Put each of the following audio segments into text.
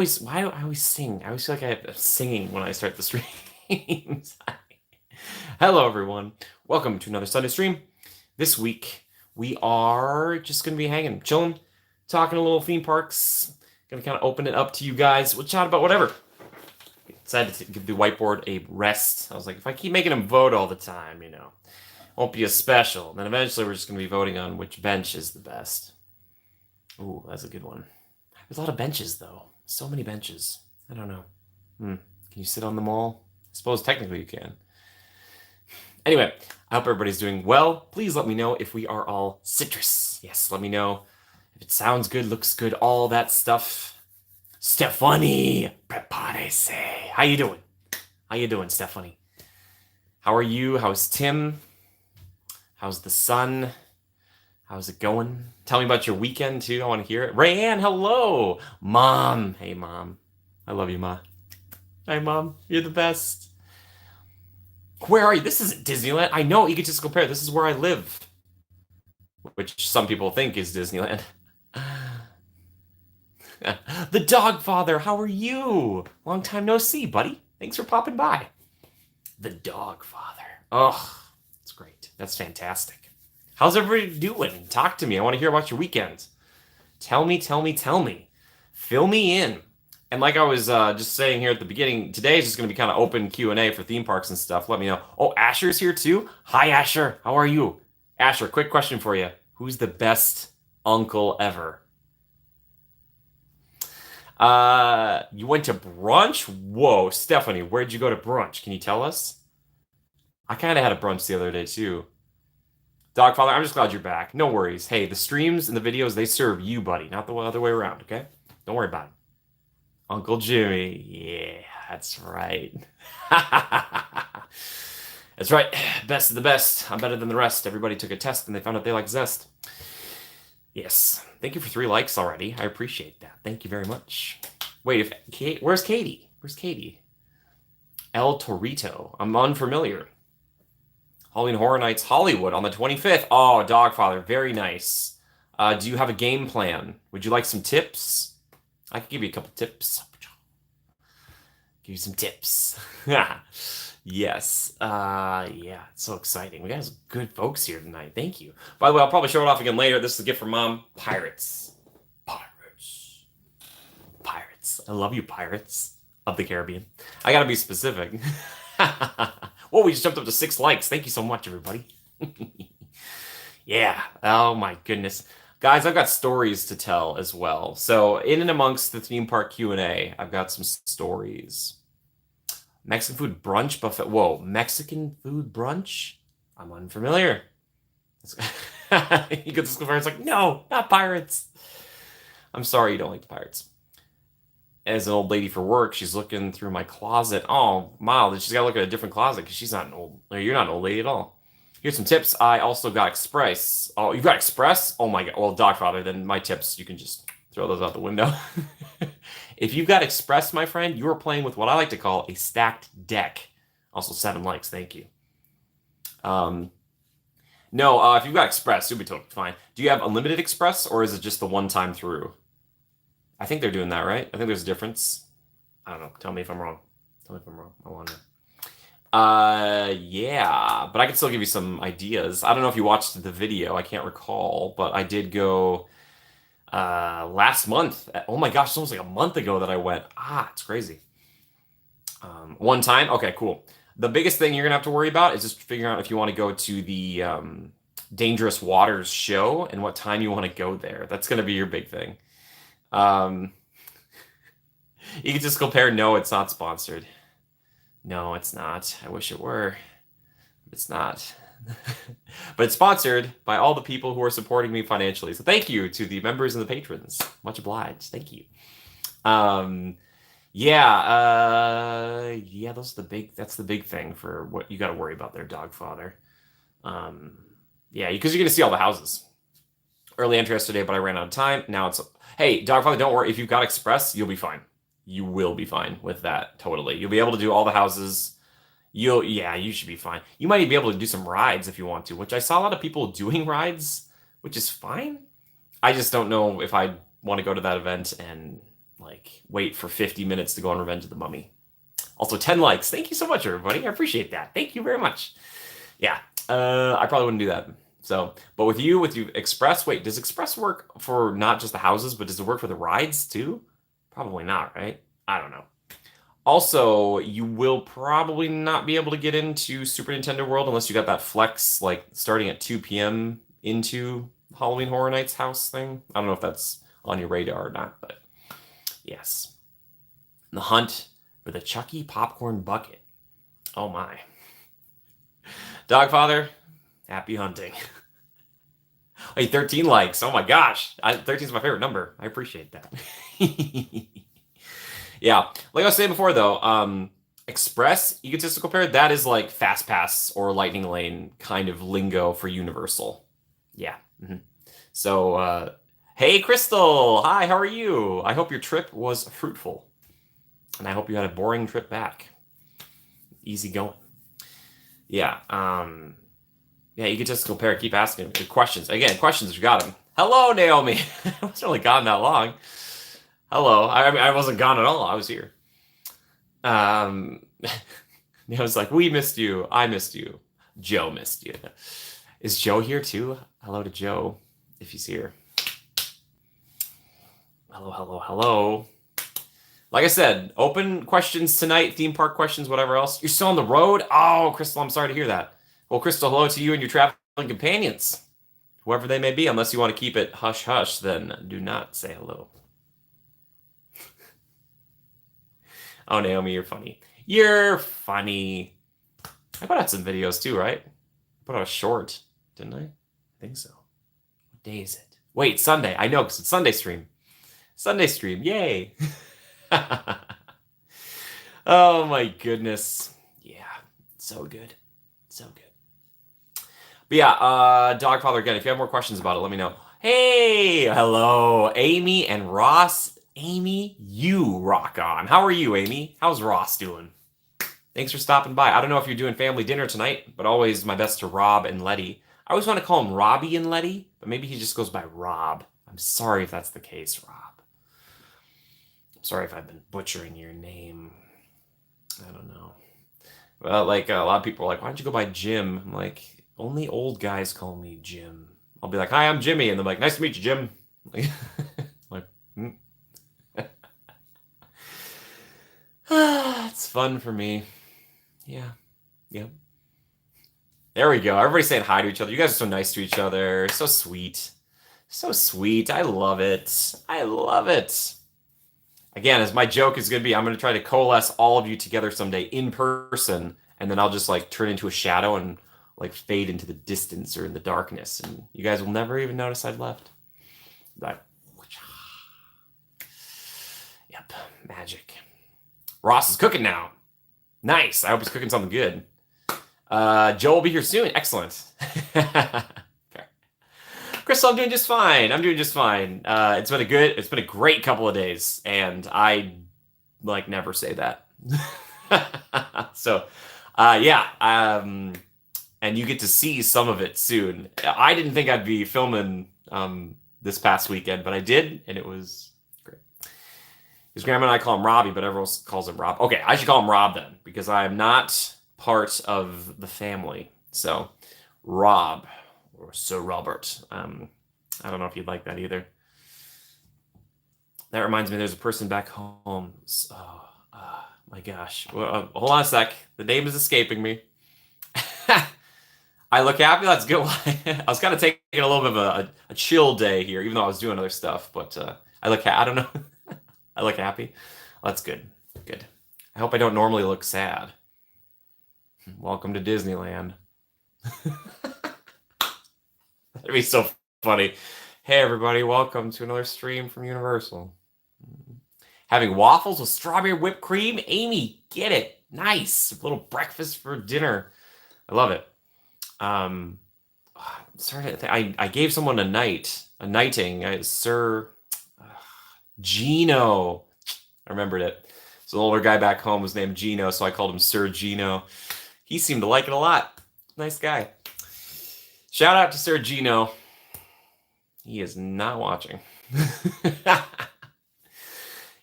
why do I always sing? I always feel like I'm singing when I start the streams. Hello, everyone. Welcome to another Sunday stream. This week, we are just going to be hanging, chilling, talking a little theme parks. Going to kind of open it up to you guys. We'll chat about whatever. Decided to give the whiteboard a rest. I was like, if I keep making them vote all the time, won't be as special. Then eventually, we're just going to be voting on which bench is the best. Ooh, that's a good one. There's a lot of benches, though. So many benches. I don't know. Can you sit on them all? I suppose technically you can. Anyway, I hope everybody's doing well. Please let me know if we are all citrus. Yes, let me know if it sounds good, looks good, all that stuff. Stephanie, prepárese. How you doing? How you doing, Stephanie? How are you? How's Tim? How's the sun? How's it going? Tell me about your weekend, too. I want to hear it. Rayanne, hello. Mom. Hey, Mom. I love you, Ma. Hi, Mom. You're the best. Where are you? This isn't Disneyland. I know, egotistical pair. This is where I live. Which some people think is Disneyland. The Dog Father, how are you? Long time no see, buddy. Thanks for popping by. The Dog Father. Oh, that's great. That's fantastic. How's everybody doing? Talk to me. I want to hear about your weekend. Tell me. Fill me in. And like I was just saying here at the beginning, today is just going to be kind of open Q&A for theme parks and stuff. Let me know. Oh, Asher's here too? Hi, Asher. How are you? Asher, quick question for you. Who's the best uncle ever? You went to brunch? Whoa, Stephanie, where'd you go to brunch? Can you tell us? I kind of had a brunch the other day too. Dogfather, I'm just glad you're back. No worries. Hey, the streams and the videos, they serve you, buddy, not the other way around, okay? Don't worry about it. Uncle Jimmy. Yeah, that's right. That's right. Best of the best. I'm better than the rest. Everybody took a test and they found out they like Zest. Yes. Thank you for 3 likes already. I appreciate that. Thank you very much. Wait, where's Katie? Where's Katie? El Torito. I'm unfamiliar. Halloween Horror Nights Hollywood on the 25th. Oh, Dogfather, very nice. Do you have a game plan? Would you like some tips? I could give you a couple tips. Give you some tips. Yes. Yeah, it's so exciting. We got some good folks here tonight. Thank you. By the way, I'll probably show it off again later. This is a gift from Mom. Pirates. I love you, pirates of the Caribbean. I gotta be specific. Whoa, we just jumped up to 6 likes. Thank you so much, everybody. Yeah. Oh, my goodness. Guys, I've got stories to tell as well. So in and amongst the theme park Q&A, I've got some stories. Mexican food brunch buffet. Whoa, Mexican food brunch? I'm unfamiliar. He gets this it's like, no, not pirates. I'm sorry you don't like the pirates. As an old lady for work, she's looking through my closet. Oh, mild. She's got to look at a different closet because she's not an old. Or you're not an old lady at all. Here's some tips. I also got Express. Oh, you've got Express? Oh my god. Well, Dogfather, then my tips, you can just throw those out the window. If you've got Express, my friend, you are playing with what I like to call a stacked deck. Also 7 likes. Thank you. No, if you've got Express, you'll be totally fine. Do you have Unlimited Express, or is it just the one time through? I think they're doing that, right? I think there's a difference. I don't know. Tell me if I'm wrong. I want to know. Yeah, but I can still give you some ideas. I don't know if you watched the video. I can't recall, but I did go last month. Oh my gosh, it's almost like a month ago that I went. It's crazy. One time. Okay, cool. The biggest thing you're gonna have to worry about is just figuring out if you want to go to the Dangerous Waters show and what time you want to go there. That's gonna be your big thing. You can just compare. No, it's not sponsored. No, it's not. I wish it were. It's not. But it's sponsored by all the people who are supporting me financially. So thank you to the members and the patrons. Much obliged. Thank you. Yeah, that's the big thing for what you got to worry about there, Dogfather. Yeah, because you're going to see all the houses. Early entry yesterday, but I ran out of time. Now it's, hey, Dogfather, don't worry. If you've got Express, you'll be fine. You will be fine with that, totally. You'll be able to do all the houses. You should be fine. You might even be able to do some rides if you want to, which I saw a lot of people doing rides, which is fine. I just don't know if I want to go to that event and like wait for 50 minutes to go on Revenge of the Mummy. Also, 10 likes. Thank you so much, everybody. I appreciate that. Thank you very much. Yeah, I probably wouldn't do that. So, but with you Express, wait, does Express work for not just the houses, but does it work for the rides too? Probably not, right? I don't know. Also, you will probably not be able to get into Super Nintendo World unless you got that flex, like starting at 2 p.m. into Halloween Horror Nights house thing. I don't know if that's on your radar or not, but yes. The hunt for the Chucky popcorn bucket. Oh my. Dogfather, happy hunting. Hey, 13 likes. Oh my gosh. 13 is my favorite number. I appreciate that. Yeah. Like I was saying before, though, Express egotistical pair, that is like Fast Pass or Lightning Lane kind of lingo for Universal. Yeah. So, hey, Crystal. Hi, how are you? I hope your trip was fruitful. And I hope you had a boring trip back. Easy going. Yeah. Yeah, egotistical pair. Keep asking good questions. Again, questions. You got them. Hello, Naomi. I wasn't really gone that long. Hello. I mean, I wasn't gone at all. I was here. Naomi's like, we missed you. I missed you. Joe missed you. Is Joe here too? Hello to Joe, if he's here. Hello, hello, hello. Like I said, open questions tonight, theme park questions, whatever else. You're still on the road? Oh, Crystal, I'm sorry to hear that. Well, Crystal, hello to you and your traveling companions, whoever they may be. Unless you want to keep it hush hush, then do not say hello. Oh, Naomi, you're funny. You're funny. I put out some videos too, right? I put out a short, didn't I? I think so. What day is it? Wait, Sunday. I know, because it's Sunday stream. Sunday stream, yay! Oh my goodness. Yeah, so good. So good. But yeah, Dogfather, again, if you have more questions about it, let me know. Hey, hello, Amy and Ross. Amy, you rock on. How are you, Amy? How's Ross doing? Thanks for stopping by. I don't know if you're doing family dinner tonight, but always my best to Rob and Letty. I always want to call him Robbie and Letty, but maybe he just goes by Rob. I'm sorry if that's the case, Rob. I'm sorry if I've been butchering your name. I don't know. Well, like a lot of people are like, why don't you go by Jim? I'm like, only old guys call me Jim. I'll be like, hi, I'm Jimmy. And they're like, nice to meet you, Jim. Like, it's fun for me. Yeah. Yeah. There we go. Everybody's saying hi to each other. You guys are so nice to each other. So sweet. So sweet. I love it. I love it. Again, as my joke is going to be, I'm going to try to coalesce all of you together someday in person, and then I'll just like turn into a shadow and like fade into the distance or in the darkness, and you guys will never even notice I've left. But, yep, magic. Ross is cooking now. Nice. I hope he's cooking something good. Joe will be here soon. Excellent. Crystal, I'm doing just fine. I'm doing just fine. It's been a great couple of days, and I like never say that. So, yeah. And you get to see some of it soon. I didn't think I'd be filming this past weekend, but I did, and it was great. His grandma and I call him Robbie, but everyone else calls him Rob. Okay, I should call him Rob then, because I am not part of the family. So, Rob. Or Sir Robert. I don't know if you'd like that either. That reminds me, there's a person back home. Oh, my gosh. Well, hold on a sec. The name is escaping me. I look happy. That's good. I was kind of taking a little bit of a chill day here, even though I was doing other stuff. But I look. I don't know. I look happy. Well, that's good. Good. I hope I don't normally look sad. Welcome to Disneyland. That'd be so funny. Hey everybody, welcome to another stream from Universal. Having waffles with strawberry whipped cream? Amy, get it. Nice. A little breakfast for dinner. I love it. Sorry, I gave someone a knighting. Sir Gino. I remembered it. So an older guy back home was named Gino, so I called him Sir Gino. He seemed to like it a lot. Nice guy. Shout out to Sir Gino. He is not watching.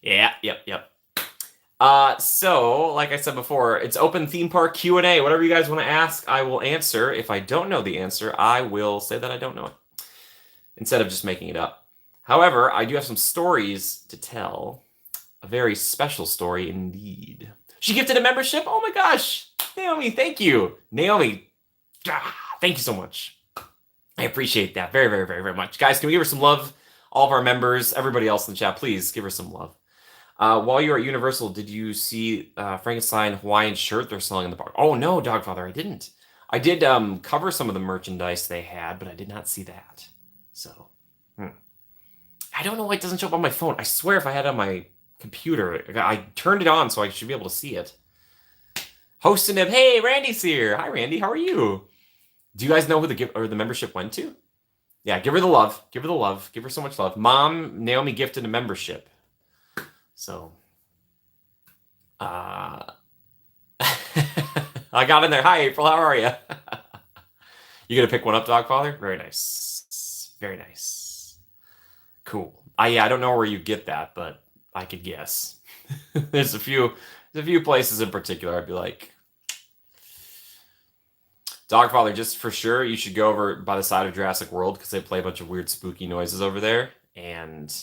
Yeah, yep. So, like I said before, it's open theme park Q&A. Whatever you guys want to ask, I will answer. If I don't know the answer, I will say that I don't know it instead of just making it up. However, I do have some stories to tell. A very special story indeed. She gifted a membership? Oh my gosh! Naomi, thank you. Naomi, thank you so much. I appreciate that very much. Guys, can we give her some love? All of our members, everybody else in the chat, please give her some love. While you were at Universal, did you see Frankenstein Hawaiian shirt they're selling in the park? Oh no, Dogfather, I didn't. I did cover some of the merchandise they had, but I did not see that. So, I don't know why it doesn't show up on my phone. I swear if I had it on my computer, I turned it on so I should be able to see it. Hosting him, hey, Randy's here. Hi, Randy, how are you? Do you guys know who the membership went to? Yeah, give her the love. Give her the love. Give her so much love. Mom, Naomi gifted a membership. So, I got in there. Hi, April. How are you? You gonna pick one up, Dogfather? Very nice. Very nice. Cool. Yeah, I don't know where you get that, but I could guess. There's a few places in particular I'd be like, Dogfather, just for sure, you should go over by the side of Jurassic World because they play a bunch of weird, spooky noises over there, and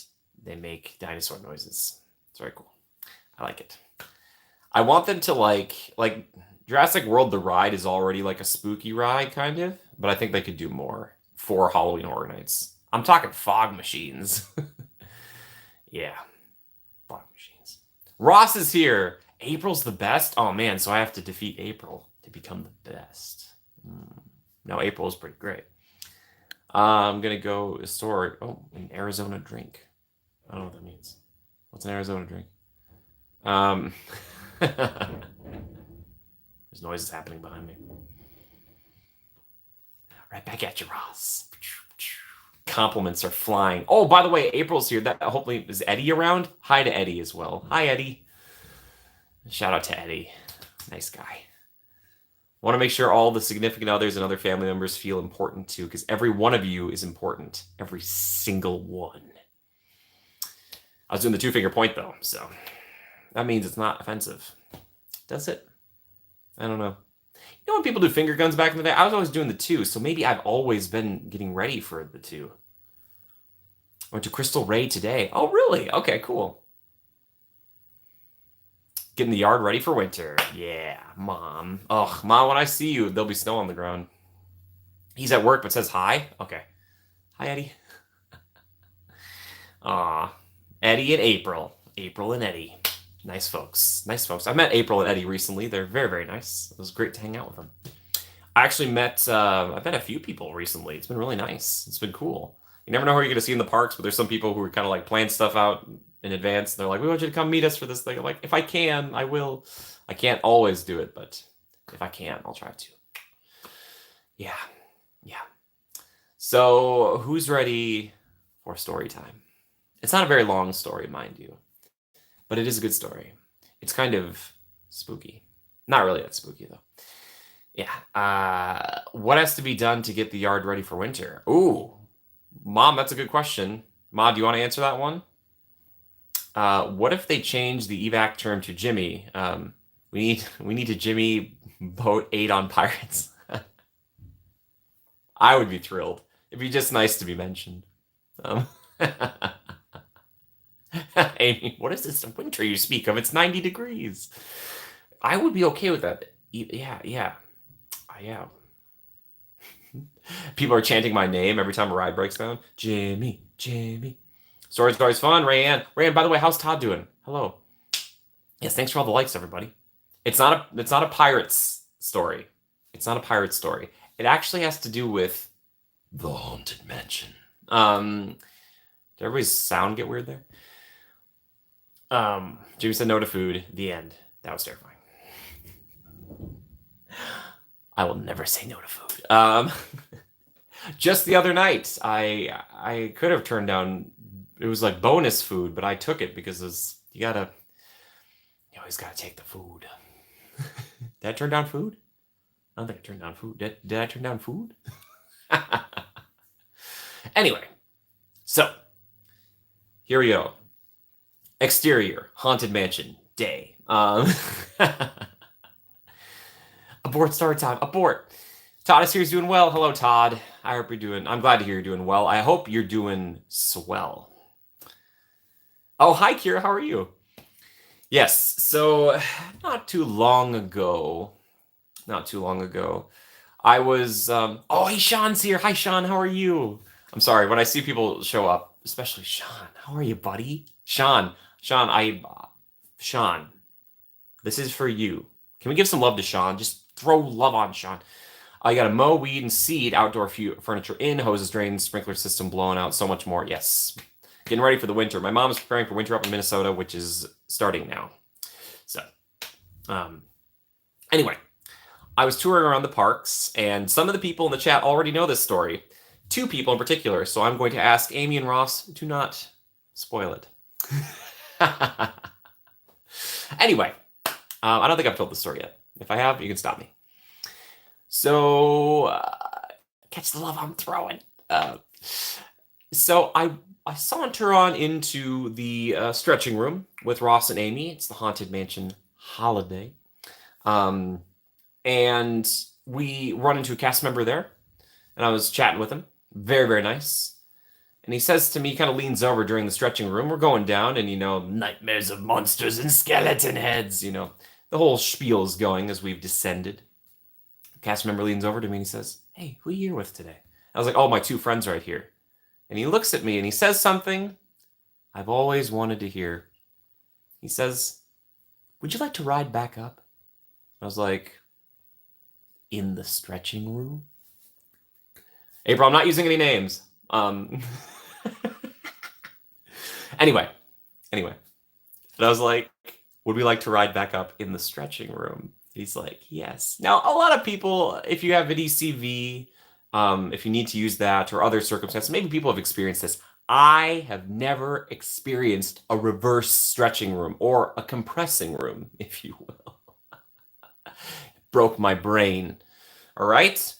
they make dinosaur noises. It's very cool. I like it. I want them to like Jurassic World, the ride is already like a spooky ride, kind of, but I think they could do more for Halloween Horror Nights. I'm talking fog machines. Yeah, fog machines. Ross is here. April's the best? Oh man, so I have to defeat April to become the best. No, April is pretty great. I'm gonna go store. Oh, an Arizona drink. I don't know what that means. What's an Arizona drink? There's noises happening behind me. Right back at you, Ross. Compliments are flying. Oh, by the way, April's here. That hopefully is Eddie around. Hi to Eddie as well. Hi, Eddie. Shout out to Eddie. Nice guy. Want to make sure all the significant others and other family members feel important too, because every one of you is important. Every single one. I was doing the 2-finger point though, so that means it's not offensive. Does it? I don't know. You know when people do finger guns back in the day? I was always doing the 2, so maybe I've always been getting ready for the 2. Went to Crystal Ray today. Oh, really? Okay, cool. Getting the yard ready for winter. Yeah, Mom. Ugh, Mom, when I see you, there'll be snow on the ground. He's at work but says hi. Okay. Hi, Eddie. Aw. Eddie and April. April and Eddie. Nice folks. Nice folks. I met April and Eddie recently. They're very nice. It was great to hang out with them. I actually met, I've met a few people recently. It's been really nice. It's been cool. You never know who you're going to see in the parks, but there's some people who are kind of like planning stuff out in advance. They're like, we want you to come meet us for this thing. I'm like, if I can, I will. I can't always do it, but if I can, I'll try to. Yeah. So who's ready for story time? It's not a very long story, mind you, but it is a good story. It's kind of spooky. Not really that spooky, though. Yeah. What has to be done to get the yard ready for winter? Ooh, Mom, that's a good question. Ma, do you want to answer that one? What if they change the evac term to Jimmy? We need to Jimmy boat 8 on pirates. I would be thrilled. It'd be just nice to be mentioned. Amy, what is this winter you speak of? It's 90 degrees. I would be okay with that. Yeah. People are chanting my name every time a ride breaks down. Jimmy. Story's always fun. Rayanne, by the way, how's Todd doing? Hello. Yes, thanks for all the likes, everybody. It's not a pirate's story. It's not a pirate story. It actually has to do with the Haunted Mansion. Did everybody's sound get weird there? Jimmy said no to food. The end. That was terrifying. I will never say no to food. Just the other night, I could have turned down. It was like bonus food, but I took it because you always gotta take the food. Did I turn down food? I don't think I turned down food. Did I turn down food? Anyway, so here we go. Exterior, Haunted Mansion, day. Abort start time. Abort. Todd is here. He's doing well. Hello, Todd. I hope you're doing. I'm glad to hear you're doing well. I hope you're doing swell. Oh, hi, Kira. How are you? Yes. So, not too long ago. Not too long ago. I was. Oh, hey, Sean's here. Hi, Sean. How are you? I'm sorry when I see people show up, especially Sean. How are you, buddy? Sean. Sean. This is for you. Can we give some love to Sean? Just throw love on Sean. I got to mow, weed, and seed, outdoor furniture in, hoses, drains, sprinkler system blowing out, so much more. Yes. Getting ready for the winter. My mom is preparing for winter up in Minnesota, which is starting now. So, anyway, I was touring around the parks, and some of the people in the chat already know this story. Two people in particular, so I'm going to ask Amy and Ross to not spoil it. Anyway, I don't think I've told the story yet. If I have, you can stop me. So, catch the love I'm throwing. So I saunter on into the stretching room with Ross and Amy. It's the Haunted Mansion holiday. And we run into a cast member there. And I was chatting with him. Very, very nice. And he says to me, kind of leans over during the stretching room. We're going down, and, nightmares of monsters and skeleton heads, the whole spiel is going as we've descended. The cast member leans over to me and he says, "Hey, who are you here with today?" I was like, "Oh, my two friends right here." And he looks at me and he says something I've always wanted to hear. He says, "Would you like to ride back up?" I was like, "In the stretching room?" April, I'm not using any names. Anyway. And I was like, "Would we like to ride back up in the stretching room?" He's like, "Yes." Now, a lot of people, if you have an ECV, if you need to use that or other circumstances, maybe people have experienced this. I have never experienced a reverse stretching room or a compressing room, if you will. Broke my brain. All right.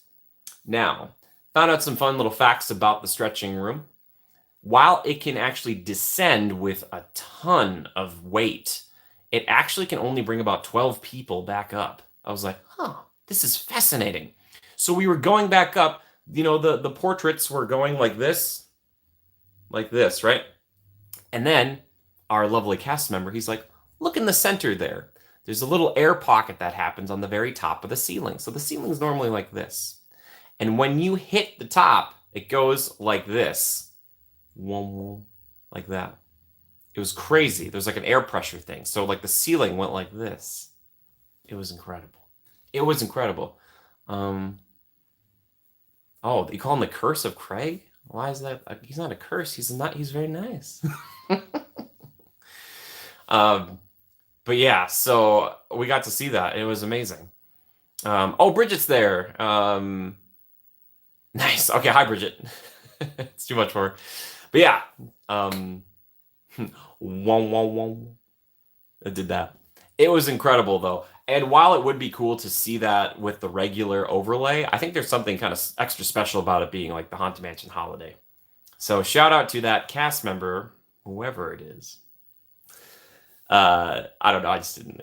Now, found out some fun little facts about the stretching room. While it can actually descend with a ton of weight, it actually can only bring about 12 people back up. I was like, this is fascinating. So we were going back up, the portraits were going like this, right? And then our lovely cast member, he's like, "Look in the center there. There's a little air pocket that happens on the very top of the ceiling." So the ceiling is normally like this. And when you hit the top, it goes like this. Like that. It was crazy. There's like an air pressure thing. So like the ceiling went like this. It was incredible. Oh, you call him the Curse of Craig? Why is that? He's not a curse. He's very nice. But yeah, so we got to see that. It was amazing. Oh, Bridget's there. Nice. Okay, hi, Bridget. It's too much for her. But yeah, I did that. It was incredible, though. And while it would be cool to see that with the regular overlay, I think there's something kind of extra special about it being like the Haunted Mansion holiday. So shout out to that cast member, whoever it is. I don't know. I just didn't,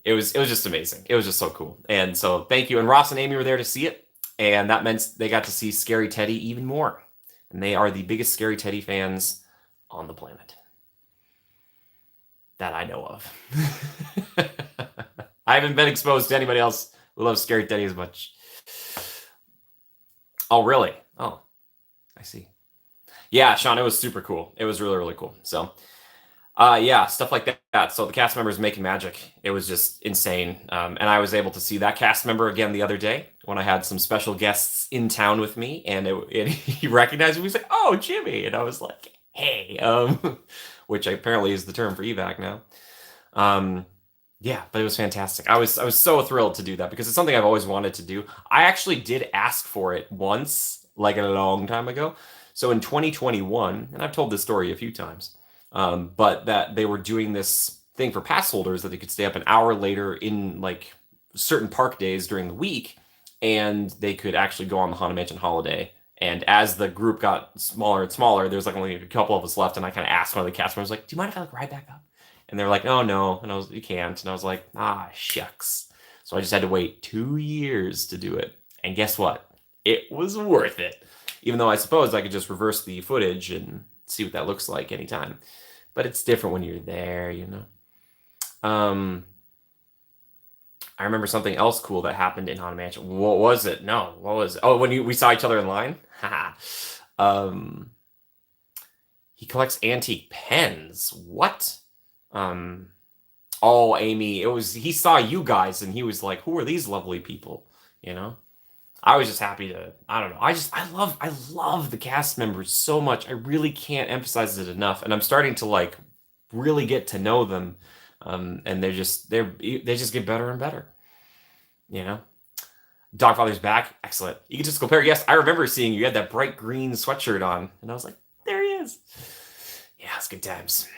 it was just amazing. It was just so cool. And so thank you. And Ross and Amy were there to see it. And that meant they got to see Scary Teddy even more. And they are the biggest Scary Teddy fans on the planet that I know of. I haven't been exposed to anybody else who loves Scary Teddy as much. Oh, really? Oh, I see. Yeah, Sean, it was super cool. It was really, really cool. So, yeah, stuff like that. So the cast members making magic. It was just insane. And I was able to see that cast member again the other day when I had some special guests in town with me, and he recognized me. He was like, "Oh, Jimmy," and I was like, "Hey," which apparently is the term for evac now. Yeah, but it was fantastic. I was so thrilled to do that because it's something I've always wanted to do. I actually did ask for it once, like a long time ago. So in 2021, and I've told this story a few times, but that they were doing this thing for pass holders that they could stay up an hour later in like certain park days during the week, and they could actually go on the Haunted Mansion holiday. And as the group got smaller and smaller, there's like only a couple of us left, and I kind of asked one of the cast members, like, "Do you mind if I like ride back up?" And they're like, "Oh no," and you can't, and I was like, "Ah, shucks." So I just had to wait 2 years to do it, and guess what? It was worth it. Even though I suppose I could just reverse the footage and see what that looks like anytime, but it's different when you're there, you know. Um, I remember something else cool that happened in Haunted Mansion. What was it? No, what was it? Oh, when we saw each other in line. Haha. um, he collects antique pens. What? Um, oh, Amy, he saw you guys and he was like, "Who are these lovely people?" You know. I was just happy to. I don't know. I love the cast members so much. I really can't emphasize it enough, and I'm starting to like really get to know them. And they just get better and better. You know. Dogfather's back. Excellent. Egotistical pair. Yes, I remember seeing you had that bright green sweatshirt on, and I was like, there he is. Yeah, it's good times.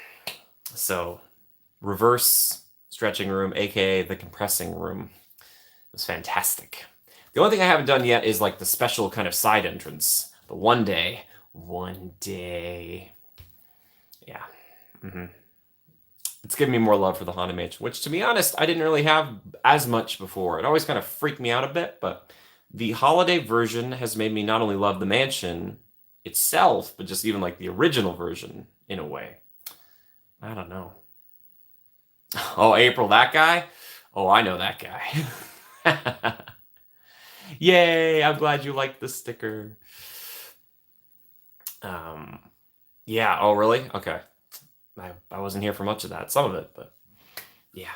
So, reverse stretching room, aka the compressing room, was fantastic. The only thing I haven't done yet is like the special kind of side entrance. But one day, yeah. Mm-hmm. It's given me more love for the Haunted Mansion, which, to be honest, I didn't really have as much before. It always kind of freaked me out a bit, but the holiday version has made me not only love the mansion itself, but just even like the original version in a way. I don't know. Oh, April, that guy? Oh, I know that guy. Yay, I'm glad you liked the sticker. Um, yeah, oh, really? Okay. I wasn't here for much of that, some of it, but yeah.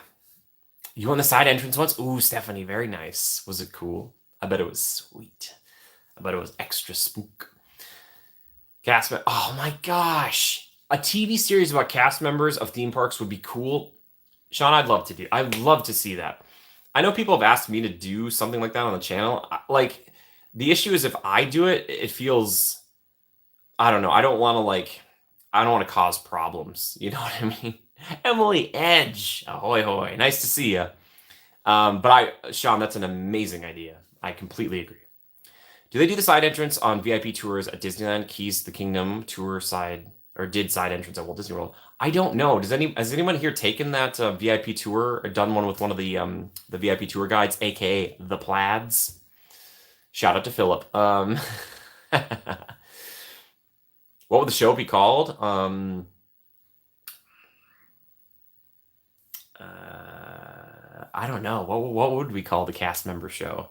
You on the side entrance once? Ooh, Stephanie, very nice. Was it cool? I bet it was sweet. I bet it was extra spook. Oh my gosh. A TV series about cast members of theme parks would be cool. Sean, I'd love to see that. I know people have asked me to do something like that on the channel. Like, the issue is if I do it, it feels, I don't know. I don't want to cause problems. You know what I mean? Emily Edge. Ahoy, hoy. Nice to see you. Sean, that's an amazing idea. I completely agree. Do they do the side entrance on VIP tours at Disneyland, Keys to the Kingdom tour side, or did side entrance at Walt Disney World? I don't know. Has anyone here taken that VIP tour or done one with one of the VIP tour guides, aka the Plaids? Shout out to Philip. What would the show be called? I don't know. What would we call the cast member show?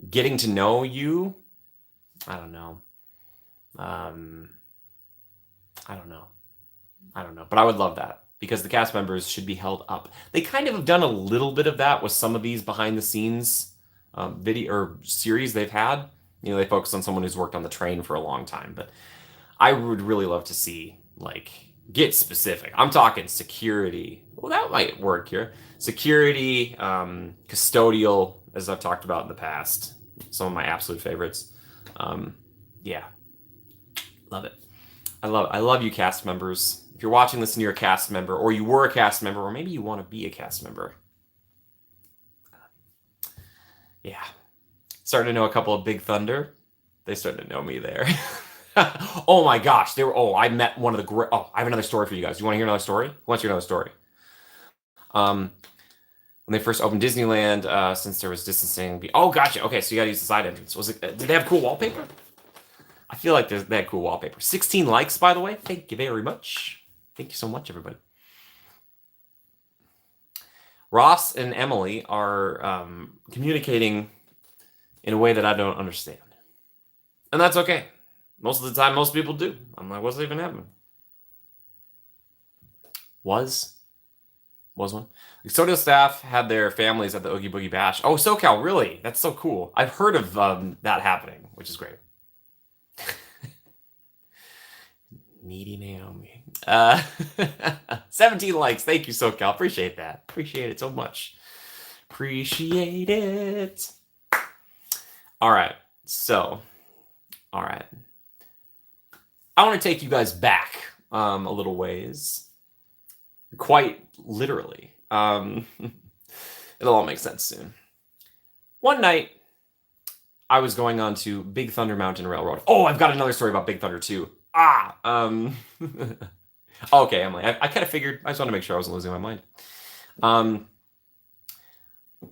Getting to know you? I don't know. I don't know. I don't know. But I would love that because the cast members should be held up. They kind of have done a little bit of that with some of these behind the scenes video or series they've had. You know, they focus on someone who's worked on the train for a long time, but I would really love to see, like, get specific. I'm talking security. Well, that might work here. Security, custodial, as I've talked about in the past. Some of my absolute favorites. Yeah, love it. I love you, cast members. If you're watching this and you're a cast member, or you were a cast member, or maybe you want to be a cast member. Yeah. Starting to know a couple of Big Thunder. They started to know me there. Oh my gosh. I met one of the great. Oh, I have another story for you guys. You want to hear another story? Who wants to hear another story? When they first opened Disneyland, since there was distancing. Oh, gotcha. Okay, so you got to use the side entrance. Did they have cool wallpaper? I feel like they had cool wallpaper. 16 likes, by the way. Thank you very much. Thank you so much, everybody. Ross and Emily are communicating in a way that I don't understand. And that's okay. Most of the time, most people do. I'm like, what's even happening? Was one. The custodial staff had their families at the Oogie Boogie Bash. Oh, SoCal, really? That's so cool. I've heard of that happening, which is great. Needy Naomi. 17 likes. Thank you, SoCal. Appreciate that. Appreciate it so much. Appreciate it. All right. All right. I want to take you guys back a little ways. Quite literally. It'll all make sense soon. One night, I was going on to Big Thunder Mountain Railroad. Oh, I've got another story about Big Thunder too. Okay, Emily, I kind of figured. I just want to make sure I wasn't losing my mind. Um,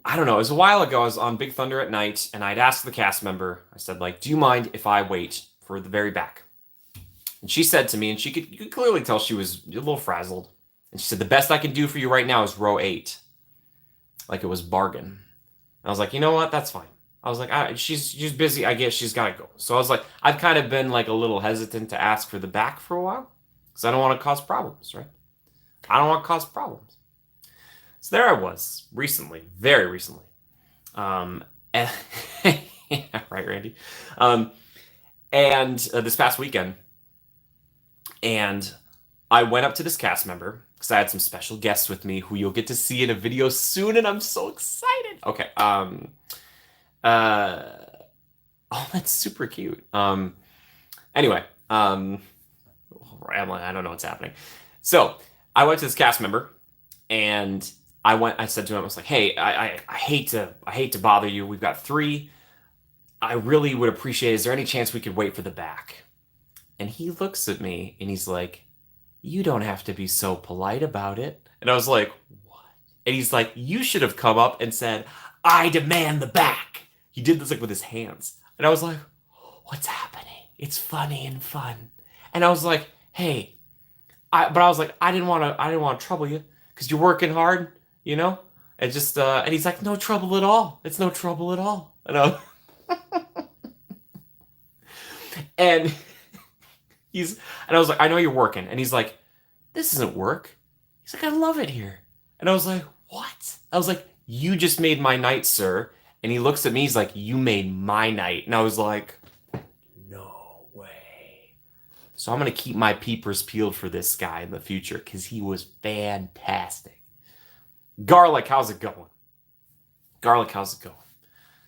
I don't know. It was a while ago. I was on Big Thunder at night, and I'd asked the cast member. I said, like, "Do you mind if I wait for the very back?" And she said to me, and you could clearly tell she was a little frazzled. And she said, "The best I can do for you right now is row 8." Like it was bargain. And I was like, you know what? That's fine. I was like, she's busy. I guess she's got to go. So I was like, I've kind of been like a little hesitant to ask for the back for a while because I don't want to cause problems, right? I don't want to cause problems. So there I was recently, very recently. And, yeah, right, Randy. Um, and this past weekend, and I went up to this cast member because I had some special guests with me who you'll get to see in a video soon, and I'm so excited. Okay. Uh, oh, that's super cute. Anyway, rambling. I don't know what's happening. So I went to this cast member, and I said to him, I was like, "Hey, I hate to bother you. We've got 3. I really would appreciate. Is there any chance we could wait for the back?" And he looks at me and he's like, "You don't have to be so polite about it." And I was like, "What?" And he's like, "You should have come up and said, 'I demand the back.'" He did this like with his hands. And I was like, "What's happening? It's funny and fun." And I was like, "Hey, but I was like, I didn't want to trouble you because you're working hard, you know?" And just and he's like, "No trouble at all. It's no trouble at all." And he's and I was like, "I know you're working." And he's like, "This isn't work." He's like, "I love it here." And I was like, "What?" I was like, "You just made my night, sir." And he looks at me, he's like, "You made my night." And I was like, "No way." So I'm gonna keep my peepers peeled for this guy in the future because he was fantastic. Garlic, how's it going? Garlic, how's it going?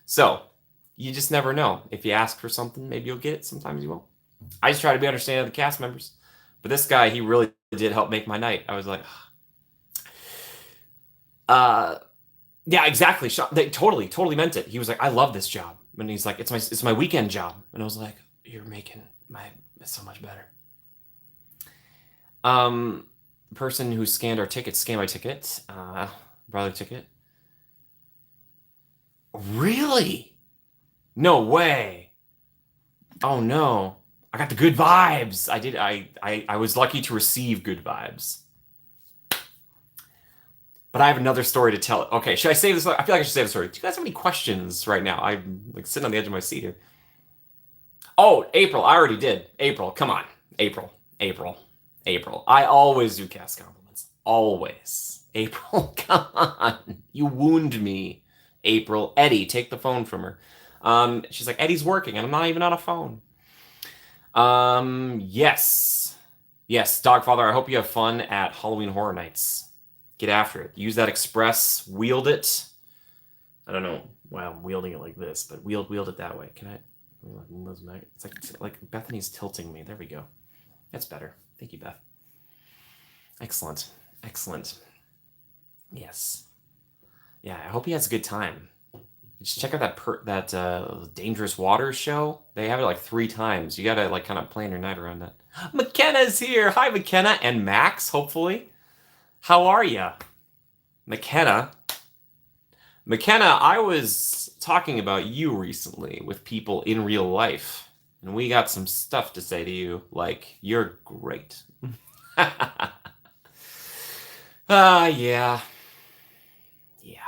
So you just never know. If you ask for something, maybe you'll get it. Sometimes you won't. I just try to be understanding of the cast members. But this guy, he really did help make my night. I was like, uh, yeah, exactly. They totally meant it. He was like, "I love this job," and he's like, "It's my weekend job," and I was like, "You're making my it's so much better." The person who scanned our ticket, scanned my ticket, brother ticket. Really? No way. Oh no. I got the good vibes. I did. I was lucky to receive good vibes. But I have another story to tell. Okay, should I save this? I feel like I should save the story. Do you guys have any questions right now? I'm like sitting on the edge of my seat here. Oh, April. I already did. April. Come on. April. April. April. I always do cast compliments. Always. April, come on. You wound me. April. Eddie, take the phone from her. She's like, "Eddie's working, and I'm not even on a phone." Yes. Yes, Dogfather, I hope you have fun at Halloween Horror Nights. Get after it. Use that express. Wield it. I don't know why I'm wielding it like this, but wield it that way. Can I? It's like Bethany's tilting me. There we go. That's better. Thank you, Beth. Excellent. Excellent. Yes. Yeah, I hope he has a good time. Just check out that Dangerous Waters show. They have it like 3 times. You gotta like kind of plan your night around that. McKenna's here. Hi, McKenna and Max. Hopefully, how are ya, McKenna? McKenna, I was talking about you recently with people in real life, and we got some stuff to say to you. Like you're great. Yeah, yeah.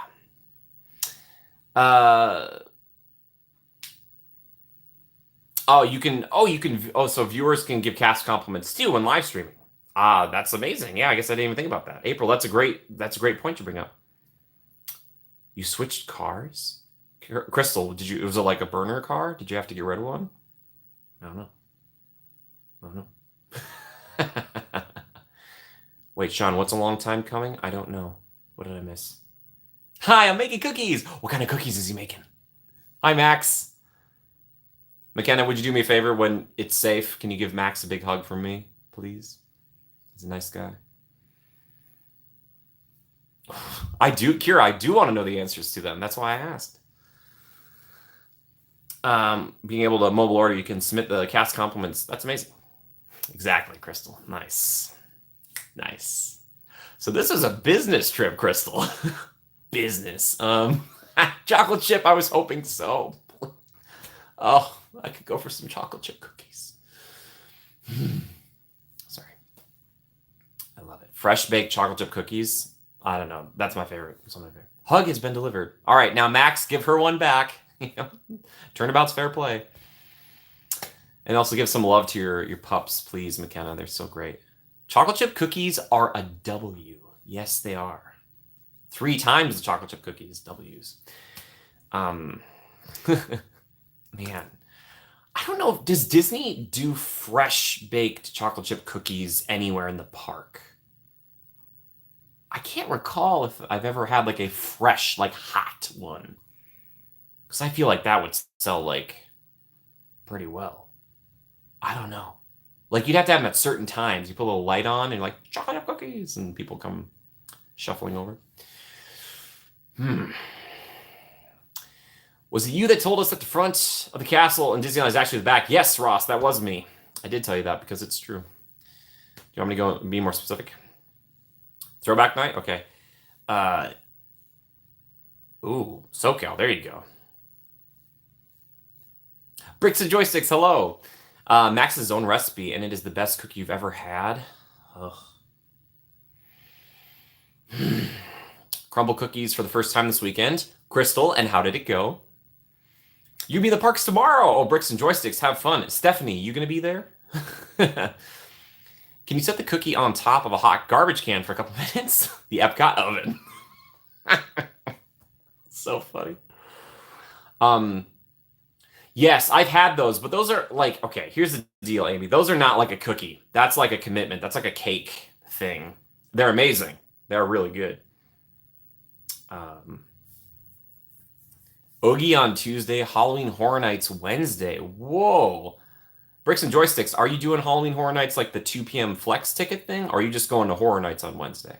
Uh. Oh, you can. Oh, you can. Oh, so viewers can give cast compliments too when live streaming. Ah, that's amazing. Yeah, I guess I didn't even think about that. April, that's a great point to bring up. You switched cars, Crystal. Did you? Was it like a burner car? Did you have to get rid of one? I don't know. I don't know. Wait, Sean, what's a long time coming? I don't know. What did I miss? Hi, I'm making cookies. What kind of cookies is he making? Hi, Max. McKenna, would you do me a favor when it's safe? Can you give Max a big hug from me, please? He's a nice guy. I do, Kira, I do want to know the answers to them. That's why I asked. Being able to mobile order, you can submit the cast compliments. That's amazing. Exactly, Crystal. Nice. Nice. So this was a business trip, Crystal. Business. Chocolate chip, I was hoping so. Oh, I could go for some chocolate chip cookies. Sorry. I love it. Fresh baked chocolate chip cookies. I don't know. That's my favorite. It's one of my favorite. Hug has been delivered. All right, now Max, give her one back. Turnabout's fair play. And also give some love to your pups, please, McKenna. They're so great. Chocolate chip cookies are a W. Yes, they are. 3 times the chocolate chip cookies, W's. Man, I don't know. Does Disney do fresh baked chocolate chip cookies anywhere in the park? I can't recall if I've ever had like a fresh, like hot one. Because I feel like that would sell like pretty well. I don't know. Like you'd have to have them at certain times. You put a little light on and you're like, chocolate chip cookies, and people come shuffling over. Was it you that told us that the front of the castle in Disneyland is actually the back? Yes, Ross, that was me. I did tell you that because it's true. Do you want me to go and be more specific? Throwback night? Okay. Ooh, SoCal. There you go. Bricks and Joysticks, hello. Max's own recipe, and it is the best cookie you've ever had. Ugh. Crumble cookies for the first time this weekend. Crystal, and how did it go? You be in the parks tomorrow. Oh, Bricks and Joysticks, have fun. Stephanie, you gonna be there? Can you set the cookie on top of a hot garbage can for a couple minutes? The Epcot oven. So funny. Yes, I've had those, but those are like, okay, here's the deal, Amy. Those are not like a cookie. That's like a commitment. That's like a cake thing. They're amazing. They're really good. Oogie on Tuesday, Halloween Horror Nights Wednesday. Whoa. Bricks and Joysticks, are you doing Halloween Horror Nights like the 2 p.m. flex ticket thing? Or are you just going to Horror Nights on Wednesday?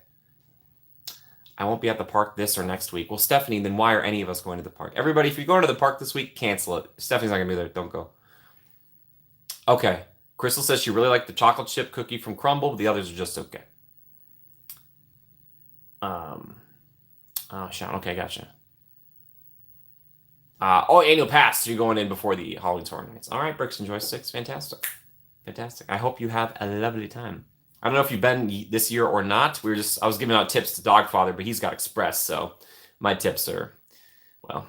I won't be at the park this or next week. Well, Stephanie, then why are any of us going to the park? Everybody, if you're going to the park this week, cancel it. Stephanie's not going to be there. Don't go. Okay. Crystal says she really liked the chocolate chip cookie from Crumble, but the others are just okay. Oh, Sean. Okay, gotcha. Annual pass. So you're going in before the Halloween Horror Nights. All right, Bricks and Joysticks. Fantastic. Fantastic. I hope you have a lovely time. I don't know if you've been this year or not. I was giving out tips to Dogfather, but he's got Express, so my tips are, well,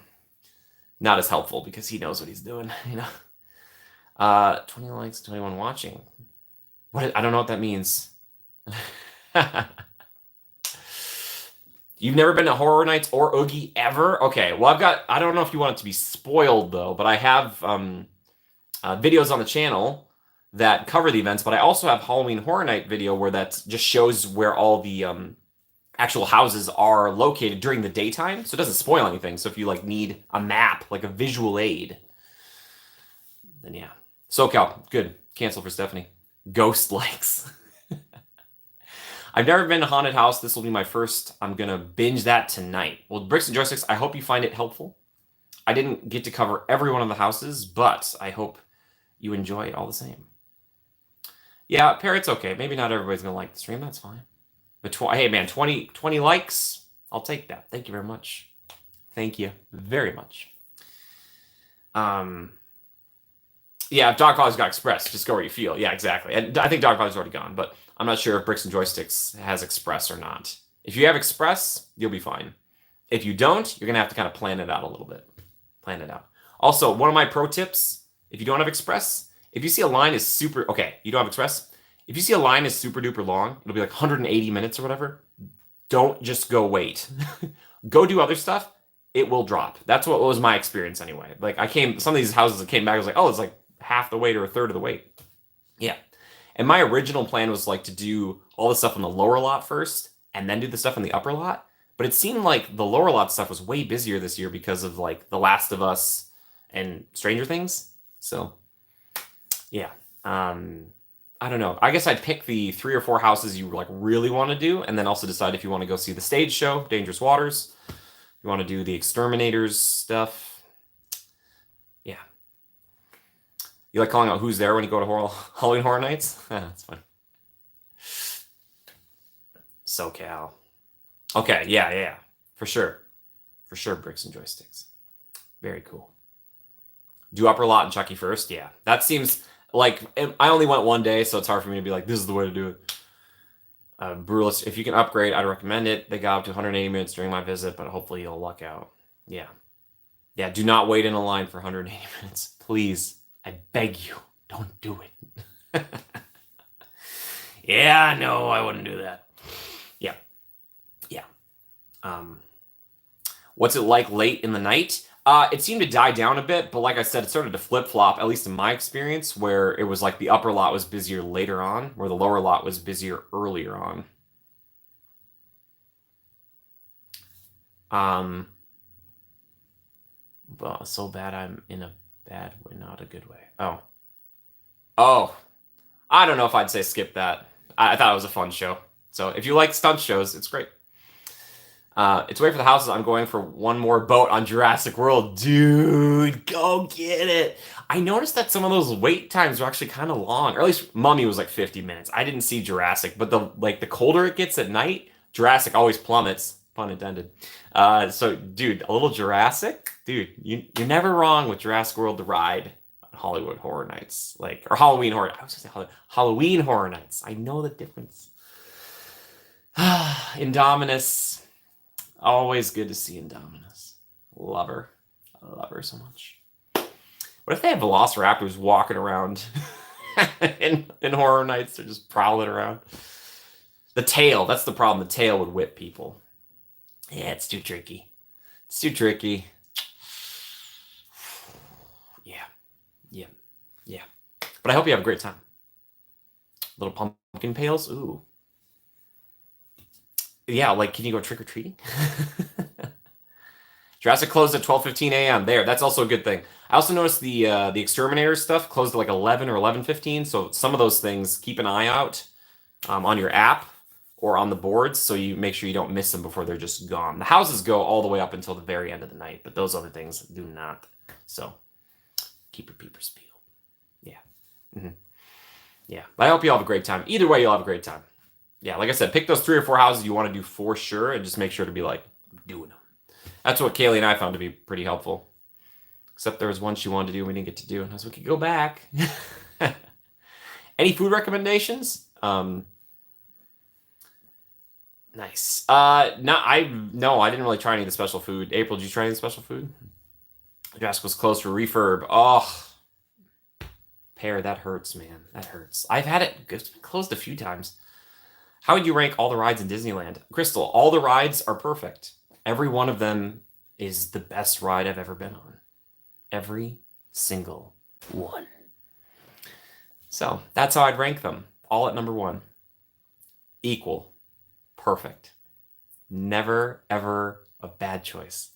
not as helpful because he knows what he's doing, you know. 20 likes, 21 watching. I don't know what that means. You've never been to Horror Nights or Oogie ever? Okay, well, I don't know if you want it to be spoiled, though, but I have videos on the channel that cover the events, but I also have Halloween Horror Night video where that just shows where all the actual houses are located during the daytime, so it doesn't spoil anything. So if you like need a map, like a visual aid, then yeah. SoCal, good. Cancel for Stephanie. Ghost likes. I've never been to Haunted House. This will be my first. I'm going to binge that tonight. Well, Bricks and Joysticks, I hope you find it helpful. I didn't get to cover every one of the houses, but I hope you enjoy it all the same. Yeah, Parrot's okay. Maybe not everybody's going to like the stream. That's fine. But hey, man, 20 likes. I'll take that. Thank you very much. Thank you very much. Yeah, if Dogfather's got Express, just go where you feel. Yeah, exactly. And I think Dogfather's already gone, but I'm not sure if Bricks and Joysticks has Express or not. If you have Express, you'll be fine. If you don't, you're going to have to kind of plan it out a little bit. Plan it out. Also, one of my pro tips, if you don't have Express, if you see a line is super... Okay, you don't have Express? If you see a line is super duper long, it'll be like 180 minutes or whatever, don't just go wait. Go do other stuff. It will drop. That's what was my experience anyway. Like some of these houses that came back, I was like, oh, it's like half the wait or a third of the wait. Yeah. And my original plan was like to do all the stuff on the lower lot first and then do the stuff on the upper lot. But it seemed like the lower lot stuff was way busier this year because of like The Last of Us and Stranger Things. So yeah. I don't know. I guess I'd pick the 3 or 4 houses you like really want to do, and then also decide if you want to go see the stage show, Dangerous Waters. You want to do the Exterminators stuff. Yeah. You like calling out who's there when you go to Halloween Horror Nights? That's fun. SoCal. Okay, yeah. For sure. For sure, bricks and joysticks. Very cool. Do upper lot and Chucky first? Yeah. That seems like I only went one day, so it's hard for me to be like, this is the way to do it. Brewless, if you can upgrade, I'd recommend it. They got up to 180 minutes during my visit, but hopefully you'll luck out. Yeah. Yeah, do not wait in a line for 180 minutes. Please. I beg you. Don't do it. Yeah, no, I wouldn't do that. Yeah. Yeah. What's it like late in the night? It seemed to die down a bit, but like I said, it started to flip-flop, at least in my experience, where it was like the upper lot was busier later on, where the lower lot was busier earlier on. Well, so bad I'm in a bad way, not a good way. Oh, I don't know if I'd say skip that. I thought it was a fun show. So if you like stunt shows, it's great. It's wait for the houses. I'm going for one more boat on Jurassic World. Dude, go get it. I noticed that some of those wait times are actually kind of long. Or at least Mummy was like 50 minutes. I didn't see Jurassic, but the colder it gets at night, Jurassic always plummets. Pun intended. So dude, a little Jurassic, dude, you're never wrong with Jurassic World the ride on Hollywood Horror Nights, or Halloween Horror. I was gonna say Halloween Horror Nights. I know the difference. Indominus. Always good to see Indominus. Love her. I love her so much. What if they have velociraptors walking around in Horror Nights? They're just prowling around. The tail. That's the problem. The tail would whip people. Yeah, it's too tricky. It's too tricky. Yeah. But I hope you have a great time. Little pumpkin pails. Ooh. Yeah, like, can you go trick-or-treating? Jurassic closed at 12:15 a.m. There, that's also a good thing. I also noticed the Exterminator stuff closed at like 11 or 11:15, so some of those things, keep an eye out on your app or on the boards, so you make sure you don't miss them before they're just gone. The houses go all the way up until the very end of the night, but those other things do not. So, keep your peepers peeled. Yeah. Yeah, but I hope you all have a great time. Either way, you'll have a great time. Yeah, like I said, pick those 3 or 4 houses you want to do for sure, and just make sure to be like, doing them. That's what Kaylee and I found to be pretty helpful. Except there was one she wanted to do and we didn't get to do, and I was like, we could go back. Any food recommendations? Nice. No, I didn't really try any of the special food. April, did you try any of the special food? Jurassic was closed for refurb. Oh, pear, that hurts, man. That hurts. I've had it. It's been closed a few times. How would you rank all the rides in Disneyland? Crystal, all the rides are perfect. Every one of them is the best ride I've ever been on. Every single one. So that's how I'd rank them. All at number 1. Equal. Perfect. Never, ever a bad choice.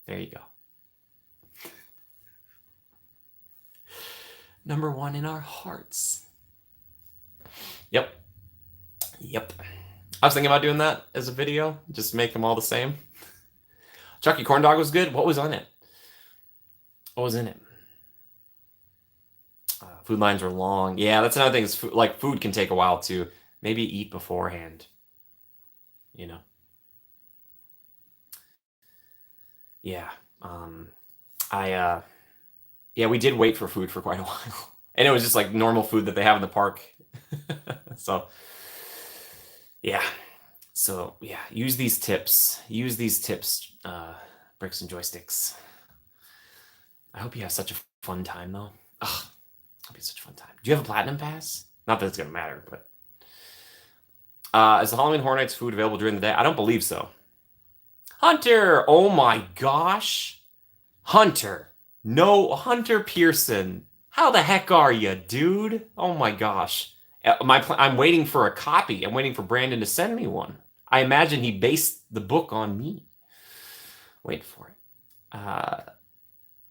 There you go. Number 1 in our hearts. Yep. I was thinking about doing that as a video. Just make them all the same. Chucky Corn Dog was good. What was on it? What was in it? Food lines were long. Yeah, that's another thing. Is food can take a while to maybe eat beforehand. You know. Yeah. We did wait for food for quite a while, and it was just like normal food that they have in the park. So. Yeah. So, yeah, use these tips. Bricks and joysticks. I hope you have such a fun time, though. Ugh, it'll be such a fun time. Do you have a Platinum Pass? Not that it's going to matter, but... is the Halloween Horror Nights food available during the day? I don't believe so. Hunter! Oh my gosh! Hunter! No, Hunter Pearson! How the heck are you, dude? Oh my gosh. I'm waiting for a copy. I'm waiting for Brandon to send me one. I imagine he based the book on me. Wait for it.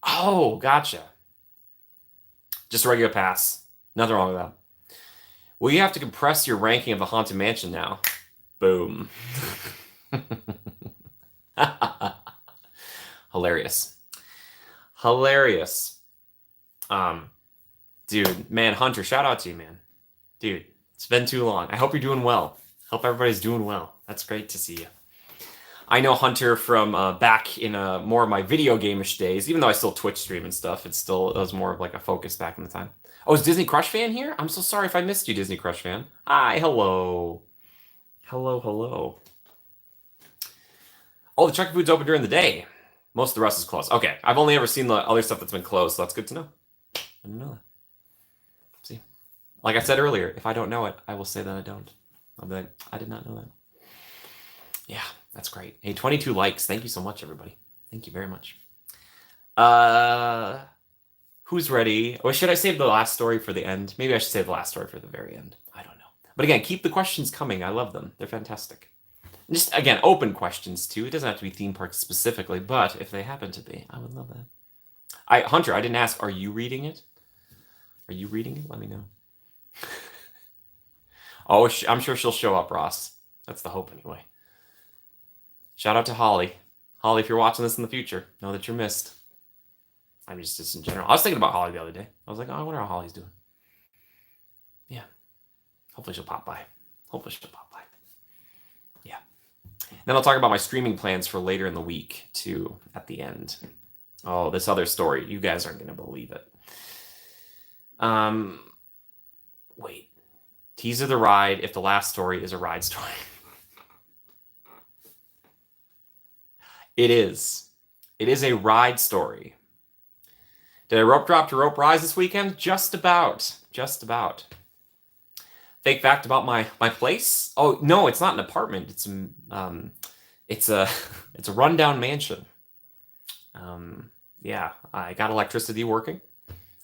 Oh, gotcha. Just a regular pass. Nothing wrong with that. Well, you have to compress your ranking of the Haunted Mansion now. Boom. Hilarious. Dude, man, Hunter, shout out to you, man. Dude, it's been too long. I hope you're doing well. Hope everybody's doing well. That's great to see you. I know Hunter from back in more of my video game-ish days, even though I still Twitch stream and stuff, it was more of like a focus back in the time. Oh, is Disney Crush Fan here? I'm so sorry if I missed you, Disney Crush Fan. Hi, hello. Hello, hello. Oh, the Chuck E. Food's open during the day. Most of the rest is closed. Okay, I've only ever seen the other stuff that's been closed, so that's good to know. I didn't know that. See, like I said earlier, if I don't know it, I will say that I don't. I'll be like, I did not know that. Yeah, that's great. Hey, 22 likes. Thank you so much, everybody. Thank you very much. Who's ready? Or should I save the last story for the end? Maybe I should save the last story for the very end. I don't know. But again, keep the questions coming. I love them. They're fantastic. Just, again, open questions, too. It doesn't have to be theme parks specifically, but if they happen to be, I would love that. Hunter, I didn't ask, are you reading it? Are you reading it? Let me know. Oh, I'm sure she'll show up, Ross. That's the hope, anyway. Shout out to Holly. Holly, if you're watching this in the future, know that you're missed. I mean, just in general. I was thinking about Holly the other day. I was like, oh, I wonder how Holly's doing. Yeah. Hopefully she'll pop by. Yeah. Then I'll talk about my streaming plans for later in the week, too, at the end. Oh, this other story. You guys aren't going to believe it. Wait. Teaser the ride if the last story is a ride story. It is. It is a ride story. Did I rope drop to rope rise this weekend? Just about. Fake fact about my place? Oh no, it's not an apartment. It's a rundown mansion. Yeah, I got electricity working,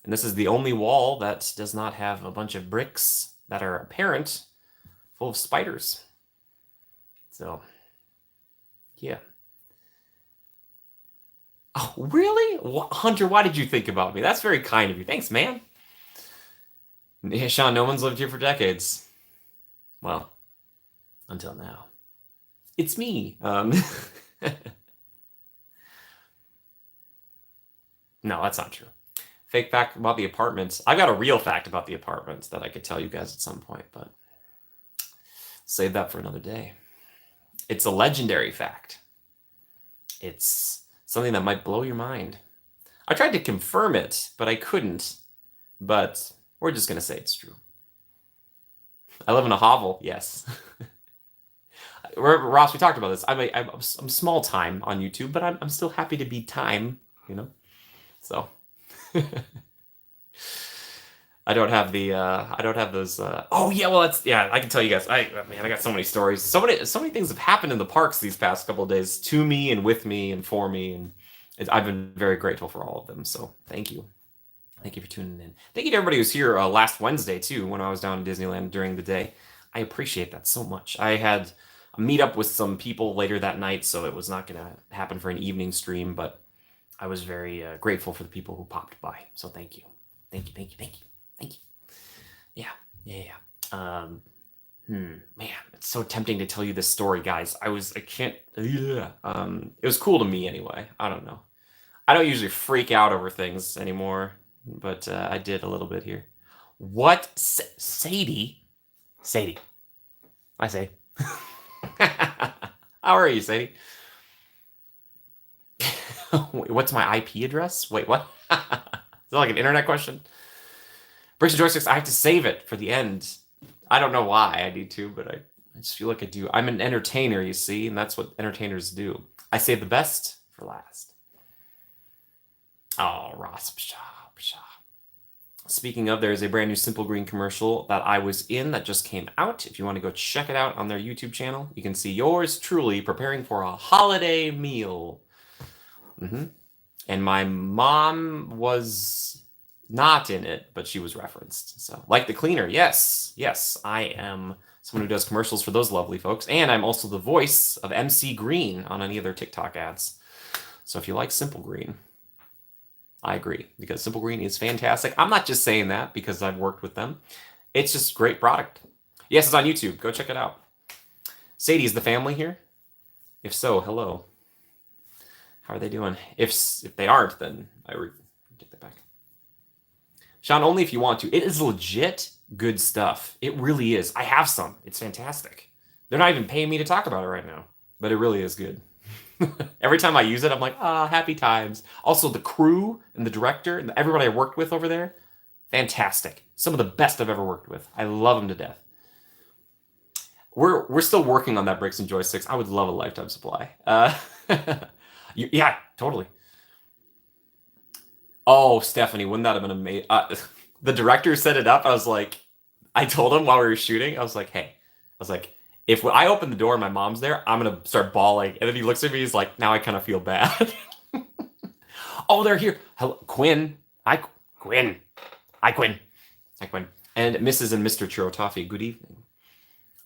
and this is the only wall that does not have a bunch of bricks that are apparent, full of spiders. So, yeah. Oh, really? Hunter, why did you think about me? That's very kind of you. Thanks, man. Yeah, Sean, no one's lived here for decades. Well, until now. It's me. No, that's not true. Fake fact about the apartments. I've got a real fact about the apartments that I could tell you guys at some point, but save that for another day. It's a legendary fact. It's something that might blow your mind. I tried to confirm it, but I couldn't. But we're just going to say it's true. I live in a hovel, yes. Ross, we talked about this. I'm small time on YouTube, but I'm still happy to be time, you know? So. I don't have those. Oh yeah, well I can tell you guys. I got so many stories. So many things have happened in the parks these past couple of days to me and with me and for me, and I've been very grateful for all of them. So thank you for tuning in. Thank you to everybody who's here last Wednesday too when I was down in Disneyland during the day. I appreciate that so much. I had a meetup with some people later that night, so it was not going to happen for an evening stream, but I was very grateful for the people who popped by. So thank you. Yeah. Man, it's so tempting to tell you this story, guys. It was cool to me anyway. I don't know. I don't usually freak out over things anymore, but I did a little bit here. What? Sadie? I say. How are you, Sadie? Wait, what's my IP address? Wait, what? Is that like an internet question? Bricks and Joysticks, I have to save it for the end. I don't know why I need to, but I just feel like I do. I'm an entertainer, you see, and that's what entertainers do. I save the best for last. Oh, Ross. Pshaw. Speaking of, there's a brand new Simple Green commercial that I was in that just came out. If you want to go check it out on their YouTube channel, you can see yours truly preparing for a holiday meal. And my mom was not in it, but she was referenced. So, like the cleaner, yes, I am someone who does commercials for those lovely folks, and I'm also the voice of MC Green on any of their TikTok ads. So if you like Simple Green, I agree, because Simple Green is fantastic. I'm not just saying that because I've worked with them. It's just a great product. Yes, it's on YouTube. Go check it out. Sadie, is the family here? If so, hello. How are they doing? If they aren't, then I take that back. Sean, only if you want to. It is legit good stuff. It really is. I have some. It's fantastic. They're not even paying me to talk about it right now, but it really is good. Every time I use it, I'm like, happy times. Also, the crew and the director and everybody I worked with over there, fantastic. Some of the best I've ever worked with. I love them to death. We're still working on that Bricks and Joysticks. I would love a lifetime supply. Yeah, totally. Oh, Stephanie, wouldn't that have been amazing? The director set it up. I told him while we were shooting, I was like, hey, I was like, if I open the door and my mom's there, I'm gonna start bawling. And then he looks at me, he's like, now I kind of feel bad. Oh, they're here. Hello, Quinn. Hi, Quinn. Hi, Quinn. Hi, Quinn. And Mrs. and Mr. Churro Toffee, good evening.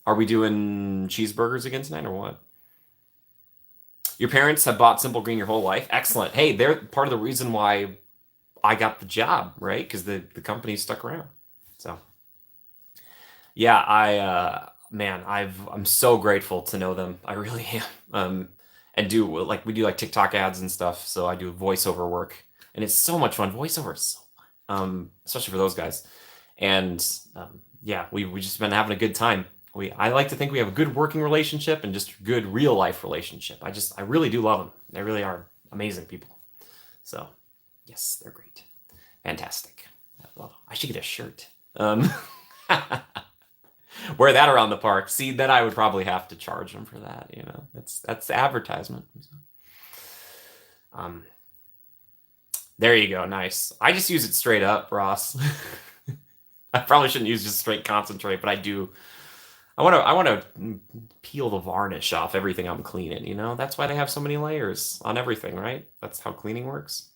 Are we doing cheeseburgers again tonight or what? Your parents have bought Simple Green your whole life? Excellent. Hey, they're part of the reason why I got the job, right? Because the company stuck around. So yeah, I'm so grateful to know them. I really am. And we do like TikTok ads and stuff. So I do voiceover work, and it's so much fun. Voiceover is so fun, especially for those guys. And yeah, we just been having a good time. I like to think we have a good working relationship and just good real life relationship. I really do love them. They really are amazing people. So yes, they're great, fantastic. I should get a shirt. Wear that around the park. See, then I would probably have to charge them for that. You know, that's advertisement. Um, there you go. Nice. I just use it straight up, Ross. I probably shouldn't use just straight concentrate, but I do. I want to peel the varnish off everything I'm cleaning. You know, that's why they have so many layers on everything, right? That's how cleaning works.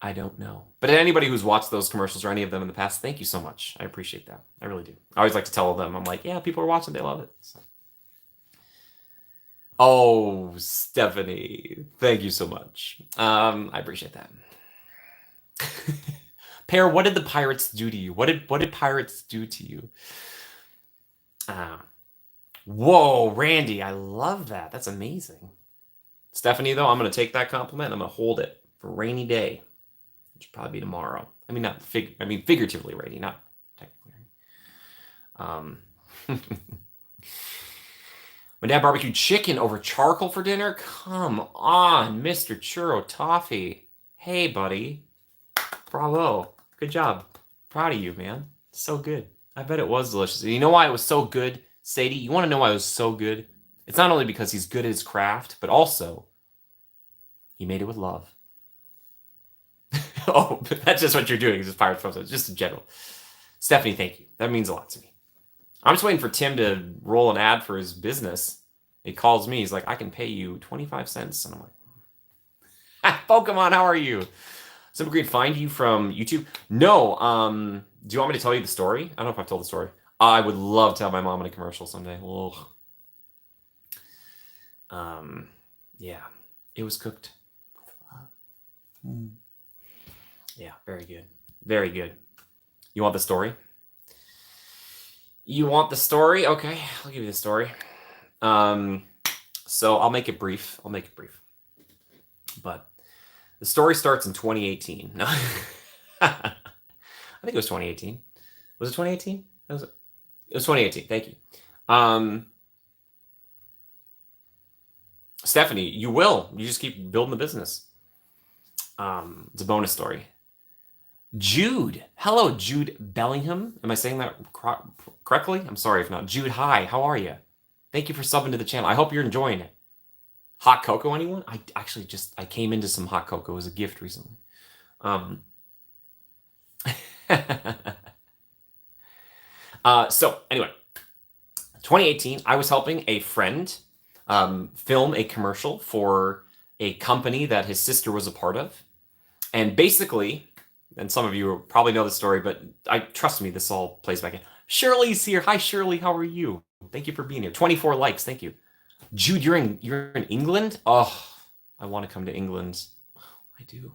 I don't know. But anybody who's watched those commercials or any of them in the past, thank you so much. I appreciate that. I really do. I always like to tell them, I'm like, yeah, people are watching, they love it. So. Oh, Stephanie, thank you so much. I appreciate that. Pear, what did the pirates do to you? What did pirates do to you? Whoa, Randy, I love that. That's amazing. Stephanie, though, I'm gonna take that compliment. I'm gonna hold it for a rainy day. Which will probably be tomorrow. I mean, figuratively rainy, not technically rainy. My dad barbecued chicken over charcoal for dinner. Come on, Mr. Churro Toffee. Hey, buddy. Bravo. Good job. Proud of you, man. So good. I bet it was delicious. And you know why it was so good, Sadie? You want to know why it was so good? It's not only because he's good at his craft, but also he made it with love. Oh, that's just what you're doing. It's just Pirates Pro. Just in general. Stephanie, thank you. That means a lot to me. I'm just waiting for Tim to roll an ad for his business. He calls me. He's like, I can pay you 25 cents. And I'm like, Pokemon, how are you? Simple Green find you from YouTube? No. Do you want me to tell you the story? I don't know if I've told the story. I would love to have my mom in a commercial someday. Yeah. It was cooked with love. Yeah, very good. Very good. You want the story? You want the story? Okay, I'll give you the story. So I'll make it brief. But the story starts in 2018. No. I think it was 2018. Was it 2018? It was 2018. Thank you. Stephanie, you will. You just keep building the business. It's a bonus story. Jude. Hello, Jude Bellingham. Am I saying that correctly? I'm sorry if not. Jude, hi. How are you? Thank you for subbing to the channel. I hope you're enjoying it. Hot cocoa, anyone? I actually I came into some hot cocoa as a gift recently. So anyway, 2018, I was helping a friend film a commercial for a company that his sister was a part of. And basically, and some of you probably know the story, but trust me, this all plays back in. Shirley's here. Hi, Shirley. How are you? Thank you for being here. 24 likes. Thank you. Jude, you're in England? Oh, I want to come to England. I do.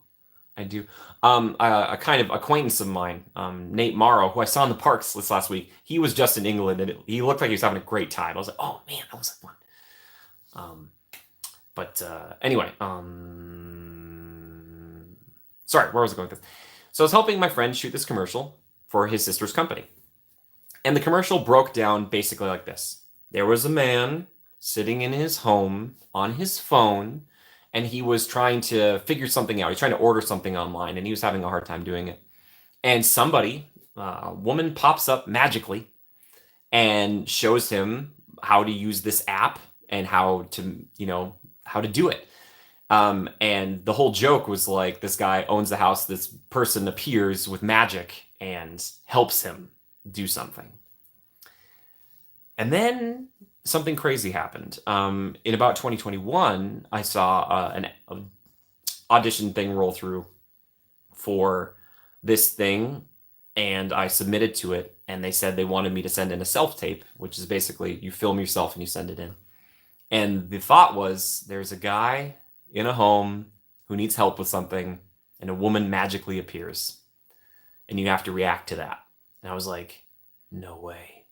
A kind of acquaintance of mine, Nate Morrow, who I saw in the parks this last week, he was just in England, and he looked like he was having a great time. I was like, oh man, that was fun. Anyway, sorry, where was I going with this? So I was helping my friend shoot this commercial for his sister's company. And the commercial broke down basically like this. There was a man sitting in his home on his phone, and he was trying to figure something out. He's trying to order something online, and he was having a hard time doing it. And somebody, a woman, pops up magically and shows him how to use this app and how to, how to do it. And the whole joke was like, this guy owns the house, this person appears with magic and helps him do something. And then something crazy happened. In about 2021, I saw an audition thing roll through for this thing, and I submitted to it, and they said they wanted me to send in a self-tape, which is basically you film yourself and you send it in. And the thought was, there's a guy in a home who needs help with something, and a woman magically appears, and you have to react to that. And I was like, no way.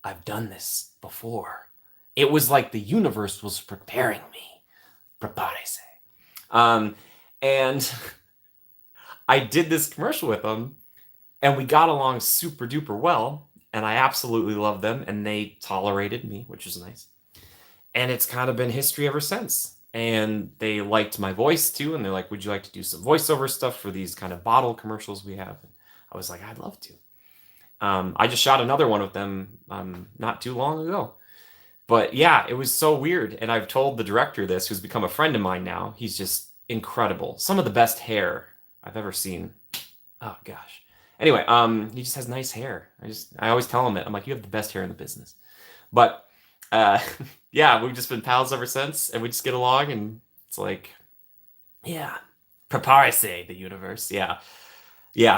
I've done this before. It was like the universe was preparing me. Prepárese. And I did this commercial with them, and we got along super duper well, and I absolutely loved them, and they tolerated me, which was nice. And it's kind of been history ever since. And they liked my voice too, and they're like, would you like to do some voiceover stuff for these kind of bottle commercials we have? And I was like, I'd love to. I just shot another one with them not too long ago. But yeah, it was so weird. And I've told the director this, who's become a friend of mine now. He's just incredible. Some of the best hair I've ever seen. Oh gosh. Anyway, he just has nice hair. I always tell him it. I'm like, you have the best hair in the business. But yeah, we've just been pals ever since, and we just get along, and it's like, yeah, prepárese, the universe. Yeah.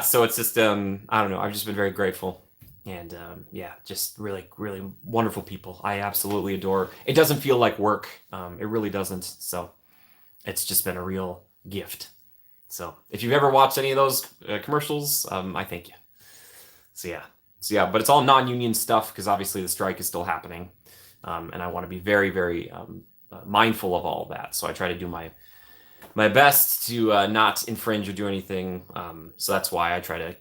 So it's just, I don't know. I've just been very grateful, and yeah, just really, really wonderful people. I absolutely adore. It doesn't feel like work. It really doesn't. So it's just been a real gift. So if you've ever watched any of those commercials, I thank you. So yeah, but it's all non-union stuff because obviously the strike is still happening. And I want to be very, very mindful of all of that. So I try to do my best to not infringe or do anything. So that's why I try to,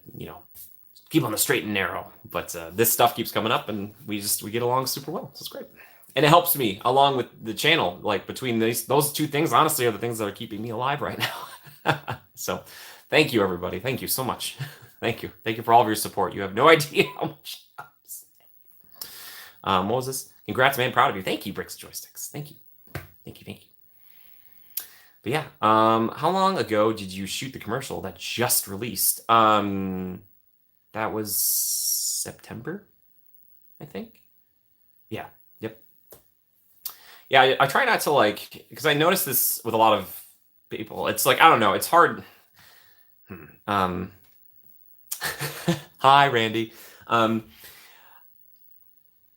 keep on the straight and narrow. But this stuff keeps coming up, and we get along super well. So it's great. And it helps me along with the channel. Like between those two things, honestly, are the things that are keeping me alive right now. So thank you, everybody. Thank you so much. Thank you. Thank you for all of your support. You have no idea how much. What was this? Congrats, man. Proud of you. Thank you, Bricks Joysticks. Thank you. But yeah, how long ago did you shoot the commercial that just released? That was September, I think. Yeah. Yep. Yeah, I try not to because I noticed this with a lot of people. It's like, I don't know. It's hard. Hi, Randy.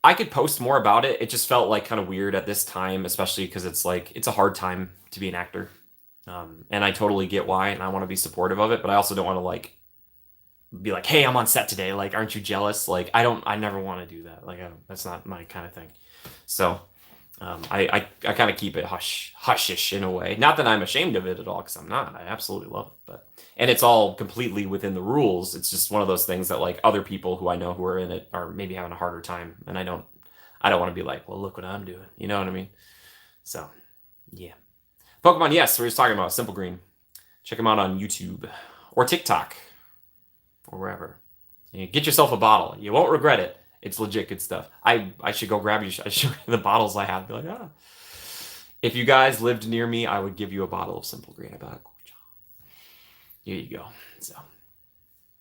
I could post more about it. It just felt like kind of weird at this time, especially because it's a hard time to be an actor. And I totally get why, and I want to be supportive of it, but I also don't want to be like, hey, I'm on set today. Like, aren't you jealous? Like, I never want to do that. That's not my kind of thing. So I kind of keep it hushish in a way. Not that I'm ashamed of it at all, because I'm not. I absolutely love it. And it's all completely within the rules. It's just one of those things that other people who I know who are in it are maybe having a harder time, and I don't want to be like, well, look what I'm doing. You know what I mean? So yeah. Pokemon, yes, we're just talking about Simple Green. Check them out on YouTube or TikTok or wherever. And get yourself a bottle. You won't regret it. It's legit good stuff. I should go grab you. I should show you the bottles I have. Be like, ah. If you guys lived near me, I would give you a bottle of Simple Green. I'd be like, here you go. So,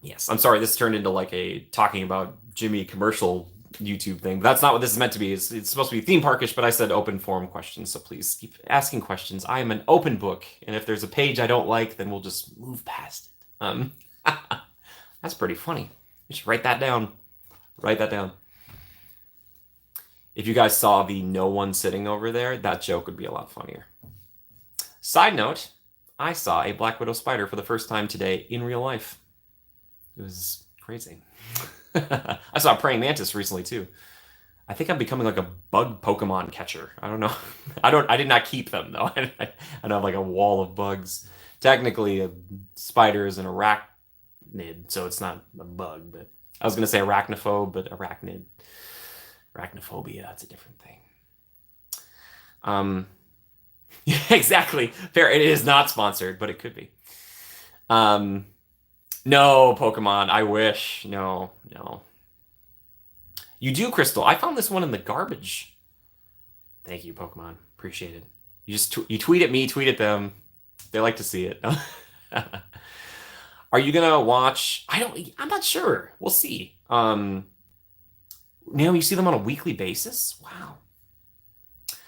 yes. I'm sorry, this turned into a talking about Jimmy commercial YouTube thing. But that's not what this is meant to be. It's supposed to be theme parkish, but I said open forum questions. So please keep asking questions. I am an open book. And if there's a page I don't like, then we'll just move past it. That's pretty funny. You should write that down. Write that down. If you guys saw the no one sitting over there, that joke would be a lot funnier. Side note, I saw a Black Widow spider for the first time today in real life. It was crazy. I saw a praying mantis recently too. I think I'm becoming a bug Pokemon catcher. I don't know. I did not keep them though. I don't have a wall of bugs. Technically, a spider is an arachnid, so it's not a bug, but I was gonna say arachnophobe, but arachnophobia, it's a different thing. Um, yeah, exactly. Fair. It is not sponsored, but it could be. Um, no, Pokemon. I wish. No, no. You do, Crystal. I found this one in the garbage. Thank you, Pokemon. Appreciate it. You just you tweet at me, tweet at them. They like to see it. Are you gonna watch? I'm not sure. We'll see. You see them on a weekly basis? Wow.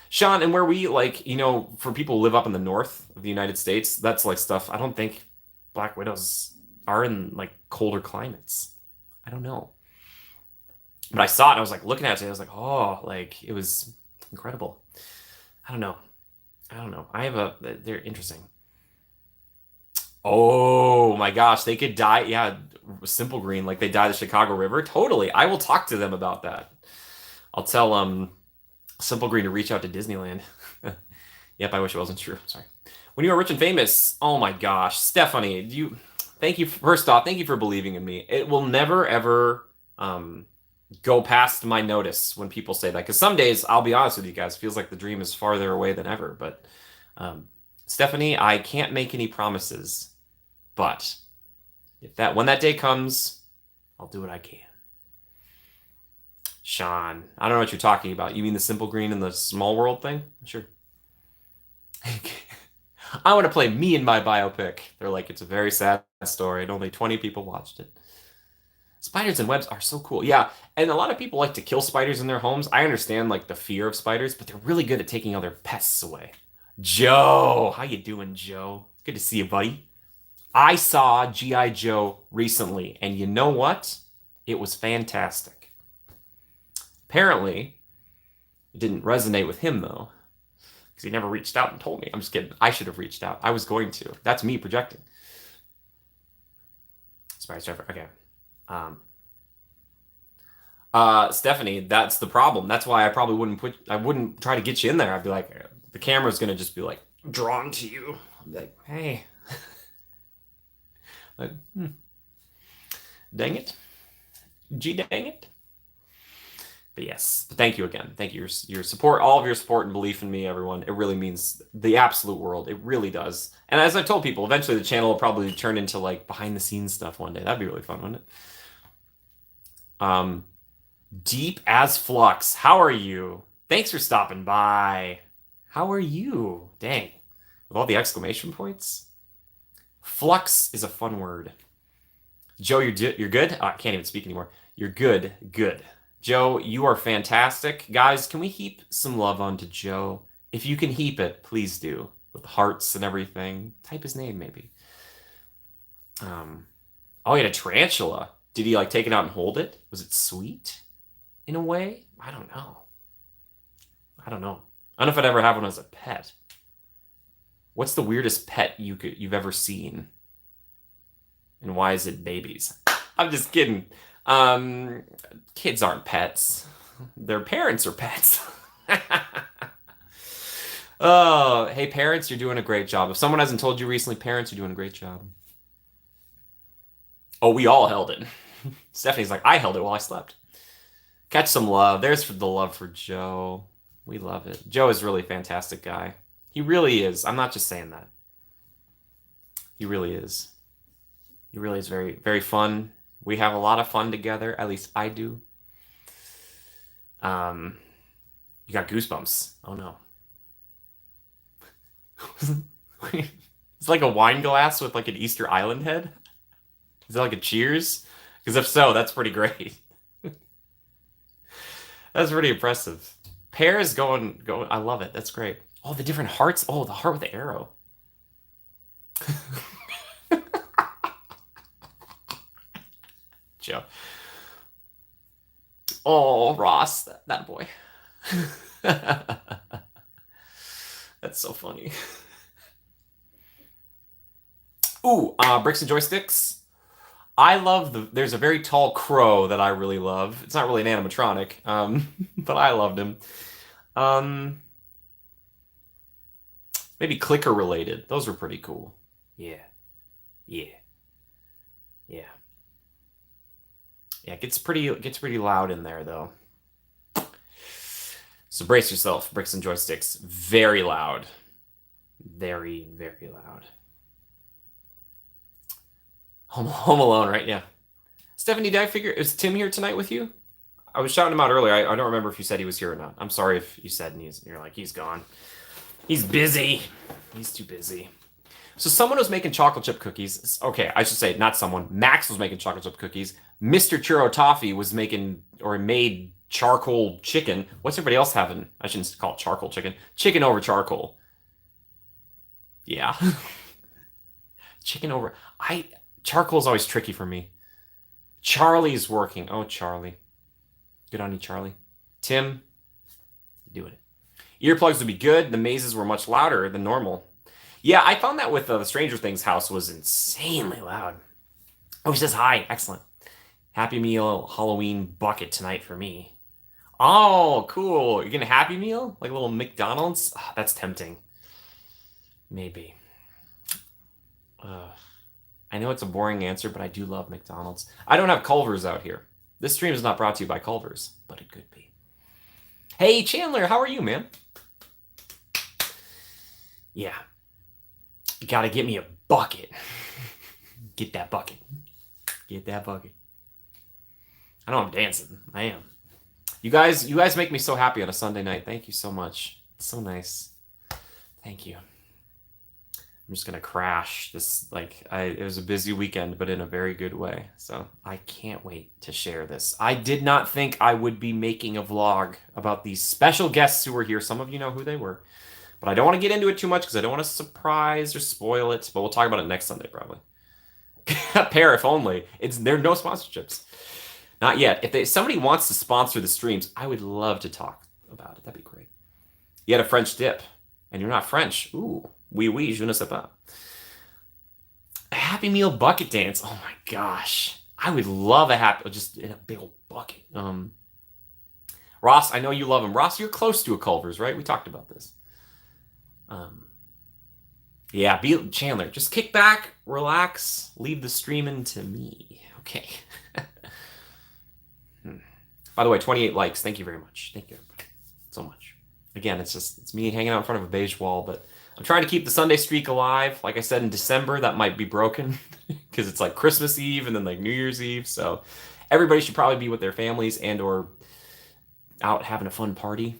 Sean, and where we like, for people who live up in the north of the United States, that's like stuff I don't think Black Widows are in like colder climates. I don't know. But I saw it and I was like looking at it and I was like, oh, like it was incredible. I don't know. I don't know. They're interesting. Oh my gosh, they could die. Yeah, Simple Green, like they die the Chicago River. Totally. I will talk to them about that. I'll tell Simple Green to reach out to Disneyland. Yep, I wish it wasn't true. Sorry. When you are rich and famous, oh my gosh, Stephanie, thank you first off, thank you for believing in me. It will never ever go past my notice when people say that. Because some days, I'll be honest with you guys, it feels like the dream is farther away than ever. But Stephanie, I can't make any promises. But when that day comes, I'll do what I can. Sean, I don't know what you're talking about. You mean the Simple Green and the Small World thing? Sure. I want to play me in my biopic. They're like, it's a very sad story, and only 20 people watched it. Spiders and webs are so cool. Yeah, and a lot of people like to kill spiders in their homes. I understand like the fear of spiders, but they're really good at taking other pests away. Joe, how you doing, Joe? Good to see you, buddy. I saw G.I. Joe recently, and you know what? It was fantastic. Apparently, it didn't resonate with him, though, because he never reached out and told me. I'm just kidding. I should have reached out. I was going to. That's me projecting. Spiders, okay. Stephanie, that's the problem. That's why I probably wouldn't try to get you in there. I'd be like, the camera's gonna just be like drawn to you. I'd be like, hey. Like, dang it. Dang it. But yes, thank you again. Thank you. Your support, all of your support and belief in me, everyone. It really means the absolute world. It really does. And as I've told people, eventually the channel will probably turn into like behind the scenes stuff one day. That'd be really fun, wouldn't it? Deep as Flux. How are you? Thanks for stopping by. How are you? Dang. With all the exclamation points. Flux is a fun word. Joe, you're good? Oh, I can't even speak anymore. You're good. Good. Joe, you are fantastic. Guys, can we heap some love onto Joe? If you can heap it, please do. With hearts and everything. Type his name, maybe. Oh, he had a tarantula. Did he like take it out and hold it? Was it sweet? In a way? I don't know. I don't know if I'd ever have one as a pet. What's the weirdest pet you've ever seen? And why is it babies? I'm just kidding. Kids aren't pets. Their parents are pets. Oh, hey parents, you're doing a great job. If someone hasn't told you recently, parents are doing a great job. Oh, we all held it. Stephanie's like, I held it while I slept. Catch some love. There's the love for Joe. We love it. Joe is really a fantastic guy. He really is. I'm not just saying that. He really is. He really is very, very fun. We have a lot of fun together. At least I do. You got goosebumps. Oh no. It's like a wine glass with like an Easter Island head. Is that like a Cheers? Because if so, that's pretty great. That's pretty impressive. Pears going. I love it. That's great. Oh, the different hearts. Oh, the heart with the arrow. Joe. Oh, Ross, that boy. That's so funny. Ooh, bricks and joysticks. I love there's a very tall crow that I really love. It's not really an animatronic, but I loved him. Maybe clicker related. Those were pretty cool. Yeah. Yeah. Yeah. Yeah, it gets pretty loud in there though. So brace yourself, bricks and joysticks. Very loud. Very, very loud. Home Alone, right? Yeah. Stephanie, did I figure is Tim here tonight with you? I was shouting him out earlier. I don't remember if you said he was here or not. I'm sorry if you said and you're like he's gone. He's busy. He's too busy. So someone was making chocolate chip cookies. Okay, I should say not someone. Max was making chocolate chip cookies. Mr. Churro Toffee was making or made charcoal chicken. What's everybody else having? I shouldn't call it charcoal chicken. Chicken over charcoal. Yeah. Chicken over. I Charcoal is always tricky for me. Charlie's working. Oh, Charlie. Good on you, Charlie. Tim, doing it. Earplugs would be good. The mazes were much louder than normal. Yeah, I found that with the Stranger Things house was insanely loud. Oh, he says hi. Excellent. Happy Meal Halloween bucket tonight for me. Oh, cool. You're getting a Happy Meal? Like a little McDonald's? Ah, that's tempting. Maybe. Uh, I know it's a boring answer, but I do love McDonald's. I don't have Culver's out here. This stream is not brought to you by Culver's, but it could be. Hey, Chandler, how are you, man? Yeah. You gotta get me a bucket. Get that bucket. Get that bucket. I know I'm dancing. I am. You guys make me so happy on a Sunday night. Thank you so much. It's so nice. Thank you. I'm just gonna crash this. It was a busy weekend, but in a very good way. So I can't wait to share this. I did not think I would be making a vlog about these special guests who were here. Some of you know who they were, but I don't want to get into it too much because I don't want to surprise or spoil it. But we'll talk about it next Sunday probably. Pair if only. There are no sponsorships, not yet. If somebody wants to sponsor the streams, I would love to talk about it. That'd be great. You had a French dip, and you're not French. Ooh. Oui, je ne sais pas. A Happy Meal bucket dance. Oh my gosh. I would love just in a big old bucket. Ross, I know you love him. Ross, you're close to a Culver's, right? We talked about this. Yeah, Chandler, just kick back, relax, leave the streaming to me. Okay. By the way, 28 likes. Thank you very much. Thank you, everybody, so much. Again, it's me hanging out in front of a beige wall, but I'm trying to keep the Sunday streak alive. Like I said, in December, that might be broken because it's like Christmas Eve and then like New Year's Eve. So everybody should probably be with their families and or out having a fun party.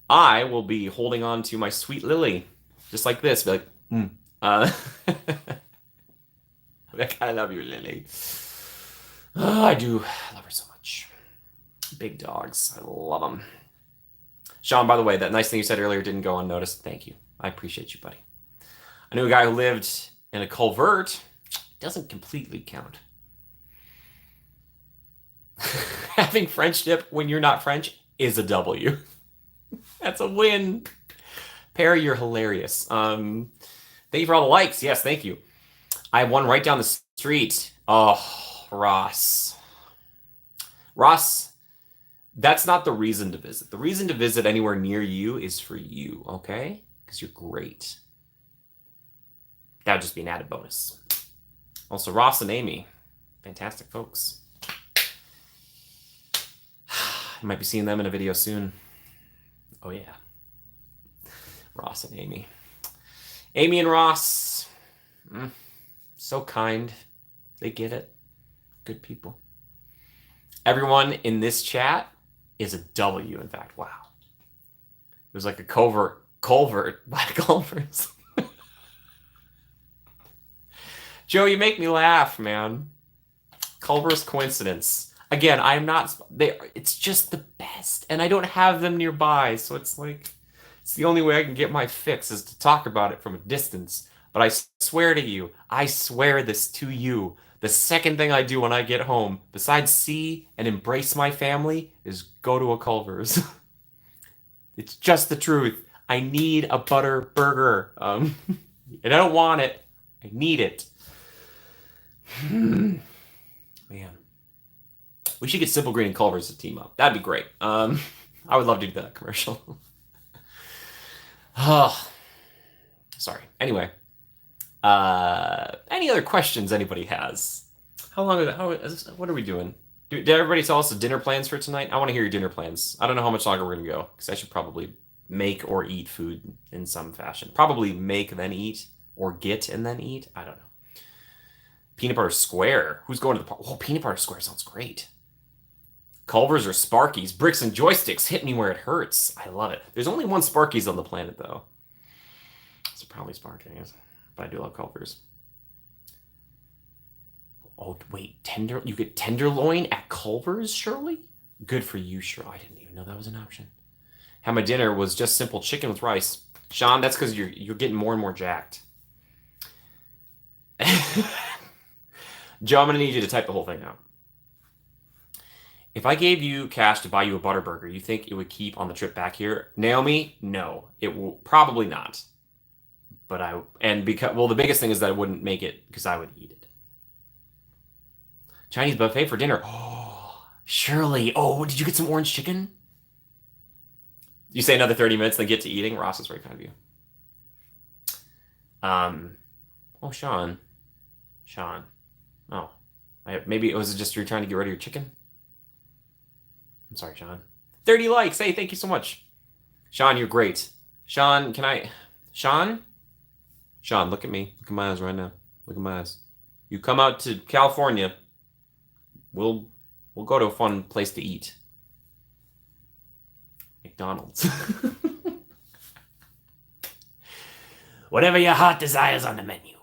I will be holding on to my sweet Lily, just like this. Be like, I kind of love you, Lily. Oh, I do love her so much. Big dogs. I love them. Sean, by the way, that nice thing you said earlier didn't go unnoticed. Thank you. I appreciate you, buddy. I knew a guy who lived in a culvert. Doesn't completely count. Having French dip when you're not French is a W. That's a win. Perry, you're hilarious. Thank you for all the likes. Yes, thank you. I have one right down the street. Oh, Ross. Ross, that's not the reason to visit. The reason to visit anywhere near you is for you, okay? Because you're great. That would just be an added bonus. Also, Ross and Amy, fantastic folks. You might be seeing them in a video soon. Oh, yeah. Ross and Amy. Amy and Ross, so kind. They get it. Good people. Everyone in this chat is a W, in fact. Wow. There's like a culvert by Culver's. Joe, you make me laugh, man. Culver's coincidence. Again, I'm not. It's just the best, and I don't have them nearby, so it's the only way I can get my fix is to talk about it from a distance. But I swear to you, I swear this to you. The second thing I do when I get home, besides see and embrace my family, is go to a Culver's. It's just the truth. I need a butter burger. And I don't want it. I need it. Man. We should get Simple Green and Culver's to team up. That'd be great. I would love to do that commercial. Oh, sorry. Anyway. Any other questions anybody has? What are we doing? Did everybody tell us the dinner plans for tonight? I want to hear your dinner plans. I don't know how much longer we're gonna go because I should probably make or eat food in some fashion. Probably make then eat or get and then eat. I don't know. Peanut butter square. Who's going to the park? Oh, peanut butter square sounds great. Culvers or Sparkies? Bricks and joysticks hit me where it hurts. I love it. There's only one Sparkies on the planet though. So probably Sparkies, but I do love Culvers. Oh wait, you get tenderloin at Culver's, Shirley? Good for you, Shirley. I didn't even know that was an option. How my dinner was just simple chicken with rice. Sean, that's because you're getting more and more jacked. Joe, I'm gonna need you to type the whole thing out. If I gave you cash to buy you a Butterburger, you think it would keep on the trip back here? Naomi, no, it will probably not. But the biggest thing is that I wouldn't make it because I would eat it. Chinese buffet for dinner. Oh, Shirley. Oh, did you get some orange chicken? You say another 30 minutes, then get to eating. Ross is very kind of you. Oh, Sean. Oh, maybe it was just you're trying to get rid of your chicken. I'm sorry, Sean. 30 likes. Hey, thank you so much. Sean, you're great. Sean, Sean, look at me. Look at my eyes right now. Look at my eyes. You come out to California, we'll go to a fun place to eat. McDonald's. Whatever your heart desires on the menu.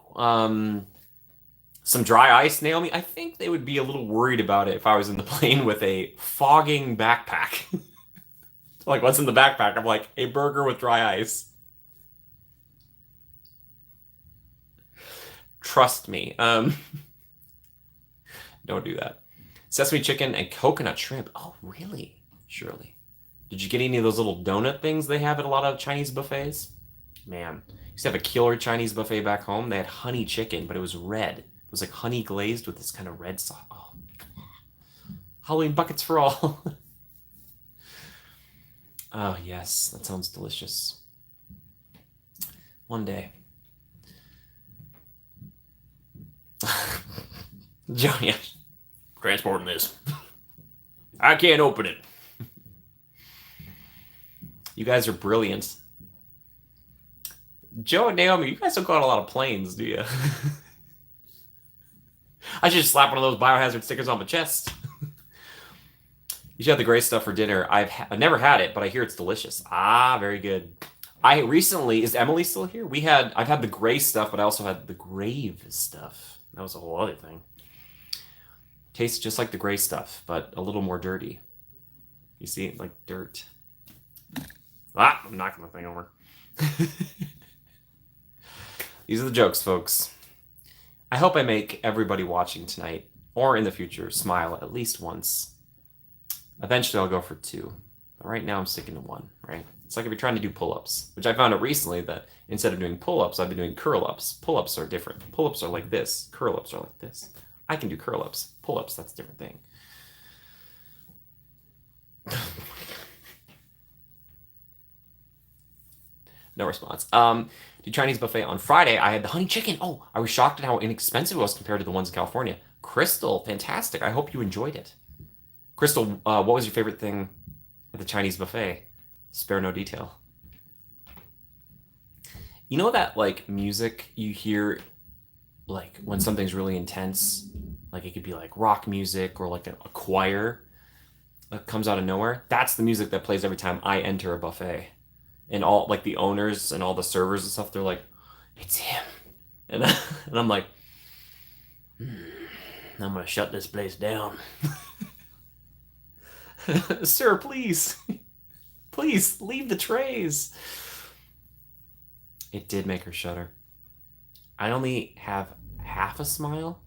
Some dry ice, Naomi. I think they would be a little worried about it if I was in the plane with a fogging backpack. Like, what's in the backpack? I'm like, a burger with dry ice. Trust me. Don't do that. Sesame chicken and coconut shrimp. Oh, really? Shirley. Did you get any of those little donut things they have at a lot of Chinese buffets? Man, I used to have a killer Chinese buffet back home. They had honey chicken, but it was red. It was like honey glazed with this kind of red sauce. Oh, Halloween buckets for all. Oh, yes, that sounds delicious. One day. Johnny, transporting this. I can't open it. You guys are brilliant. Joe and Naomi, you guys don't go on a lot of planes, do you? I should just slap one of those biohazard stickers on my chest. You should have the gray stuff for dinner. I've never had it, but I hear it's delicious. Ah, very good. Is Emily still here? I've had the gray stuff, but I also had the grave stuff. That was a whole other thing. Tastes just like the gray stuff, but a little more dirty. You see, like dirt. I'm knocking the thing over. These are the jokes, folks. I hope I make everybody watching tonight, or in the future, smile at least once. Eventually, I'll go for 2. But right now, I'm sticking to 1, right? It's like if you're trying to do pull-ups, which I found out recently that instead of doing pull-ups, I've been doing curl-ups. Pull-ups are different. Pull-ups are like this. Curl-ups are like this. I can do curl-ups. Pull-ups, that's a different thing. No response. The Chinese buffet on Friday, I had the honey chicken. Oh, I was shocked at how inexpensive it was compared to the ones in California. Crystal, fantastic. I hope you enjoyed it. Crystal, what was your favorite thing at the Chinese buffet? Spare no detail. You know that, like, music you hear, like, when something's really intense? Like, it could be, like, rock music or, like, a choir that comes out of nowhere. That's the music that plays every time I enter a buffet. And all, like, the owners and all the servers and stuff, they're like, it's him. And, and I'm like, I'm going to shut this place down. Sir, please. Please, leave the trays. It did make her shudder. I only have half a smile?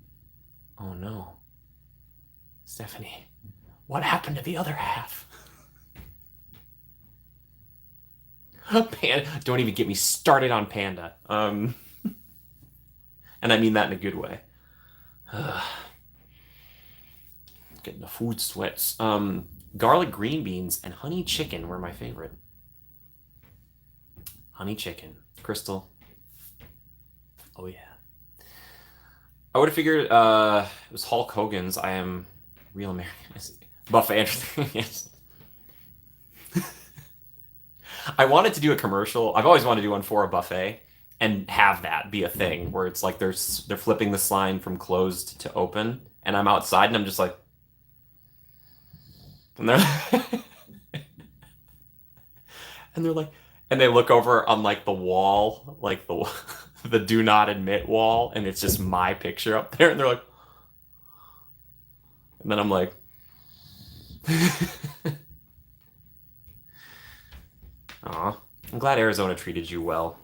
Oh no. Stephanie, what happened to the other half? Panda, don't even get me started on Panda. And I mean that in a good way. Getting the food sweats. Garlic green beans and honey chicken were my favorite. Honey chicken. Crystal. Oh yeah. I would have figured it was Hulk Hogan's I am Real American. Buffet. Yes. I wanted to do a commercial. I've always wanted to do one for a buffet and have that be a thing where it's like they're flipping the sign from closed to open, and I'm outside and I'm just like, and they're and they're like, and they look over on like the wall, like the the do not admit wall, and it's just my picture up there, and they're like, and then I'm like, aw, I'm glad Arizona treated you well.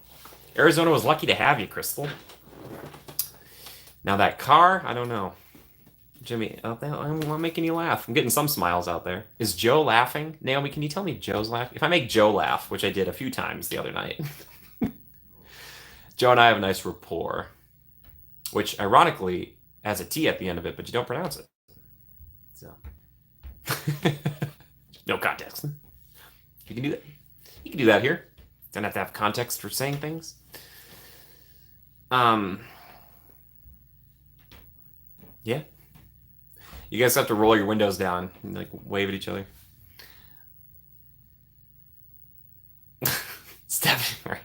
Arizona was lucky to have you, Crystal. Now that car, I don't know. Jimmy, I'm making you laugh. I'm getting some smiles out there. Is Joe laughing? Naomi, can you tell me if Joe's laughing? If I make Joe laugh, which I did a few times the other night, Joe and I have a nice rapport, which ironically has a T at the end of it, but you don't pronounce it. So, no context. You can do that. You can do that here. Don't have to have context for saying things. Yeah. You guys have to roll your windows down and like wave at each other. Stephanie, right?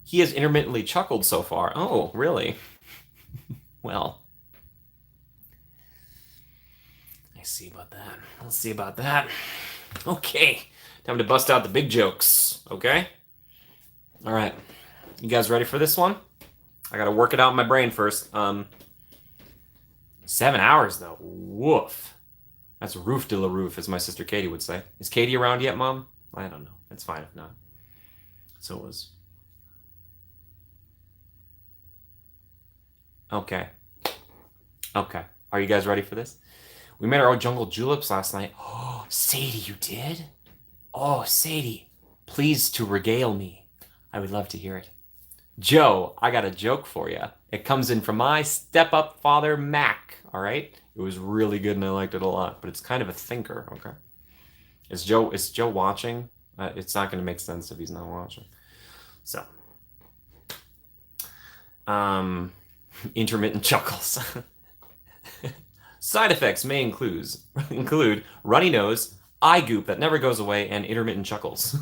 He has intermittently chuckled so far. Oh, really? Well, I see about that. Let's see about that. Okay, time to bust out the big jokes. Okay. All right, you guys ready for this one? I gotta work it out in my brain first. 7 hours though. Woof. That's roof de la roof, as my sister Katie would say. Is Katie around yet, Mom? I don't know. It's fine if not. So it was. Okay. Okay. Are you guys ready for this? We made our own jungle juleps last night. Oh, Sadie, you did? Oh, Sadie, please to regale me. I would love to hear it. Joe, I got a joke for you. It comes in from my step-up father, Mac, all right? It was really good and I liked it a lot, but it's kind of a thinker, okay? Is Joe watching? It's not going to make sense if he's not watching. So, intermittent chuckles. Side effects may include runny nose, eye goop that never goes away, and intermittent chuckles.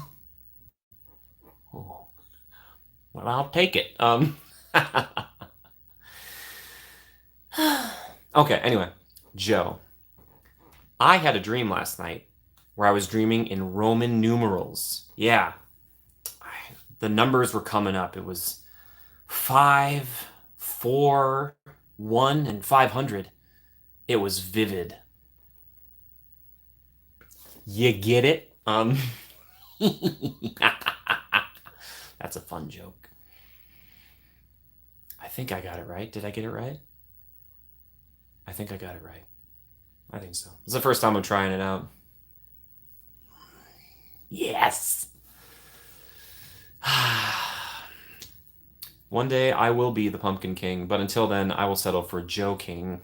Oh, well, I'll take it. Okay, anyway, Joe. I had a dream last night where I was dreaming in Roman numerals. Yeah, the numbers were coming up. It was 5, 4, 1, and 500. It was vivid. You get it? That's a fun joke. I think I got it right. Did I get it right? I think I got it right. I think so. It's the first time I'm trying it out. Yes! One day I will be the Pumpkin King, but until then I will settle for Joe King.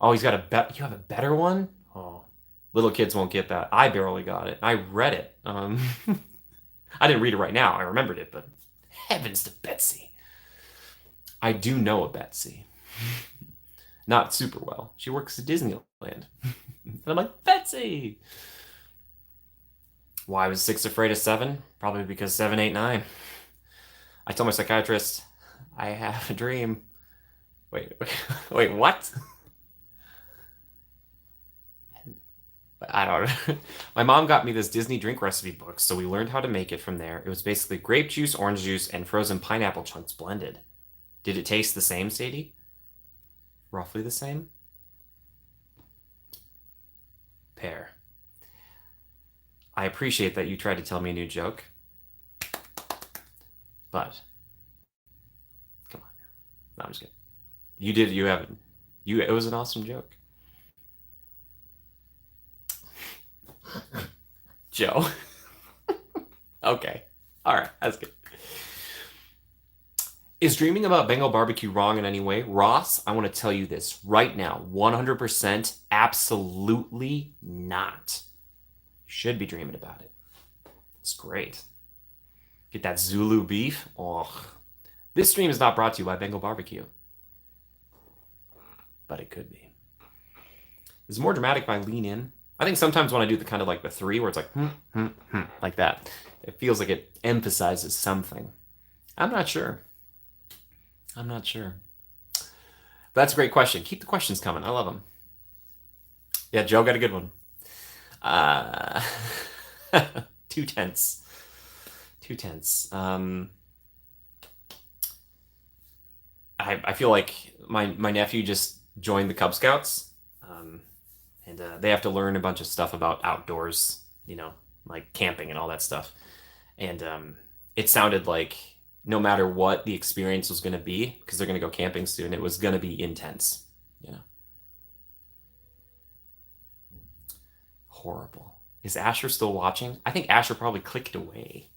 Oh, he's got a bet. You have a better one? Oh, little kids won't get that. I barely got it. I read it. I didn't read it right now. I remembered it, but heavens to Betsy. I do know a Betsy. Not super well. She works at Disneyland. And I'm like, Betsy! Why was 6 afraid of 7? Probably because 7, 8, 9. I told my psychiatrist, I have a dream. Wait, what? I don't know. My mom got me this Disney drink recipe book, so we learned how to make it from there. It was basically grape juice, orange juice, and frozen pineapple chunks blended. Did it taste the same, Sadie? Roughly the same? Pear. I appreciate that you tried to tell me a new joke, but come on. No, I'm just kidding. You haven't. It was an awesome joke. Joe. Okay. All right. That's good. Is dreaming about Bengal barbecue wrong in any way? Ross, I want to tell you this right now. 100% absolutely not. You should be dreaming about it. It's great. Get that Zulu beef. Oh, This stream is not brought to you by Bengal Barbecue, but it could be. It's more dramatic if I lean in. I think sometimes when I do the kind of like the three where it's like, like that, it feels like it emphasizes something. I'm not sure. I'm not sure. But that's a great question. Keep the questions coming. I love them. Yeah, Joe got a good one. Uh, 2 tenths. 2 tenths. I feel like my nephew just joined the Cub Scouts, and they have to learn a bunch of stuff about outdoors, like camping and all that stuff. And it sounded like no matter what the experience was going to be, because they're going to go camping soon, it was going to be intense. Horrible. Is Asher still watching? I think Asher probably clicked away.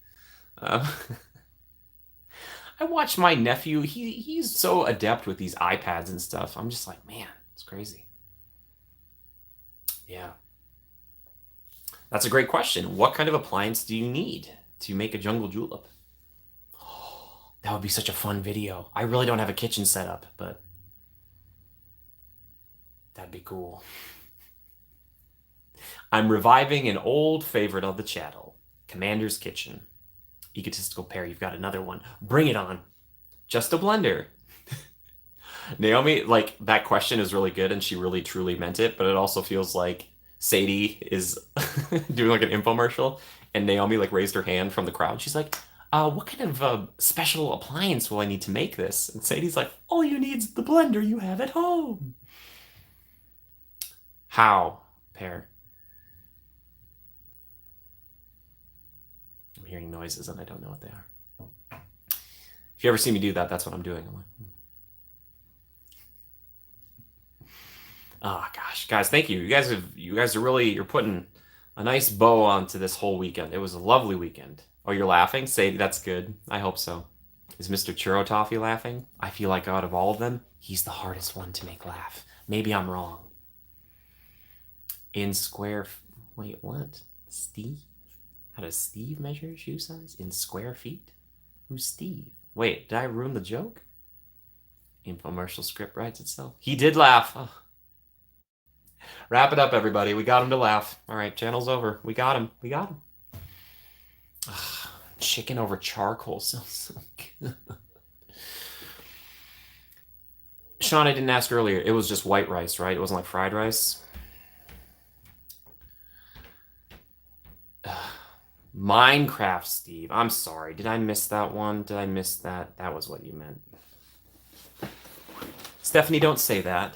Uh, I watched my nephew. He's so adept with these iPads and stuff. I'm just like, man, it's crazy. Yeah. That's a great question. What kind of appliance do you need to make a jungle julep? Oh, that would be such a fun video. I really don't have a kitchen set up, but that'd be cool. I'm reviving an old favorite of the channel, Commander's Kitchen. Egotistical pair, you've got another one. Bring it on. Just a blender. Naomi, like, that question is really good and she really truly meant it, but it also feels like Sadie is doing like an infomercial and Naomi like raised her hand from the crowd. She's like, what kind of special appliance will I need to make this? And Sadie's like, all you need is the blender you have at home. How, pair? I'm hearing noises and I don't know what they are. If you ever see me do that, that's what I'm doing. I'm like, oh gosh, guys, thank you. You guys are really, you're putting a nice bow onto this whole weekend. It was a lovely weekend. Oh, you're laughing? Sadie, that's good. I hope so. Is Mr. Churro Toffee laughing? I feel like out of all of them, he's the hardest one to make laugh. Maybe I'm wrong. In square, wait, what? Steve? How does Steve measure shoe size? In square feet? Who's Steve? Wait, did I ruin the joke? Infomercial script writes itself. He did laugh. Oh. Wrap it up, everybody. We got him to laugh. All right, channel's over. We got him. We got him. Ugh, chicken over charcoal sounds so good. Sean, I didn't ask earlier. It was just white rice, right? It wasn't like fried rice. Minecraft, Steve. I'm sorry. Did I miss that one? Did I miss that? That was what you meant. Stephanie, don't say that.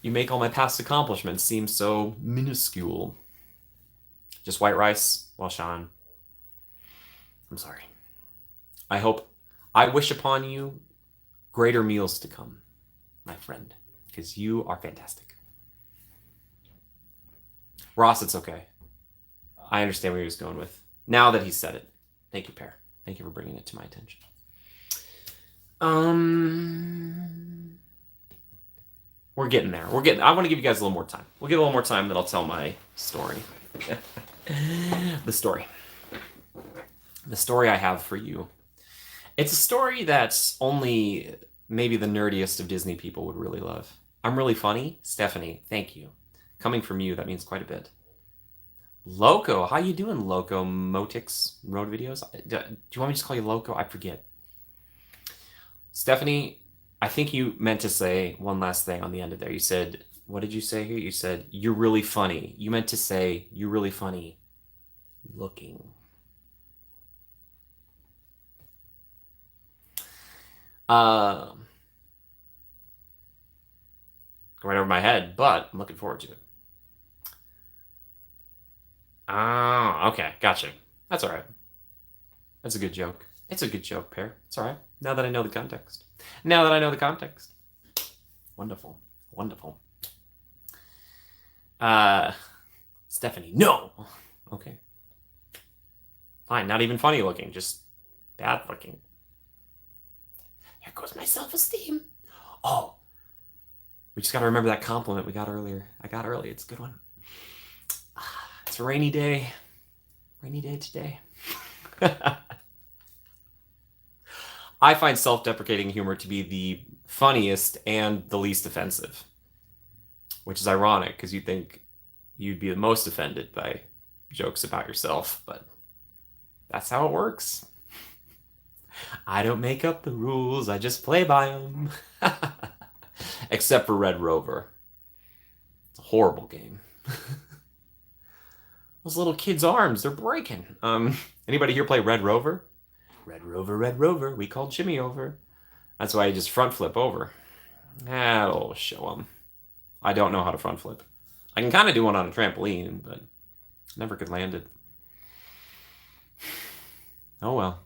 You make all my past accomplishments seem so minuscule. Just white rice? Well, Sean, I'm sorry. I wish upon you greater meals to come, my friend, because you are fantastic. Ross, it's okay. I understand where he was going with. Now that he said it. Thank you, Pear. Thank you for bringing it to my attention. We're getting there. I want to give you guys a little more time. We'll give a little more time, then I'll tell my story. The story. The story I have for you. It's a story that's only maybe the nerdiest of Disney people would really love. I'm really funny. Stephanie, thank you. Coming from you, that means quite a bit. Loco, how you doing, Loco Motix Road Videos? Do you want me to just call you Loco? I forget. Stephanie, I think you meant to say one last thing on the end of there. You said, what did you say here? You said, you're really funny. You meant to say, you're really funny looking. Go right over my head, but I'm looking forward to it. Oh, okay. Gotcha. That's all right. That's a good joke. It's a good joke, Pear. It's all right. Now that I know the context. Now that I know the context. Wonderful. Wonderful. Stephanie, no. Okay. Fine. Not even funny looking. Just bad looking. Here goes my self-esteem. Oh. We just got to remember that compliment we got earlier. I got earlier. It's a good one. It's a rainy day. Rainy day today. I find self-deprecating humor to be the funniest and the least offensive, which is ironic because you think you'd be the most offended by jokes about yourself, but that's how it works. I don't make up the rules, I just play by them. Except for Red Rover. It's a horrible game. Those little kids' arms, they're breaking. Anybody here play Red Rover? Red Rover, we called Jimmy over. That's why you just front flip over. That'll show them. I don't know how to front flip. I can kind of do one on a trampoline, but never could land it. Oh well.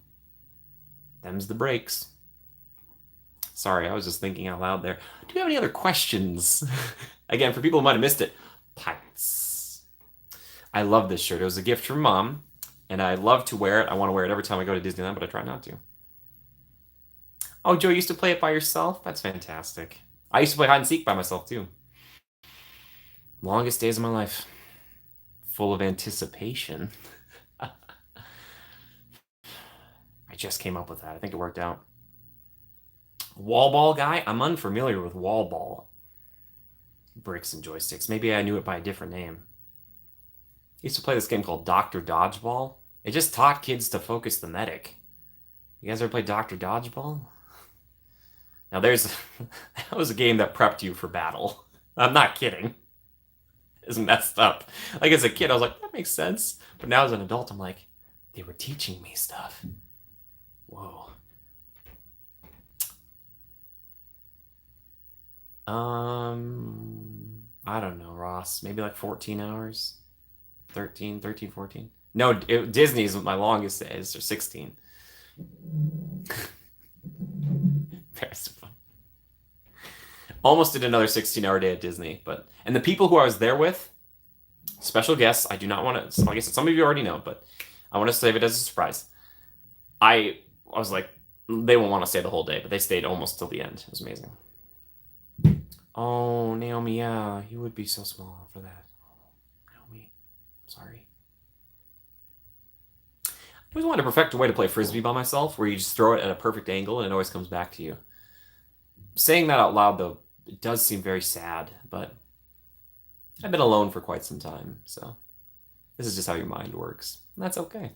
Them's the breaks. Sorry, I was just thinking out loud there. Do you have any other questions? Again, for people who might have missed it, Pirates. I love this shirt. It was a gift from Mom, and I love to wear it. I want to wear it every time I go to Disneyland, but I try not to. Oh, Joe, you used to play it by yourself? That's fantastic. I used to play hide and seek by myself, too. Longest days of my life. Full of anticipation. I just came up with that. I think it worked out. Wall ball guy? I'm unfamiliar with wall ball. Bricks and joysticks. Maybe I knew it by a different name. I used to play this game called Dr. Dodgeball. It just taught kids to focus the medic. You guys ever play Dr. Dodgeball? Now there's that was a game that prepped you for battle. I'm not kidding. It's messed up. Like as a kid, I was like, that makes sense. But now as an adult, I'm like, they were teaching me stuff. Whoa. I don't know, Ross. Maybe like 14 hours. 13, 14. No, Disney's my longest days, or 16. That's fun. Almost did another 16-hour day at Disney, and the people who I was there with, special guests, I do not want to, like I said, some of you already know, but I want to save it as a surprise. I was like, they won't want to stay the whole day, but they stayed almost till the end. It was amazing. Oh, Naomi, yeah, you would be so small for that. Oh, Naomi, sorry. I always wanted to perfect a way to play Frisbee by myself, where you just throw it at a perfect angle and it always comes back to you. Saying that out loud, though, it does seem very sad, but I've been alone for quite some time, so this is just how your mind works. And that's okay.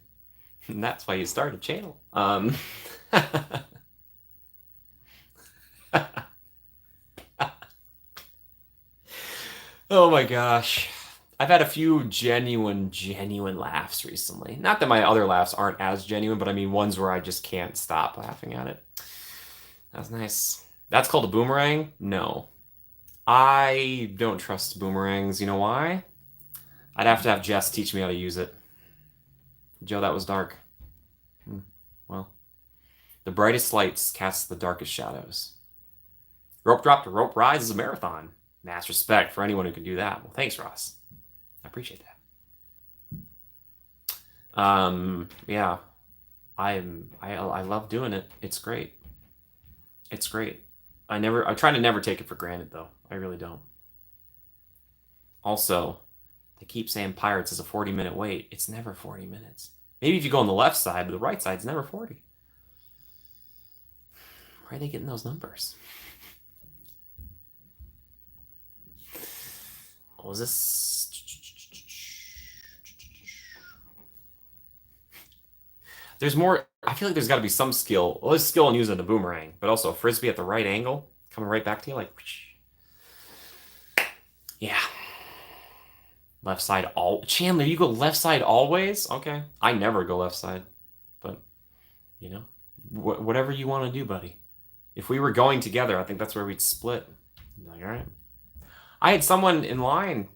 And that's why you start a channel. Oh my gosh. I've had a few genuine laughs recently. Not that my other laughs aren't as genuine, but I mean ones where I just can't stop laughing at it. That was nice. That's called a boomerang? No. I don't trust boomerangs. You know why? I'd have to have Jess teach me how to use it. Joe, that was dark. Well, the brightest lights cast the darkest shadows. Rope drop to rope rise is a marathon. Mass respect for anyone who can do that. Well, thanks, Ross. I appreciate that. Yeah, I love doing it. It's great. It's great. I try to never take it for granted though. I really don't. Also, they keep saying Pirates is a 40-minute wait. It's never 40 minutes. Maybe if you go on the left side, but the right side's never 40. Where are they getting those numbers? What was this? There's more. I feel like there's got to be some skill. Well, there's skill in using a boomerang, but also a frisbee at the right angle, coming right back to you, like. Yeah. Left side all. Chandler, you go left side always? Okay. I never go left side, but you know, whatever you want to do, buddy. If we were going together, I think that's where we'd split. Like, all right. I had someone in line,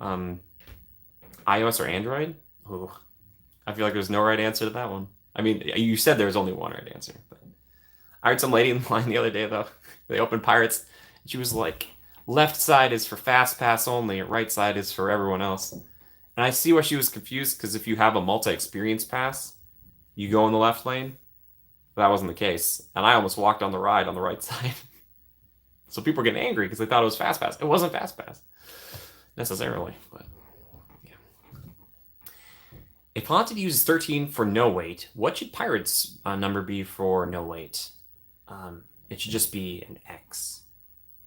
iOS or Android. Ooh, I feel like there's no right answer to that one. I mean, you said there's only one right answer, but I heard some lady in line the other day though. They opened Pirates, and she was like, "Left side is for fast pass only, and right side is for everyone else." And I see why she was confused because if you have a multi-experience pass, you go in the left lane. But that wasn't the case, and I almost walked on the ride on the right side. So people were getting angry because they thought it was fast pass. It wasn't fast pass necessarily, but yeah. If haunted uses 13 for no weight, what should pirates' number be for no weight? It should just be an X.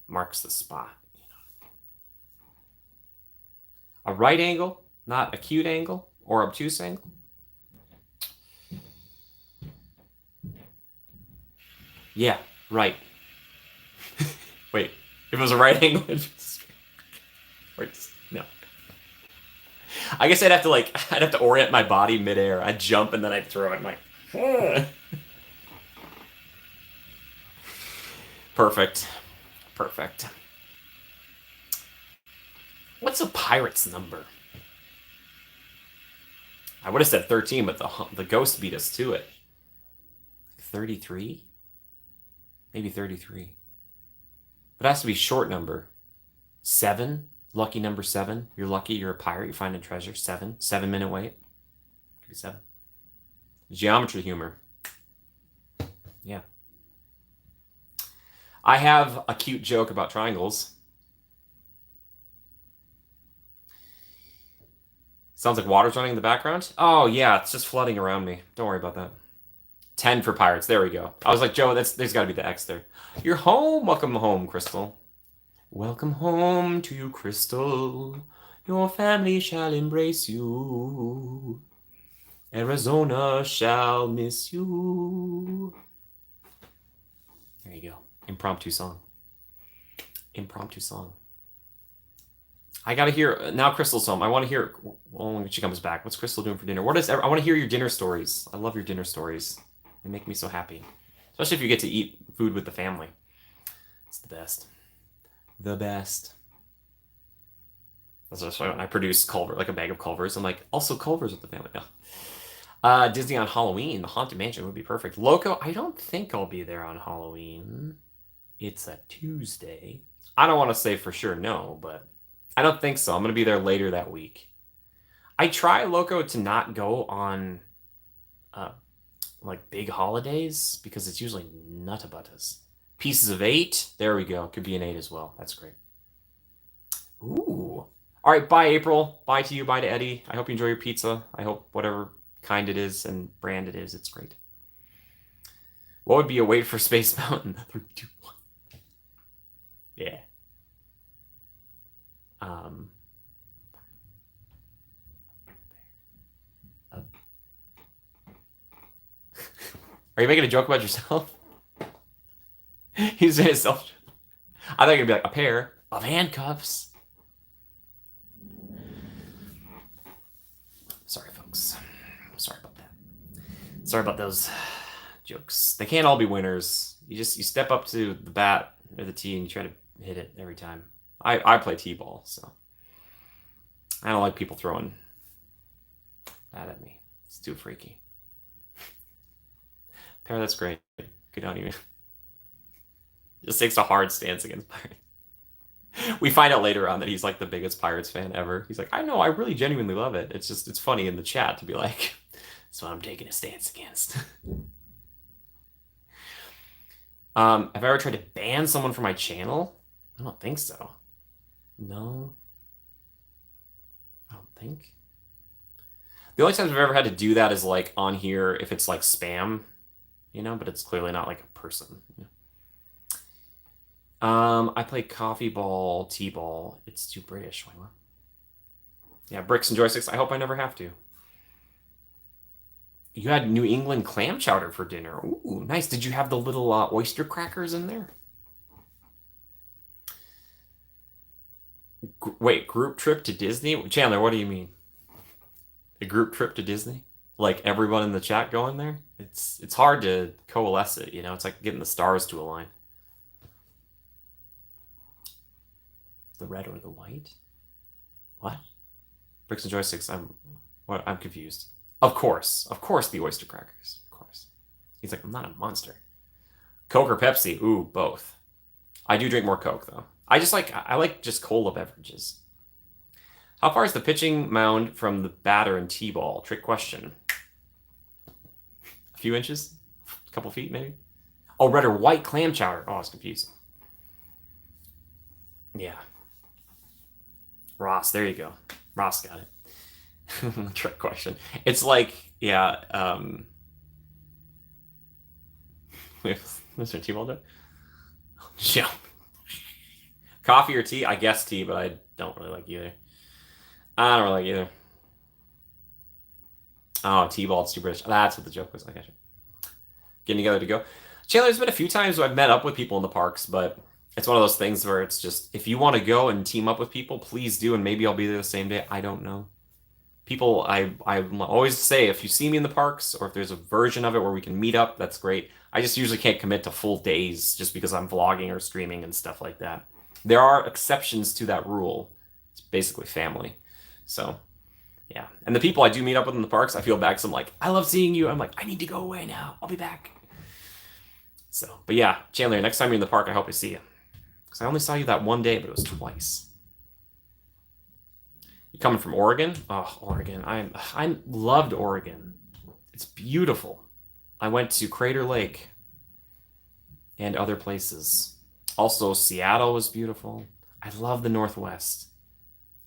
Marks the spot. A right angle, not acute angle or obtuse angle. Yeah, right. Wait, if it was a right angle, no. I guess I'd have to orient my body midair. I'd jump and then I'd throw it. Like, perfect, perfect. What's a pirate's number? I would have said 13, but the ghost beat us to it. 33? Maybe 33. But it has to be short number. 7? Lucky number 7. You're lucky, you're a pirate, you find a treasure. 7. 7-minute wait. Could be 7. Geometry humor. Yeah. I have a cute joke about triangles. Sounds like water's running in the background. Oh, yeah, it's just flooding around me. Don't worry about that. 10 for pirates. There we go. I was like, Joe, there's got to be the X there. You're home. Welcome home, Crystal. Welcome home to you, Crystal. Your family shall embrace you. Arizona shall miss you. There you go. Impromptu song. Impromptu song. I gotta hear now. Crystal's home. I want to hear when she comes back. What's Crystal doing for dinner? I want to hear your dinner stories. I love your dinner stories. They make me so happy, especially if you get to eat food with the family. It's the best. The best. That's just why when I produce Culver, like a bag of Culvers, I'm like, also Culvers with the family. No. Disney on Halloween. The Haunted Mansion would be perfect. Loco, I don't think I'll be there on Halloween. It's a Tuesday. I don't want to say for sure no, but I don't think so. I'm going to be there later that week. I try, Loco, to not go on like big holidays because it's usually nuttabuttas. Pieces of 8. There we go. Could be an 8 as well. That's great. Ooh. All right. Bye, April. Bye to you. Bye to Eddie. I hope you enjoy your pizza. I hope whatever kind it is and brand it is, it's great. What would be a wait for Space Mountain? 3, 2, 1. Yeah. Are you making a joke about yourself? He's saying himself. I thought you were gonna be like a pair of handcuffs. Sorry, folks. Sorry about that. Sorry about those jokes. They can't all be winners. You step up to the bat or the tee and you try to hit it every time. I play t-ball, so I don't like people throwing that at me. It's too freaky. Pear, that's great. Good on you. Just takes a hard stance against Pirates. We find out later on that he's like the biggest Pirates fan ever. He's like, I know, I really genuinely love it. It's funny in the chat to be like, that's what I'm taking a stance against. Have I ever tried to ban someone from my channel? I don't think so. No. I don't think. The only times I've ever had to do that is like on here if it's like spam, but it's clearly not like a person. I play coffee ball, t-ball. It's too British. Why not? Yeah, bricks and joysticks. I hope I never have to. You had New England clam chowder for dinner. Ooh, nice. Did you have the little oyster crackers in there? Wait, group trip to Disney? Chandler, what do you mean? A group trip to Disney? Like everyone in the chat going there? It's hard to coalesce it, It's like getting the stars to align. The red or the white? What? Bricks and joysticks. I'm confused. Of course, the oyster crackers. Of course. He's like, I'm not a monster. Coke or Pepsi? Ooh, both. I do drink more Coke though. I like just cola beverages. How far is the pitching mound from the batter and T-ball? Trick question. A few inches? A couple feet maybe? Oh, red or white clam chowder. Oh, I was confused. Yeah. Ross, there you go. Ross got it. Trick question. It's like, yeah, wait, Mr. T-Ball. Yeah. Coffee or tea? I guess tea, but I don't really like either. I don't really like either. Oh, T-Ball's too British. That's what the joke was. I got you. Getting together to go. Chandler, there's been a few times where I've met up with people in the parks, but it's one of those things where it's just, if you want to go and team up with people, please do, and maybe I'll be there the same day. I don't know. People, I always say, if you see me in the parks, or if there's a version of it where we can meet up, that's great. I just usually can't commit to full days just because I'm vlogging or streaming and stuff like that. There are exceptions to that rule. It's basically family. So, yeah. And the people I do meet up with in the parks, I feel bad because I'm like, I love seeing you. I'm like, I need to go away now. I'll be back. So, but yeah, Chandler, next time you're in the park, I hope I see you. Because I only saw you that one day, but it was twice. You coming from Oregon? Oh, Oregon. I loved Oregon. It's beautiful. I went to Crater Lake and other places. Also, Seattle was beautiful. I love the Northwest.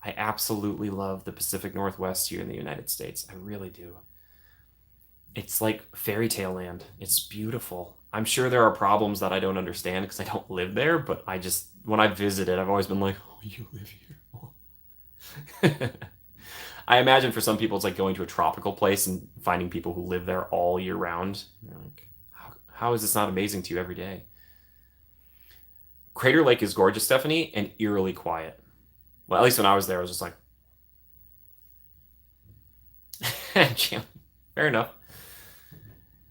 I absolutely love the Pacific Northwest here in the United States. I really do. It's like fairy tale land. It's beautiful. I'm sure there are problems that I don't understand because I don't live there, but I just, when I visited, I've always been like, oh, you live here. I imagine for some people it's like going to a tropical place and finding people who live there all year round. You're like, how is this not amazing to you every day? Crater Lake is gorgeous, Stephanie, and eerily quiet. Well, at least when I was there, I was just like, fair enough.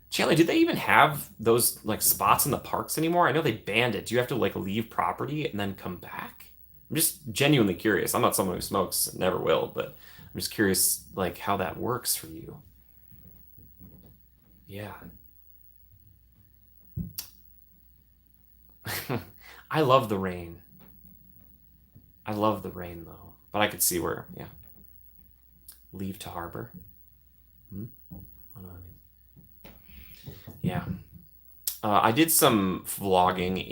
Chandler, do they even have those like spots in the parks anymore? I know they banned it. Do you have to like leave property and then come back? I'm just genuinely curious. I'm not someone who smokes, never will, but I'm just curious like how that works for you. Yeah. I love the rain. I love the rain though, but I could see where, yeah. Leave to harbor. Hmm? I don't know what I mean. Yeah. I did some vlogging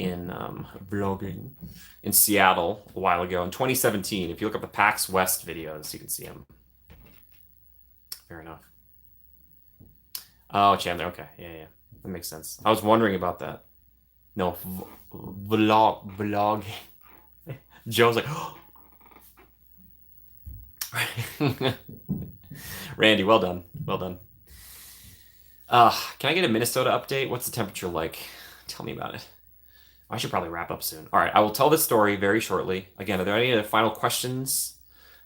in Seattle a while ago in 2017. If you look up the PAX West videos, you can see them. Fair enough. Oh, Chandler. Okay. Yeah, yeah. That makes sense. I was wondering about that. No, vlog. Joe's like, Randy, well done. Well done. Can I get a Minnesota update? What's the temperature like? Tell me about it. I should probably wrap up soon. All right, I will tell this story very shortly. Again, are there any other final questions,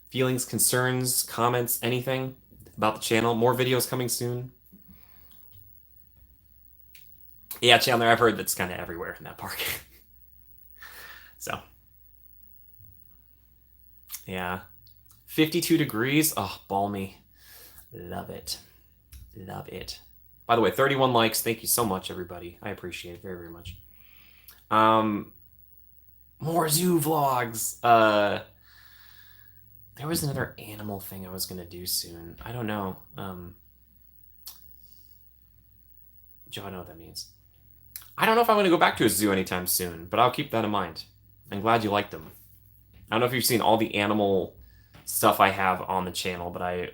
feelings, concerns, comments, anything about the channel? More videos coming soon. Yeah, Chandler, I've heard that's kind of everywhere in that park. So, yeah. 52 degrees. Oh, balmy. Love it. Love it. By the way, 31 likes. Thank you so much, everybody. I appreciate it very, very much. Um, more zoo vlogs. There was another animal thing I was gonna do soon. I don't know. Joe, I know what that means. I don't know if I'm gonna go back to a zoo anytime soon, but I'll keep that in mind. I'm glad you liked them. I don't know if you've seen all the animal stuff I have on the channel, but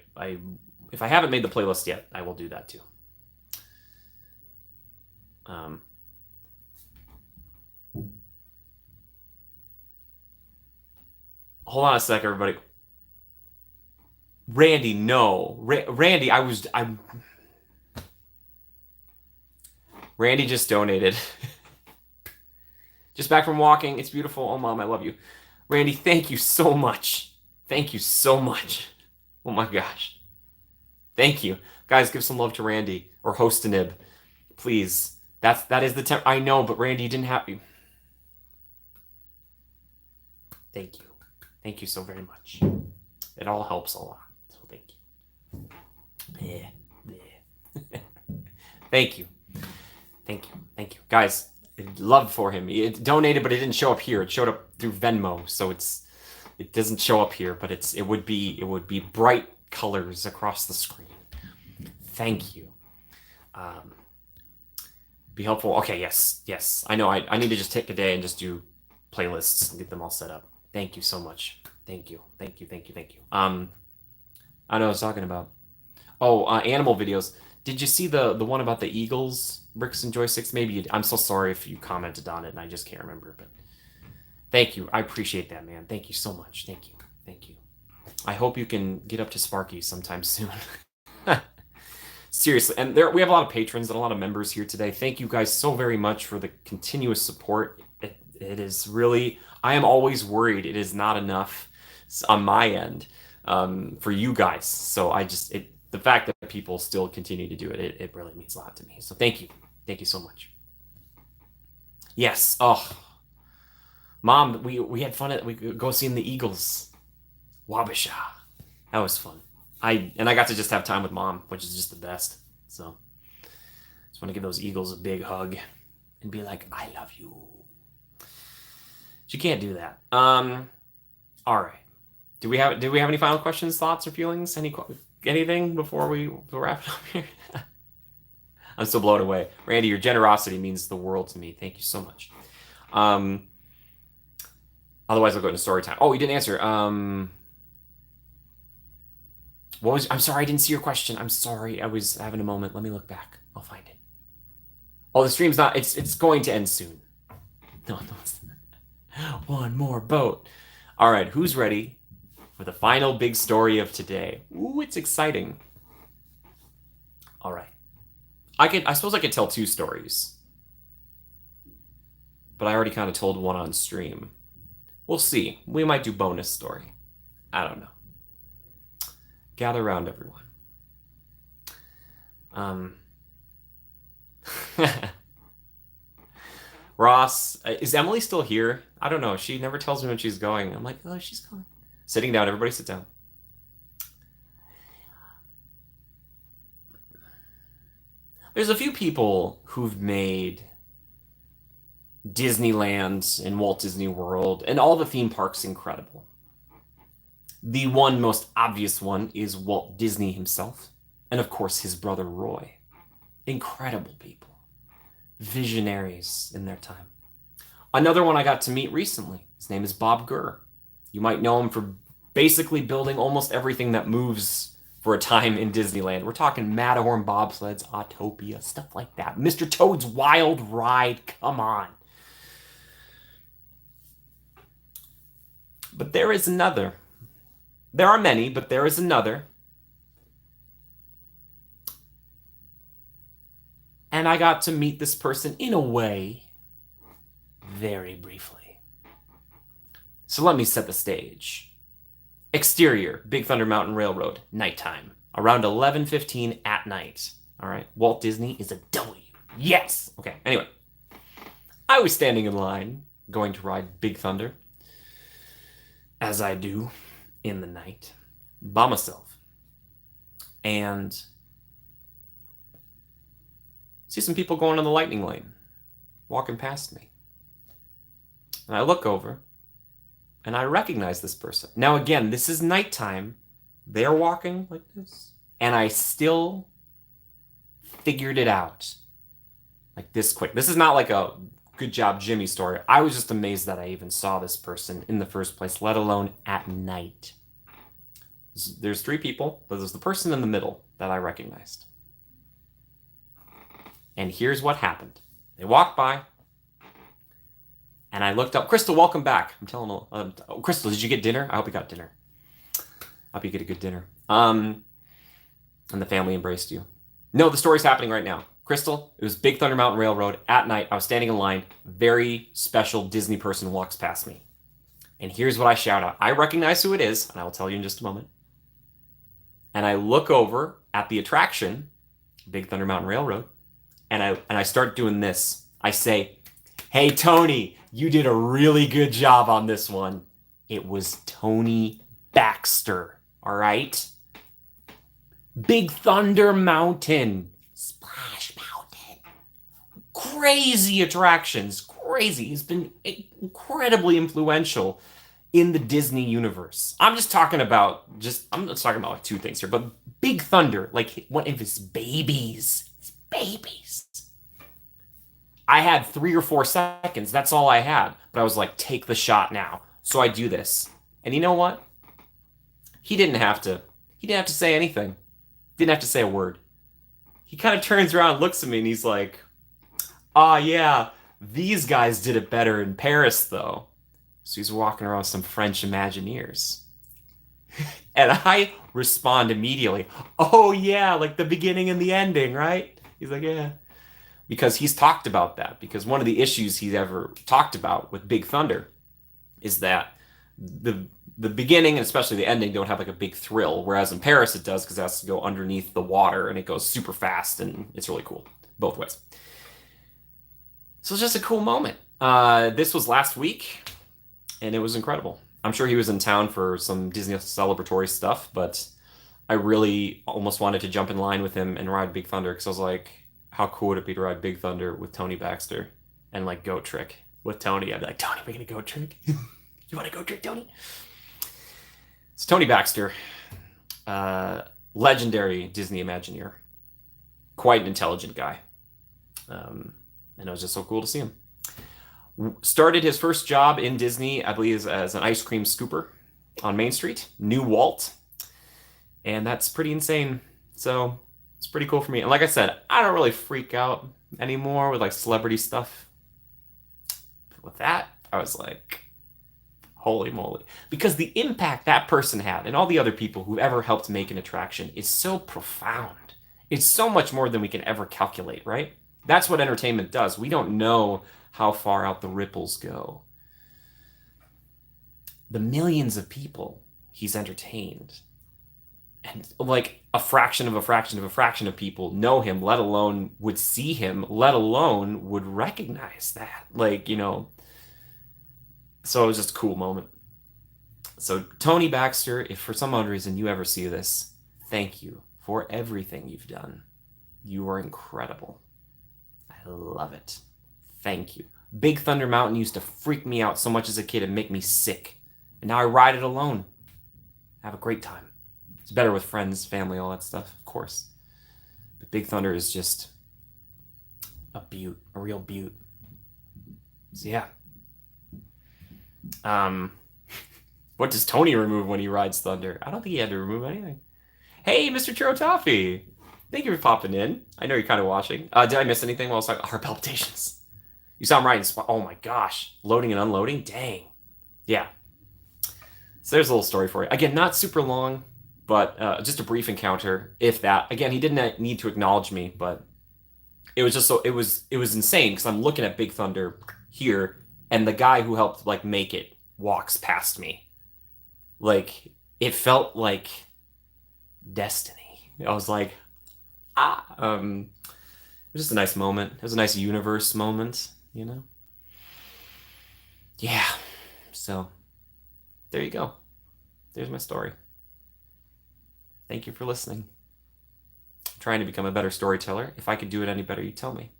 if I haven't made the playlist yet, I will do that too. Um, hold on a sec, everybody. Randy, no. Randy, I'm. Randy just donated. Just back from walking. It's beautiful. Oh, Mom, I love you. Randy, thank you so much. Thank you so much. Oh my gosh. Thank you. Guys, give some love to Randy or Hostanib. Please. That is the temp. I know, but Randy didn't have you. Thank you. Thank you so very much. It all helps a lot. So thank you. Yeah. Yeah. Thank you. Thank you. Thank you. Guys, love for him. It donated, but it didn't show up here. It showed up through Venmo, so it doesn't show up here, but it would be bright colors across the screen. Thank you. Be helpful. Okay, yes. I know I need to just take a day and just do playlists and get them all set up. Thank you so much. Thank you. I know what I was talking about. Oh, animal videos. Did you see the one about the Eagles, bricks and joysticks? Maybe I'm so sorry if you commented on it and I just can't remember. But thank you. I appreciate that, man. Thank you so much. Thank you. Thank you. I hope you can get up to Sparky sometime soon. Seriously, and we have a lot of patrons and a lot of members here today. Thank you guys so very much for the continuous support. It is really, I am always worried it is not enough on my end for you guys. So the fact that people still continue to do it really means a lot to me. So thank you so much. Yes. Oh, Mom, we had fun we could go seeing the Eagles. Wabasha. That was fun. I got to just have time with Mom, which is just the best. So just want to give those Eagles a big hug and be like, I love you. She can't do that. All right. Do we have any final questions, thoughts, or feelings? Anything before we wrap it up here? I'm still blown away. Randy, your generosity means the world to me. Thank you so much. Otherwise I'll go into story time. Oh, you didn't answer. I'm sorry, I didn't see your question. I'm sorry. I was having a moment. Let me look back. I'll find it. Oh, the stream's not, it's going to end soon. No, it's not. One more boat. All right, who's ready for the final big story of today? Ooh, it's exciting. All right. I suppose I could tell two stories. But I already kind of told one on stream. We'll see. We might do bonus story. I don't know. Gather around, everyone. Ross, is Emily still here? I don't know. She never tells me when she's going. I'm like, oh, she's gone. Sitting down. Everybody sit down. There's a few people who've made Disneyland and Walt Disney World and all the theme parks incredible. The one most obvious one is Walt Disney himself, and of course his brother Roy. Incredible people. Visionaries in their time. Another one I got to meet recently. His name is Bob Gurr. You might know him for basically building almost everything that moves for a time in Disneyland. We're talking Matterhorn bobsleds, Autopia, stuff like that. Mr. Toad's Wild Ride, come on. But there is another. There are many, but there is another. And I got to meet this person in a way very briefly. So let me set the stage. Exterior, Big Thunder Mountain Railroad, nighttime, around 11:15 at night. All right, Walt Disney is a W. Yes. Okay. Anyway, I was standing in line going to ride Big Thunder, as I do in the night, by myself, and see some people going on the lightning lane, walking past me. And I look over, and I recognize this person. Now, again, this is nighttime. They're walking like this, and I still figured it out like this quick. This is not like a good job, Jimmy story. I was just amazed that I even saw this person in the first place, let alone at night. There's three people, but there's the person in the middle that I recognized. And here's what happened. They walked by, and I looked up. Crystal, welcome back. I'm telling Crystal, did you get dinner? I hope you got dinner. I hope you get a good dinner. And the family embraced you. No, the story's happening right now. Crystal, it was Big Thunder Mountain Railroad at night. I was standing in line. Very special Disney person walks past me. And here's what I shout out. I recognize who it is, and I will tell you in just a moment. And I look over at the attraction, Big Thunder Mountain Railroad, and I start doing this. I say, hey, Tony, you did a really good job on this one. It was Tony Baxter, all right? Big Thunder Mountain, Splash Mountain, crazy attractions, crazy. He's been incredibly influential in the Disney universe. I'm just talking about like two things here, but Big Thunder, like one of his babies. I had 3 or 4 seconds. That's all I had. But I was like, take the shot now. So I do this. And you know what? He didn't have to. He didn't have to say anything. Didn't have to say a word. He kind of turns around, looks at me, and he's like, "Ah, yeah, these guys did it better in Paris, though." So he's walking around with some French Imagineers. And I respond immediately, "Oh, yeah, like the beginning and the ending, right?" He's like, "Yeah." Because he's talked about that. Because one of the issues he's ever talked about with Big Thunder is that the beginning and especially the ending don't have like a big thrill, whereas in Paris it does because it has to go underneath the water and it goes super fast and it's really cool both ways. So it's just a cool moment. This was last week and it was incredible. I'm sure he was in town for some Disney celebratory stuff, but I really almost wanted to jump in line with him and ride Big Thunder because I was like, how cool would it be to ride Big Thunder with Tony Baxter and like Goat Trick with Tony? I'd be like, Tony, we're gonna Goat Trick. You want to Goat Trick, Tony? It's Tony Baxter, legendary Disney Imagineer, quite an intelligent guy, and it was just so cool to see him. Started his first job in Disney, I believe, as an ice cream scooper on Main Street, New Walt, and that's pretty insane. So it's pretty cool for me. And like I said, I don't really freak out anymore with like celebrity stuff. But with that, I was like, holy moly. Because the impact that person had and all the other people who ever helped make an attraction is so profound. It's so much more than we can ever calculate, right? That's what entertainment does. We don't know how far out the ripples go. The millions of people he's entertained, and like a fraction of a fraction of a fraction of people know him, let alone would see him, let alone would recognize that. So it was just a cool moment. So, Tony Baxter, if for some odd reason you ever see this, thank you for everything you've done. You are incredible. I love it. Thank you. Big Thunder Mountain used to freak me out so much as a kid and make me sick. And now I ride it alone. Have a great time. It's better with friends, family, all that stuff, of course. But Big Thunder is just a beaut, a real beaut. So yeah. What does Tony remove when he rides Thunder? I don't think he had to remove anything. Hey, Mr. Churro Toffee. Thank you for popping in. I know you're kind of watching. Did I miss anything while I was talking? Heart palpitations. You saw him right in spot. Oh my gosh. Loading and unloading? Dang. Yeah. So there's a little story for you. Again, not super long, but just a brief encounter, if that. Again, he didn't need to acknowledge me, but it was just so it was insane because I'm looking at Big Thunder here, and the guy who helped like make it walks past me. Like it felt like destiny. I was like, ah. It was just a nice moment. It was a nice universe moment, you know? Yeah. So there you go. There's my story. Thank you for listening. I'm trying to become a better storyteller. If I could do it any better, you tell me.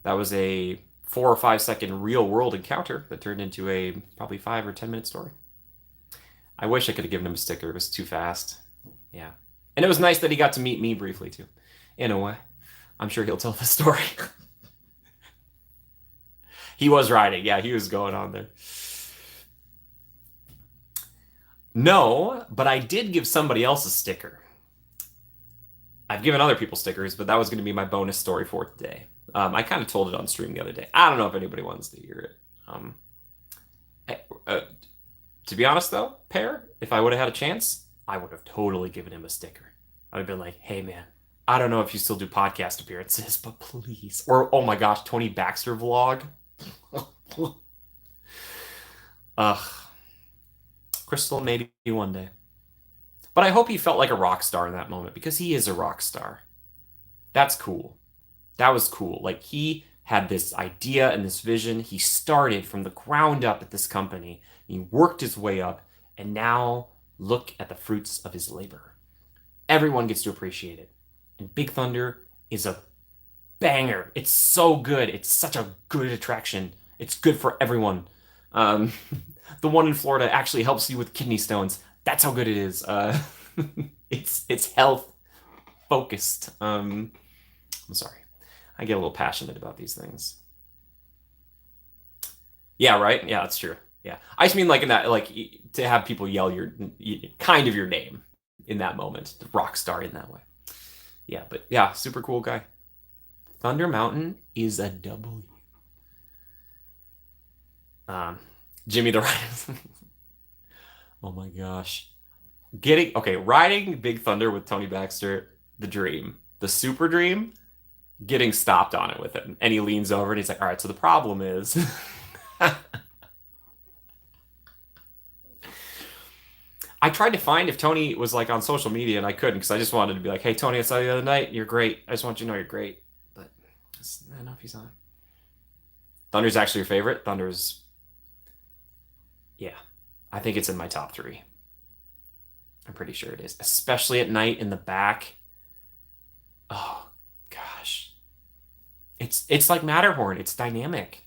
That was a 4 or 5 second real world encounter that turned into a probably 5 or 10 minute story. I wish I could have given him a sticker. It was too fast. Yeah. And it was nice that he got to meet me briefly too. In a way. I'm sure he'll tell the story. He was riding. Yeah, he was going on there. No, but I did give somebody else a sticker. I've given other people stickers, but that was going to be my bonus story for today. I kind of told it on stream the other day. I don't know if anybody wants to hear it. To be honest, though, Pear, if I would have had a chance, I would have totally given him a sticker. I would have been like, hey, man, I don't know if you still do podcast appearances, but please. Or, oh my gosh, Tony Baxter vlog. Ugh. Crystal, maybe one day. But I hope he felt like a rock star in that moment because he is a rock star. That's cool. That was cool. Like he had this idea and this vision. He started from the ground up at this company. He worked his way up, and now look at the fruits of his labor. Everyone gets to appreciate it. And Big Thunder is a banger. It's so good. It's such a good attraction. It's good for everyone. The one in Florida actually helps you with kidney stones. That's how good it is. It's health focused. I'm sorry. I get a little passionate about these things. Yeah, right? Yeah, that's true. Yeah. I just mean like in that, like to have people yell your kind of your name. in that moment, the rock star in that way. Yeah, but yeah, super cool guy. Thunder Mountain is a W. Um, Jimmy the Rhino. Oh my gosh. Riding Big Thunder with Tony Baxter, the dream. The super dream, getting stopped on it with him. And he leans over and he's like, all right, so the problem is I tried to find if Tony was like on social media and I couldn't because I just wanted to be like, hey Tony, I saw you the other night. You're great. I just want you to know you're great. But I don't know if he's on. Thunder's actually your favorite. Thunder's, yeah. I think it's in my top three. I'm pretty sure it is. Especially at night in the back. Oh gosh. It's like Matterhorn. It's dynamic.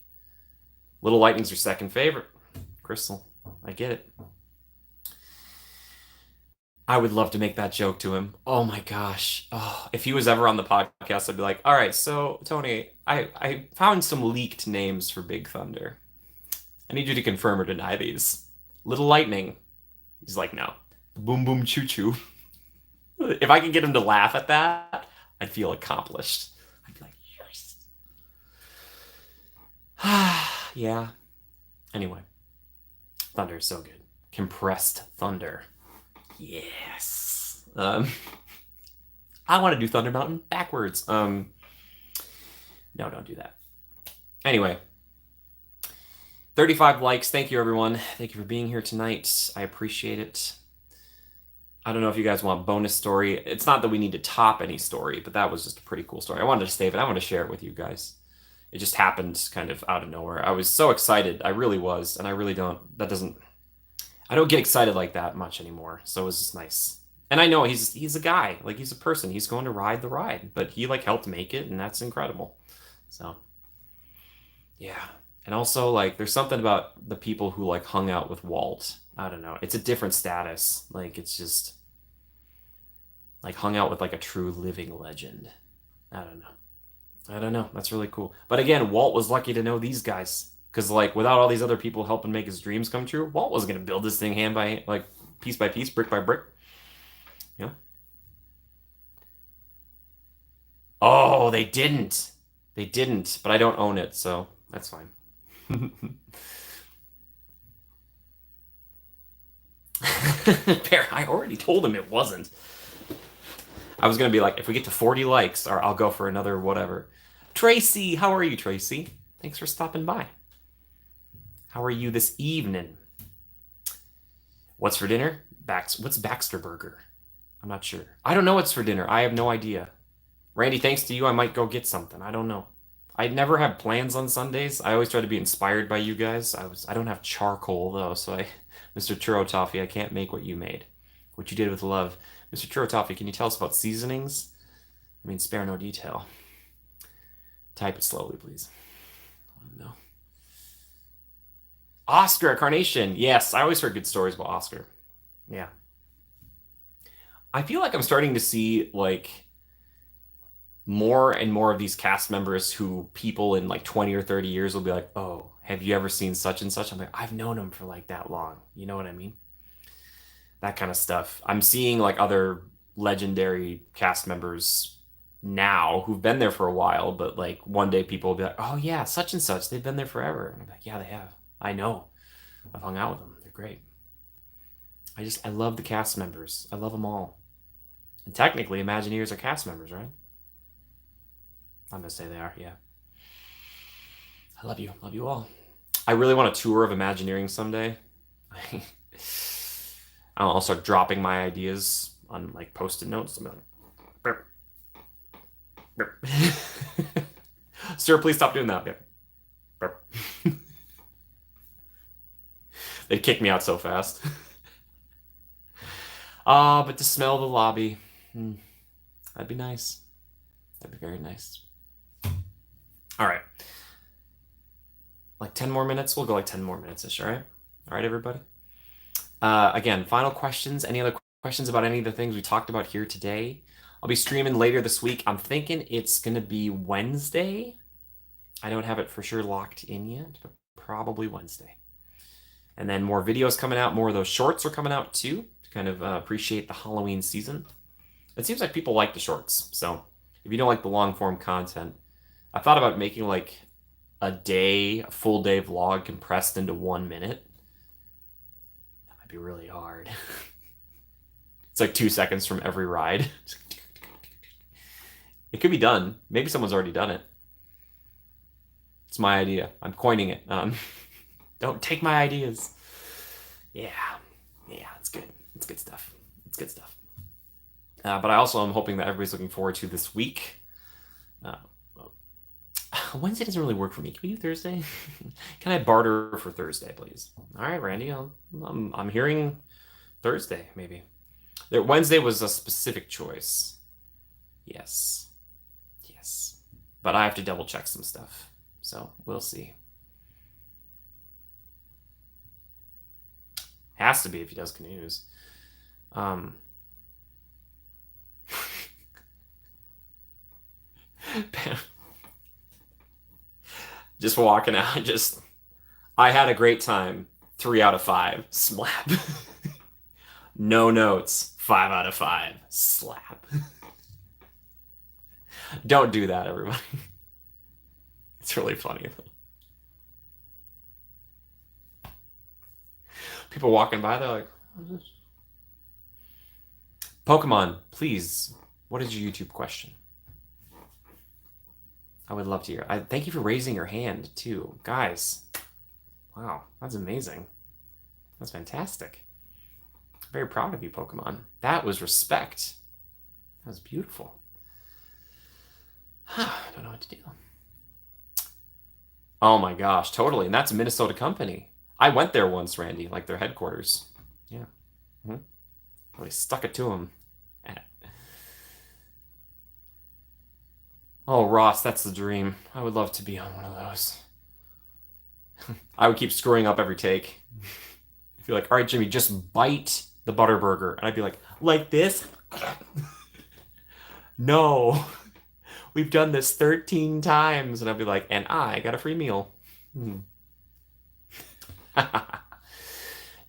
Little Lightning's your second favorite. Crystal. I get it. I would love to make that joke to him. Oh my gosh. Oh, if he was ever on the podcast, I'd be like, all right, so Tony, I found some leaked names for Big Thunder. I need you to confirm or deny these. Little Lightning. He's like, no. Boom Boom Choo Choo. If I could get him to laugh at that, I'd feel accomplished. I'd be like, yes. Yeah. Anyway, Thunder is so good. Compressed Thunder. Yes. I want to do Thunder Mountain backwards. No, don't do that. Anyway, 35 likes. Thank you, everyone. Thank you for being here tonight. I appreciate it. I don't know if you guys want bonus story. It's not that we need to top any story, but that was just a pretty cool story. I wanted to save it. I want to share it with you guys. It just happened kind of out of nowhere. I was so excited. I really was, and I really don't. I don't get excited like that much anymore. So it was just nice. And I know he's a guy, like he's a person. He's going to ride the ride, but he like helped make it, and that's incredible. So yeah. And also like there's something about the people who like hung out with Walt. I don't know. It's a different status. Like it's just like hung out with like a true living legend. I don't know. I don't know. That's really cool. But again, Walt was lucky to know these guys. Because like without all these other people helping make his dreams come true, Walt was gonna build this thing hand by hand, like piece by piece, brick by brick. Yeah. Oh, they didn't. They didn't, but I don't own it, so that's fine. I already told him it wasn't. I was gonna be like, if we get to 40 likes, or I'll go for another whatever. Tracy, how are you, Tracy? Thanks for stopping by. How are you this evening? What's for dinner? What's Baxter Burger? I'm not sure. I don't know what's for dinner. I have no idea. Randy, thanks to you, I might go get something. I don't know. I never have plans on Sundays. I always try to be inspired by you guys. I don't have charcoal though, so Mr. Churro Toffee, I can't make what you made. What you did with love. Mr. Churro Toffee, can you tell us about seasonings? I mean, spare no detail. Type it slowly, please. No. Oscar Carnation. Yes, I always heard good stories about Oscar. Yeah. I feel like I'm starting to see like more and more of these cast members who people in like 20 or 30 years will be like, "Oh, have you ever seen such and such?" I'm like, "I've known him for like that long." You know what I mean? That kind of stuff. I'm seeing like other legendary cast members now who've been there for a while, but like one day people will be like, "Oh yeah, such and such, they've been there forever." And I'm like, "Yeah, they have. I know. I've hung out with them. They're great." I love the cast members. I love them all. And technically, Imagineers are cast members, right? I'm gonna say they are. Yeah. I love you. Love you all. I really want a tour of Imagineering someday. I'll start dropping my ideas on like post-it notes. I'm like, burp, burp. Sir, please stop doing that. Yeah. Burp. They'd kick me out so fast. But to smell the lobby, that'd be nice. That'd be very nice. All right. Like 10 more minutes? We'll go like 10 more minutes-ish, all right? All right, everybody? Again, final questions. Any other questions about any of the things we talked about here today? I'll be streaming later this week. I'm thinking it's going to be Wednesday. I don't have it for sure locked in yet, but probably Wednesday. And then more videos coming out. More of those shorts are coming out too. to kind of appreciate the Halloween season. It seems like people like the shorts, so if you don't like the long form content, I thought about making like a full day vlog compressed into 1 minute. That might be really hard. It's like 2 seconds from every ride. It could be done. Maybe someone's already done it. It's my idea. I'm coining it. Don't take my ideas. Yeah, yeah, it's good. It's good stuff. It's good stuff. But I also am hoping that everybody's looking forward to this week. Well, Wednesday doesn't really work for me. Can we do Thursday? Can I barter for Thursday, please? All right, Randy. I'm hearing Thursday, maybe. Wednesday was a specific choice. Yes. Yes. But I have to double check some stuff. So we'll see. Has to be if he does canoes. Just walking out, I had a great time. 3 out of 5. Slap. No notes. 5 out of 5. Slap. Don't do that, everybody. It's really funny. People walking by, they're like, what is this? Pokemon, please. What is your YouTube question? I would love to hear. Thank you for raising your hand, too. Guys, wow, that's amazing. That's fantastic. I'm very proud of you, Pokemon. That was respect. That was beautiful. I don't know what to do. Oh my gosh, totally. And that's a Minnesota company. I went there once, Randy, like their headquarters. Yeah. Mm-hmm. Really stuck it to them. Oh, Ross, that's the dream. I would love to be on one of those. I would keep screwing up every take. If you're like, all right, Jimmy, just bite the Butterburger. And I'd be like this? No. We've done this 13 times. And I'd be like, and I got a free meal. Do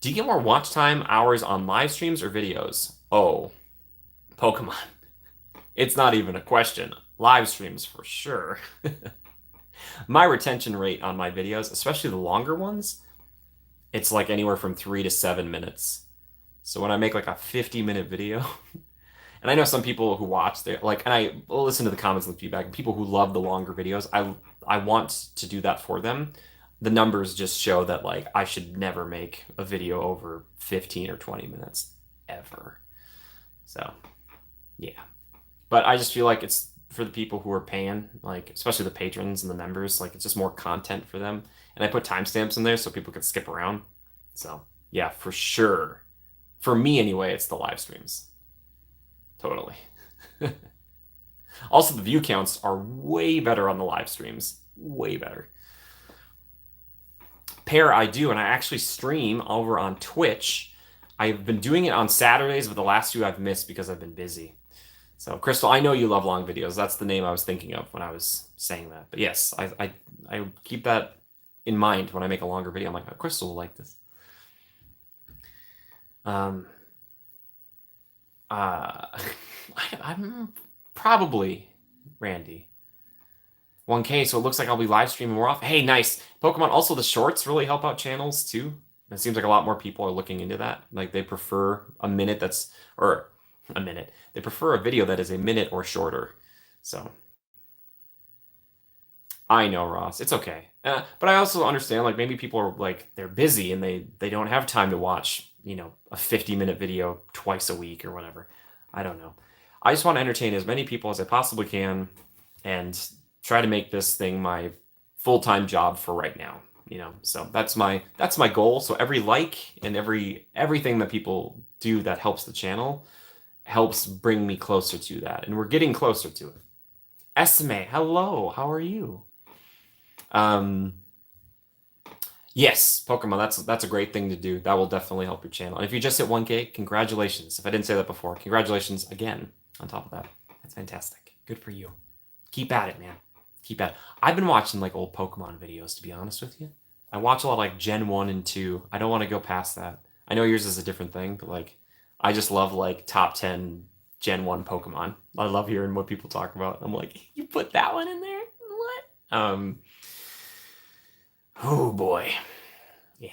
you get more watch time hours on live streams or videos? Oh, Pokemon. It's not even a question. Live streams for sure. My retention rate on my videos, especially the longer ones, it's like anywhere from 3 to 7 minutes. So when I make like a 50-minute video, and I know some people who watch, they like, and I listen to the comments and the feedback, and people who love the longer videos, I want to do that for them. The numbers just show that like I should never make a video over 15 or 20 minutes ever. So, yeah. But I just feel like it's for the people who are paying, like especially the patrons and the members, like it's just more content for them. And I put timestamps in there so people can skip around. So, yeah, for sure. For me anyway, it's the live streams. Totally. Also, the view counts are way better on the live streams. Way better. Pair, I do, and I actually stream over on Twitch. I've been doing it on Saturdays, but the last 2 I've missed because I've been busy. So, Crystal, I know you love long videos. That's the name I was thinking of when I was saying that. But yes, I keep that in mind when I make a longer video. I'm like, oh, Crystal will like this. I'm probably Randy. 1K, so it looks like I'll be live streaming more often. Hey, nice. Pokemon, also the shorts really help out channels too. It seems like a lot more people are looking into that. Like they prefer a minute or a minute. They prefer a video that is a minute or shorter. So I know, Ross. It's okay. But I also understand like maybe people are like they're busy and they don't have time to watch, a 50-minute video twice a week or whatever. I don't know. I just want to entertain as many people as I possibly can and try to make this thing my full-time job for right now. So that's my goal. So every like and everything that people do that helps the channel helps bring me closer to that, and we're getting closer to it. Esme, hello, how are you? Yes, Pokemon, that's a great thing to do. That will definitely help your channel. And if you just hit 1K, congratulations. If I didn't say that before, congratulations again on top of that. That's fantastic. Good for you. Keep at it, man. Keep at it. I've been watching like old Pokemon videos, to be honest with you. I watch a lot of like Gen 1 and 2. I don't want to go past that. I know yours is a different thing, but like I just love like top 10 Gen 1 Pokemon. I love hearing what people talk about. I'm like, you put that one in there? What? Oh boy. Yeah.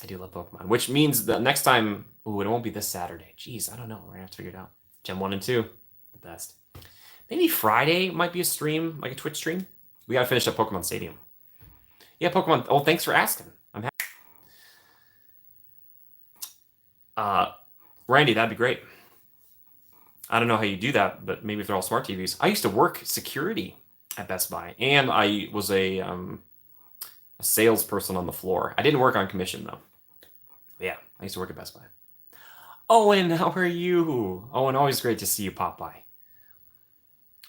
I do love Pokemon, which means the next time, ooh, it won't be this Saturday. Jeez, I don't know. We're gonna have to figure it out. Gen 1 and 2, the best. Maybe Friday might be a stream, like a Twitch stream. We gotta finish up Pokemon Stadium. Yeah, Pokemon. Oh, thanks for asking. I'm happy. Randy, that'd be great. I don't know how you do that, but maybe if they're all smart TVs. I used to work security at Best Buy, and I was a salesperson on the floor. I didn't work on commission though. Yeah, I used to work at Best Buy. Owen, how are you? Owen, always great to see you pop by.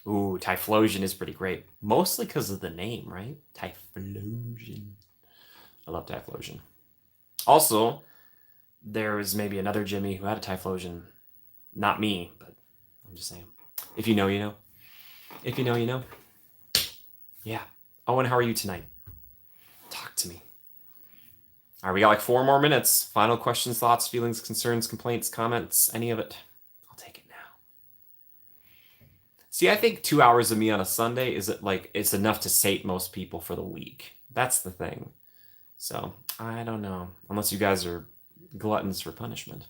Ooh, Typhlosion is pretty great. Mostly because of the name, right? Typhlosion. I love Typhlosion. Also, there was maybe another Jimmy who had a Typhlosion. Not me, but I'm just saying. If you know, you know. If you know, you know. Yeah. Owen, how are you tonight? Talk to me. All right, we got like 4 more minutes. Final questions, thoughts, feelings, concerns, complaints, comments, any of it. I'll take it now. See, I think 2 hours of me on a Sunday is like it's enough to sate most people for the week. That's the thing. So I don't know, unless you guys are gluttons for punishment.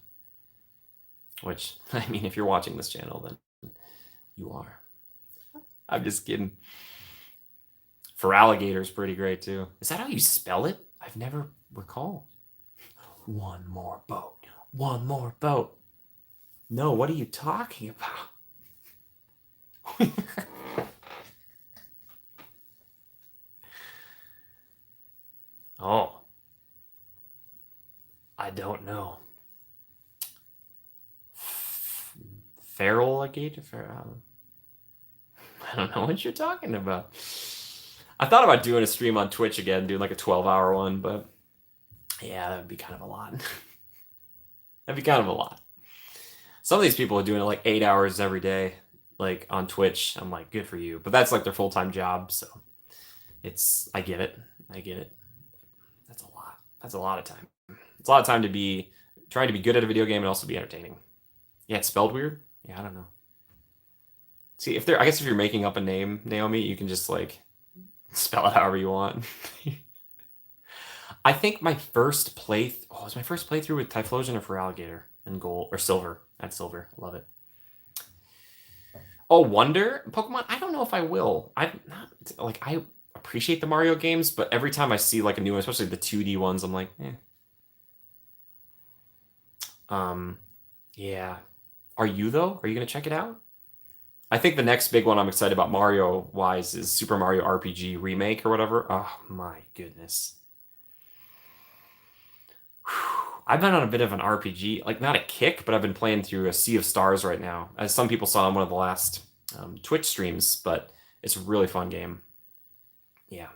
Which, I mean, if you're watching this channel, then you are. I'm just kidding. For alligator is pretty great too. Is that how you spell it? I've never recalled. One more boat. One more boat. No, what are you talking about? Oh. I don't know. Feral alligator? I don't know what you're talking about. I thought about doing a stream on Twitch again, doing like a 12-hour one, but yeah, that would be kind of a lot. That'd be kind of a lot. Some of these people are doing it like 8 hours every day, like on Twitch. I'm like, good for you. But that's like their full-time job, so I get it. I get it. That's a lot. That's a lot of time. It's a lot of time to be trying to be good at a video game and also be entertaining. Yeah, it's spelled weird. Yeah, I don't know. See, I guess if you're making up a name, Naomi, you can just like spell it however you want. I think my first was my first playthrough with Typhlosion or for Alligator and Gold or Silver. At Silver, love it. Oh, Wonder Pokemon. I don't know if I will. I'm not like I appreciate the Mario games, but every time I see like a new one, especially the 2D ones, I'm like, eh. Yeah. Are you though? Are you gonna check it out? I think the next big one I'm excited about Mario wise is Super Mario RPG Remake or whatever. Oh my goodness. I've been on a bit of an RPG, like not a kick, but I've been playing through a Sea of Stars right now, as some people saw on one of the last Twitch streams, but it's a really fun game. Yeah,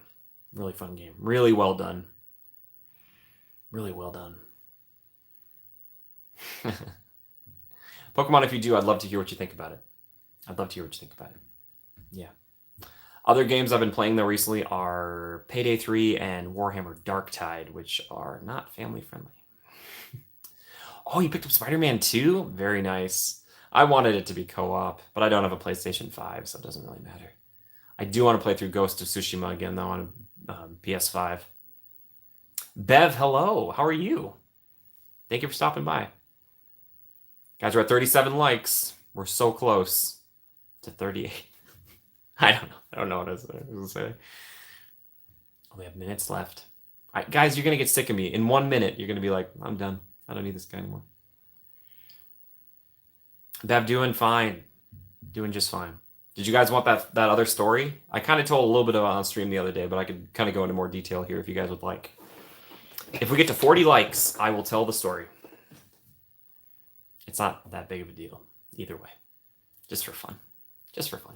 really fun game. Really well done. Really well done. Pokemon, if you do, I'd love to hear what you think about it. I'd love to hear what you think about it. Yeah. Other games I've been playing though recently are Payday 3 and Warhammer Darktide, which are not family friendly. Oh, you picked up Spider-Man 2? Very nice. I wanted it to be co-op, but I don't have a PlayStation 5, so it doesn't really matter. I do want to play through Ghost of Tsushima again, though, on PS5. Bev, hello. How are you? Thank you for stopping by. Guys, we're at 37 likes. We're so close to 38. I don't know. I don't know what I was going to say. Oh, we have minutes left. Guys, you're going to get sick of me. In 1 minute, you're going to be like, I'm done. I don't need this guy anymore. Bev, doing fine. Doing just fine. Did you guys want that other story? I kind of told a little bit about it on stream the other day, but I could kind of go into more detail here if you guys would like. If we get to 40 likes, I will tell the story. It's not that big of a deal either way. Just for fun. Just for fun.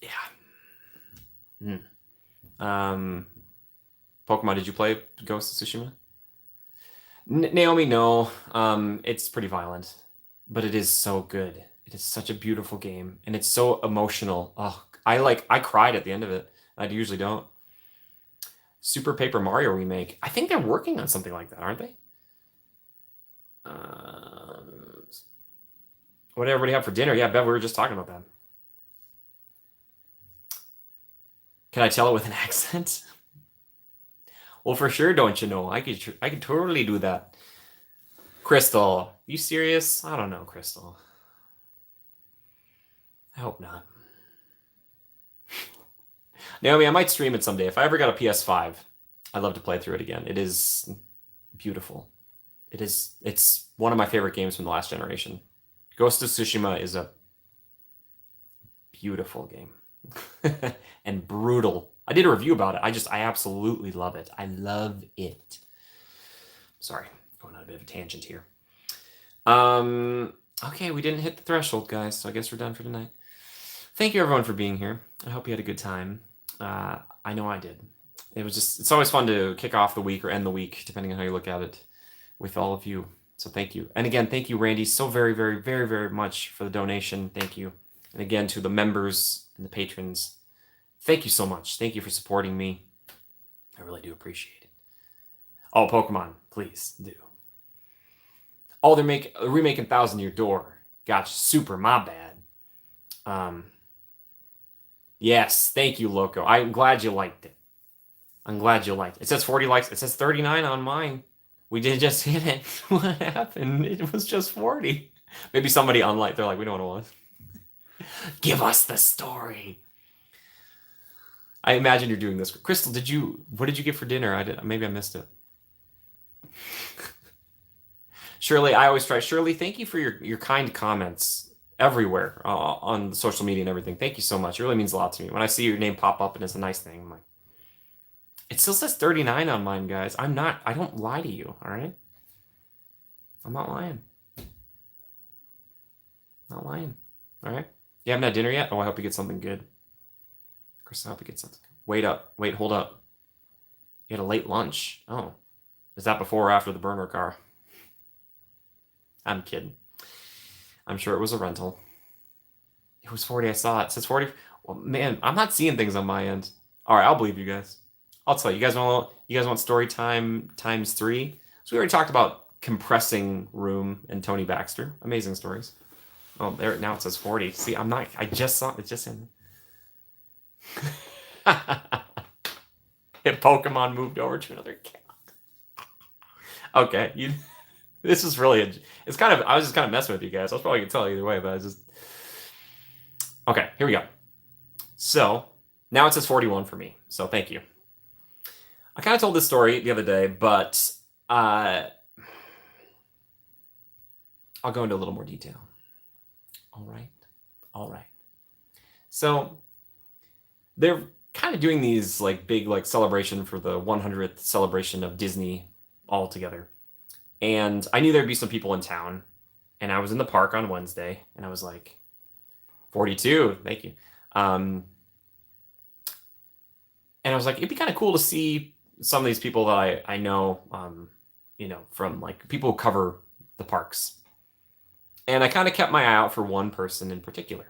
Yeah. Pokemon, did you play Ghost of Tsushima? Naomi, no. It's pretty violent, but it is so good. It is such a beautiful game, and it's so emotional. Oh, I cried at the end of it. I usually don't. Super Paper Mario remake. I think they're working on something like that, aren't they? What did everybody have for dinner? Yeah, Bev, we were just talking about that. Can I tell it with an accent? Well, for sure, don't you know? I could totally do that. Crystal, you serious? I don't know, Crystal. I hope not. Naomi, I might stream it someday. If I ever got a PS5, I'd love to play through it again. It is beautiful. It's one of my favorite games from the last generation. Ghost of Tsushima is a beautiful game. And brutal. I did a review about it. I absolutely love it. I love it. Sorry, going on a bit of a tangent here. Okay, we didn't hit the threshold, guys, so I guess we're done for tonight. Thank you everyone for being here. I hope you had a good time. I know I did. It's always fun to kick off the week or end the week, depending on how you look at it, with all of you. So thank you. And again, thank you, Randy, so very, very, very, very much for the donation. Thank you. And again, to the members and the patrons, thank you so much. Thank you for supporting me. I really do appreciate it. Oh, Pokemon, please do. Oh, they're remaking Thousand Year Door. Gotcha. Super, my bad. Yes, thank you, Loco. I'm glad you liked it. I'm glad you liked it. It says 40 likes. It says 39 on mine. We did just hit it. What happened? It was just 40. Maybe somebody unliked. They're like, we know what it was. Give us the story. I imagine you're doing this. Crystal, what did you get for dinner? Maybe I missed it. Shirley, I always try. Shirley, thank you for your kind comments everywhere on social media and everything. Thank you so much. It really means a lot to me. When I see your name pop up and it's a nice thing, I'm like, it still says 39 on mine, guys. I don't lie to you, all right? I'm not lying. Not lying. All right? You haven't had dinner yet? Oh, I hope you get something good. Chris, I hope you get something good. Wait, hold up. You had a late lunch. Oh. Is that before or after the burner car? I'm kidding. I'm sure it was a rental. It was 40. I saw it. It says 40. Well, man, I'm not seeing things on my end. All right, I'll believe you guys. I'll tell you. You guys want story time times 3? So we already talked about compressing room and Tony Baxter. Amazing stories. Oh, there now it says 40. See, I just saw it just in. If Pokemon moved over to another cat. Okay, this is really I was just kind of messing with you guys. I was probably gonna tell either way, but okay, here we go. So now it says 41 for me. So thank you. I kind of told this story the other day, but I'll go into a little more detail. All right. So they're kind of doing these like big like celebration for the 100th celebration of Disney all together. And I knew there'd be some people in town, and I was in the park on Wednesday, and I was like, 42, thank you. And I was like, it'd be kind of cool to see some of these people that I know, from like people who cover the parks. And I kind of kept my eye out for one person in particular.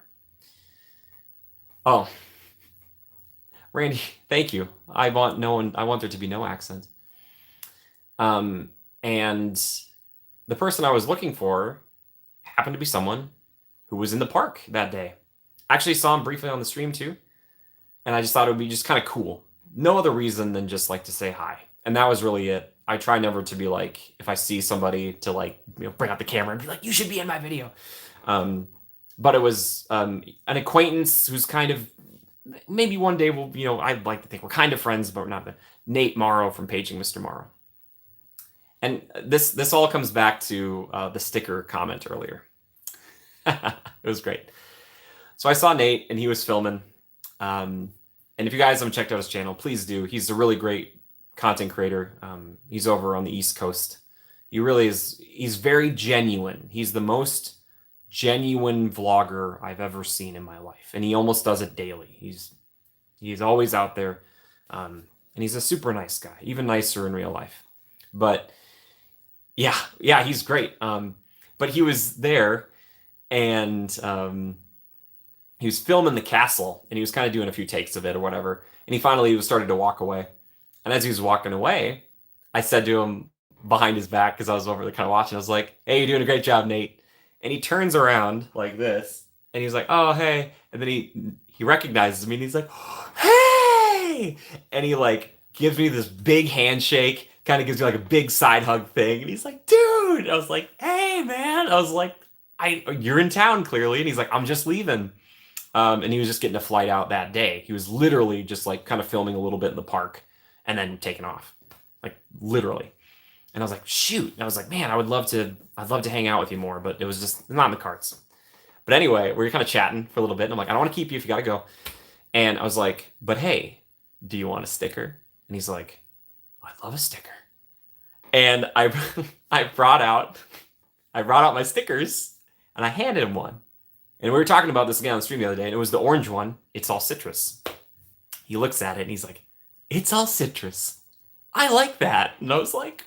Oh, Randy, thank you. I want there to be no accent. And the person I was looking for happened to be someone who was in the park that day. I actually saw him briefly on the stream too. And I just thought it would be just kind of cool. No other reason than just like to say hi. And that was really it. I try never to be like, if I see somebody to like, bring out the camera and be like, you should be in my video. But it was an acquaintance who's kind of, maybe one day I'd like to think we're kind of friends, but we're not. Nate Morrow from Paging Mr. Morrow. And this all comes back to the sticker comment earlier. It was great. So I saw Nate and he was filming. And if you guys haven't checked out his channel, please do. He's a really great content creator. He's over on the East Coast. He really is. He's very genuine. He's the most genuine vlogger I've ever seen in my life. And he almost does it daily. He's always out there. And he's a super nice guy, even nicer in real life. But yeah, he's great. But he was there and he was filming the castle and he was kind of doing a few takes of it or whatever. And he finally started to walk away. And as he was walking away, I said to him, behind his back because I was over there kind of watching. I was like, "Hey, you're doing a great job, Nate." And he turns around like this, and he's like, "Oh, hey." And then he recognizes me, and he's like, "Hey!" And he like gives me this big handshake, kind of gives me like a big side hug thing, and he's like, "Dude!" I was like, "Hey, man!" I was like, you're in town clearly," and he's like, "I'm just leaving." And he was just getting a flight out that day. He was literally just like kind of filming a little bit in the park and then taking off, like literally. And I was like, shoot. And I was like, man, I'd love to hang out with you more, but it was just not in the cards. But anyway, we were kind of chatting for a little bit, and I'm like, I don't want to keep you if you gotta go. And I was like, but hey, do you want a sticker? And he's like, I love a sticker. And I I brought out my stickers, and I handed him one. And we were talking about this again on the stream the other day, and it was the orange one. It's all citrus. He looks at it and he's like, it's all citrus. I like that. And I was like,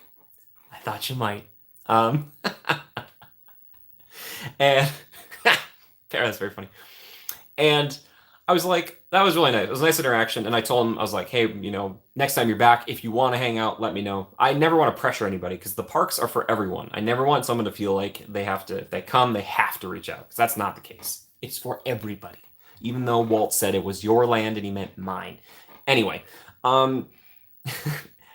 I thought you might. Um, and that's very funny. And I was like, that was really nice. It was a nice interaction. And I told him, I was like, hey, next time you're back, if you want to hang out, let me know. I never want to pressure anybody because the parks are for everyone. I never want someone to feel like they have to, if they come, they have to reach out because that's not the case. It's for everybody. Even though Walt said it was your land and he meant mine. Anyway, so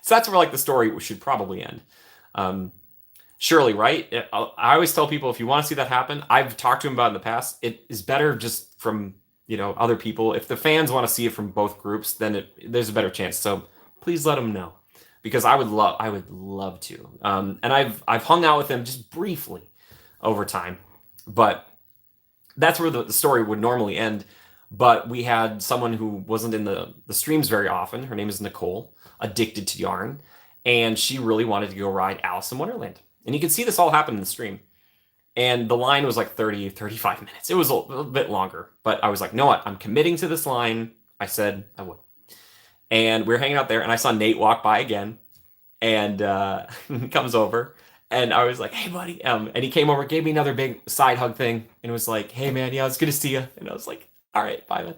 that's where like the story should probably end. Surely, right? I always tell people if you want to see that happen, I've talked to him about it in the past. It is better just from other people. If the fans want to see it from both groups, then there's a better chance. So please let them know, because I would love to. And I've hung out with him just briefly over time, but that's where the story would normally end. But we had someone who wasn't in the streams very often. Her name is Nicole, addicted to yarn, and she really wanted to go ride Alice in Wonderland. And you can see this all happen in the stream. And the line was like 30, 35 minutes. It was a little bit longer, but I was like, no, what? I'm committing to this line. I said I would. And we were hanging out there, and I saw Nate walk by again, and he comes over, and I was like, hey, buddy. And he came over, gave me another big side hug thing, and was like, hey, man, yeah, it's good to see you. And I was like, all right, bye, man.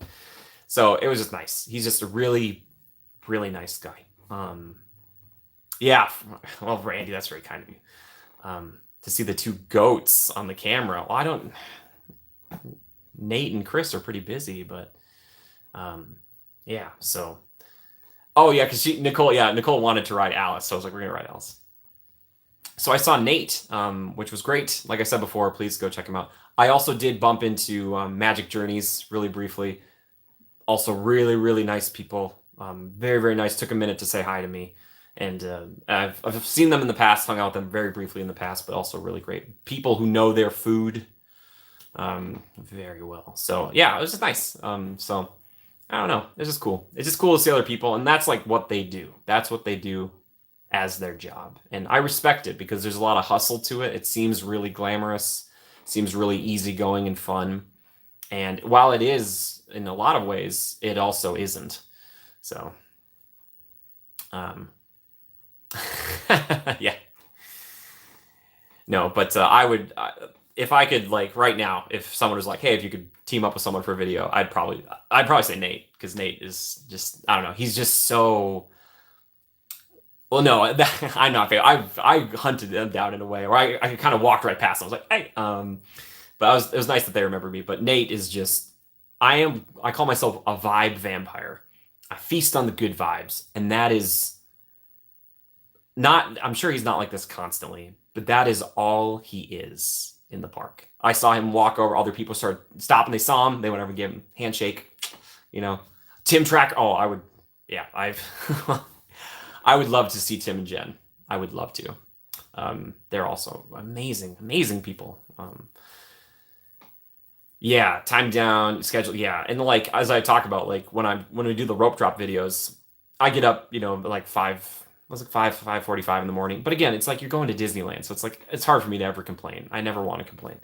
So it was just nice. He's just a really, really nice guy. Yeah, well, Randy, that's very kind of you. To see the two goats on the camera. Well, Nate and Chris are pretty busy, but yeah. So, oh yeah, because Nicole wanted to ride Alice, so I was like, we're gonna ride Alice. So I saw Nate, which was great. Like I said before, please go check him out. I also did bump into Magic Journeys really briefly. Also, really, really nice people. Very, very nice. Took a minute to say hi to me. And I've seen them in the past, hung out with them very briefly in the past, but also really great people who know their food very well. So yeah, it was just nice. So I don't know, it's just cool. It's just cool to see other people, and that's like what they do. That's what they do as their job, and I respect it because there's a lot of hustle to it. It seems really glamorous, seems really easygoing and fun, and while it is in a lot of ways, it also isn't. So. Yeah. No, but I would, if I could, like right now, if someone was like, "Hey, if you could team up with someone for a video," I'd probably say Nate, because Nate is just, I don't know, he's just so. Well, no, I'm not fair. I hunted them down in a way, or I kind of walked right past them. I was like, "Hey," but it was nice that they remember me. But Nate is just, I call myself a vibe vampire. I feast on the good vibes, and that is. Not, I'm sure he's not like this constantly, but that is all he is in the park. I saw him walk over, other people started stopping, they saw him, they went over and gave him a handshake. Tim Track, oh, I would, yeah, I would love to see Tim and Jen. I would love to. They're also amazing, amazing people. Yeah, time down, schedule, yeah. And like, as I talk about, like when we do the rope drop videos, I get up, like 5:45 in the morning. But again, it's like you're going to Disneyland, so it's like it's hard for me to ever complain. I never want to complain.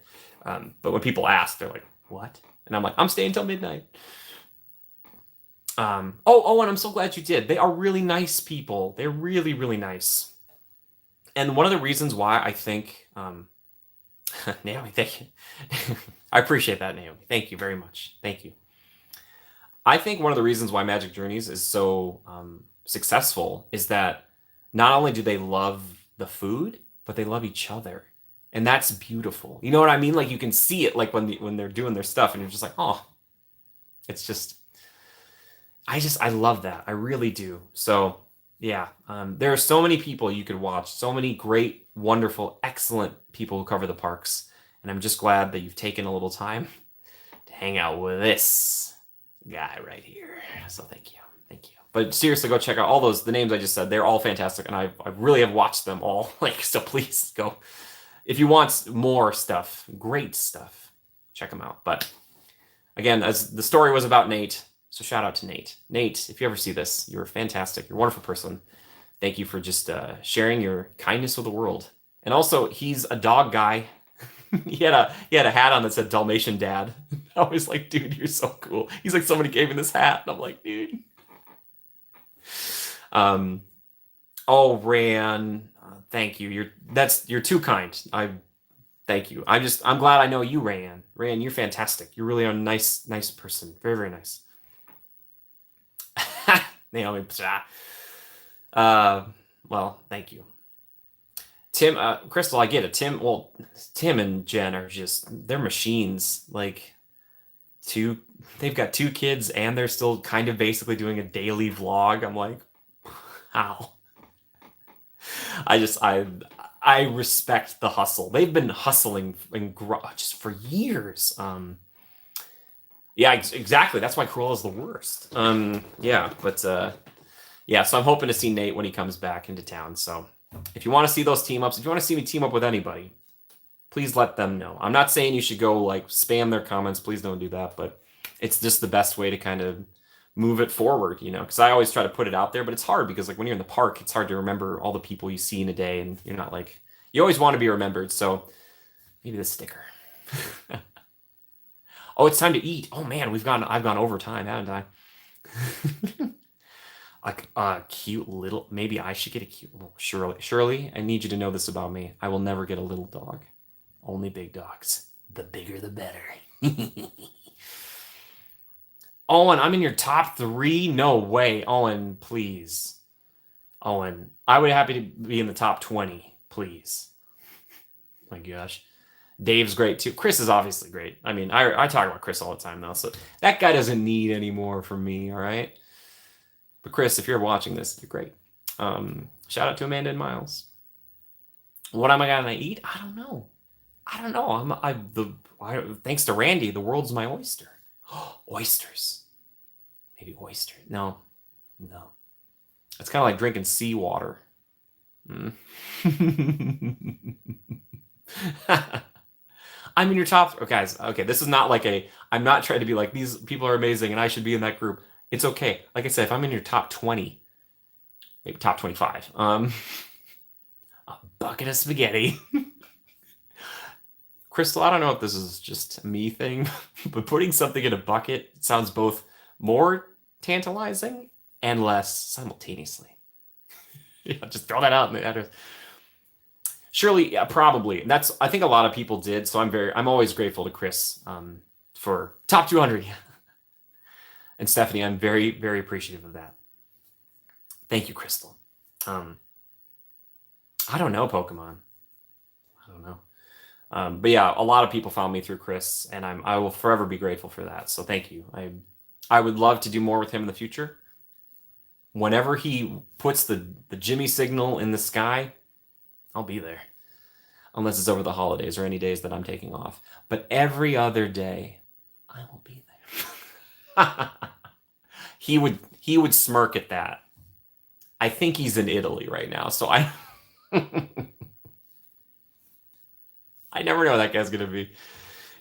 But when people ask, they're like, "What?" And I'm like, "I'm staying till midnight." And I'm so glad you did. They are really nice people. They're really, really nice. And one of the reasons why I think, Naomi, thank you. I appreciate that, Naomi. Thank you very much. Thank you. I think one of the reasons why Magic Journeys is so successful is that not only do they love the food, but they love each other. And that's beautiful. You know what I mean? Like you can see it like when they're doing their stuff and you're just like, "Oh, it's just I love that. I really do." So, yeah, there are so many people you could watch, so many great, wonderful, excellent people who cover the parks. And I'm just glad that you've taken a little time to hang out with this guy right here. So thank you. Thank you. But seriously, go check out all the names I just said. They're all fantastic, and I really have watched them all. Like, so please go. If you want more stuff, great stuff, check them out. But again, as the story was about Nate, so shout out to Nate. Nate, if you ever see this, you're fantastic. You're a wonderful person. Thank you for just sharing your kindness with the world. And also, he's a dog guy. he had a hat on that said Dalmatian Dad. I was like, dude, you're so cool. He's like, somebody gave me this hat, and I'm like, dude. Oh, Ran, thank you. You're too kind. Thank you. I'm glad I know you, Ran. Ran, you're fantastic. You're really a nice person. Very, very nice. Naomi, well, thank you. Tim, Crystal, I get it. Tim and Jen are they're machines. Like, they've got 2 kids and they're still kind of basically doing a daily vlog. I'm like, how? I respect the hustle. They've been hustling just for years. Yeah, exactly. That's why Cruella's the worst. Yeah, but yeah. So I'm hoping to see Nate when he comes back into town. So if you want to see those team ups, if you want to see me team up with anybody, please let them know. I'm not saying you should go like spam their comments. Please don't do that. But it's just the best way to kind of move it forward, you know, because I always try to put it out there, but it's hard because like when you're in the park, it's hard to remember all the people you see in a day, and you're not like, you always want to be remembered. So maybe the sticker. Oh, it's time to eat. Oh man, I've gone over time, haven't I? Like a cute little, maybe I should get a cute little Shirley, I need you to know this about me. I will never get a little dog. Only big dogs. The bigger the better. Owen, I'm in your top 3? No way. Owen, please. Owen, I would be happy to be in the top 20, please. My gosh. Dave's great too. Chris is obviously great. I mean, I talk about Chris all the time now, so that guy doesn't need any more from me, all right? But Chris, if you're watching this, you're great. Shout out to Amanda and Miles. What am I gonna eat? I don't know. Thanks to Randy, the world's my oyster. Oysters. Maybe oyster. No. It's kind of like drinking seawater. I'm in your top, guys. Okay, this is not like I'm not trying to be like, these people are amazing and I should be in that group. It's okay. Like I said, if I'm in your top 20, maybe top 25, a bucket of spaghetti. Crystal, I don't know if this is just a me thing, but putting something in a bucket sounds both more tantalizing and less simultaneously. Yeah, just throw that out in the address. Surely, yeah, probably. I think a lot of people did. So I'm always grateful to Chris for top 200. And Stephanie, I'm very, very appreciative of that. Thank you, Crystal. I don't know Pokemon. I don't know. But yeah, a lot of people found me through Chris, and I will forever be grateful for that. So thank you. I would love to do more with him in the future. Whenever he puts the Jimmy signal in the sky, I'll be there. Unless it's over the holidays or any days that I'm taking off. But every other day, I will be there. He would smirk at that. I think he's in Italy right now, so I never know what that guy's gonna be.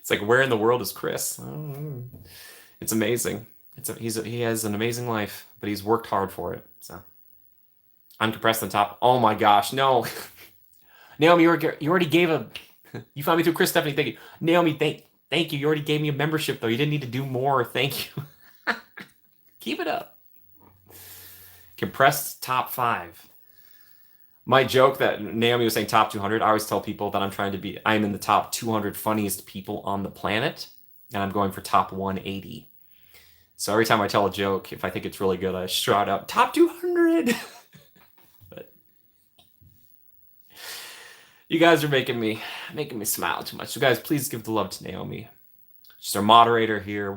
It's like, where in the world is Chris? It's amazing. He has an amazing life, but he's worked hard for it. So uncompressed on top. Oh my gosh, no. Naomi, you already gave you found me through Chris, Stephanie. Thank you. Naomi, thank you. You already gave me a membership though. You didn't need to do more. Thank you. Keep it up. Compressed top 5. My joke that Naomi was saying top 200, I always tell people that I'm in the top 200 funniest people on the planet, and I'm going for top 180. So every time I tell a joke, if I think it's really good, I shout out top 200. But You guys are making me smile too much. So guys, please give the love to Naomi. She's our moderator here.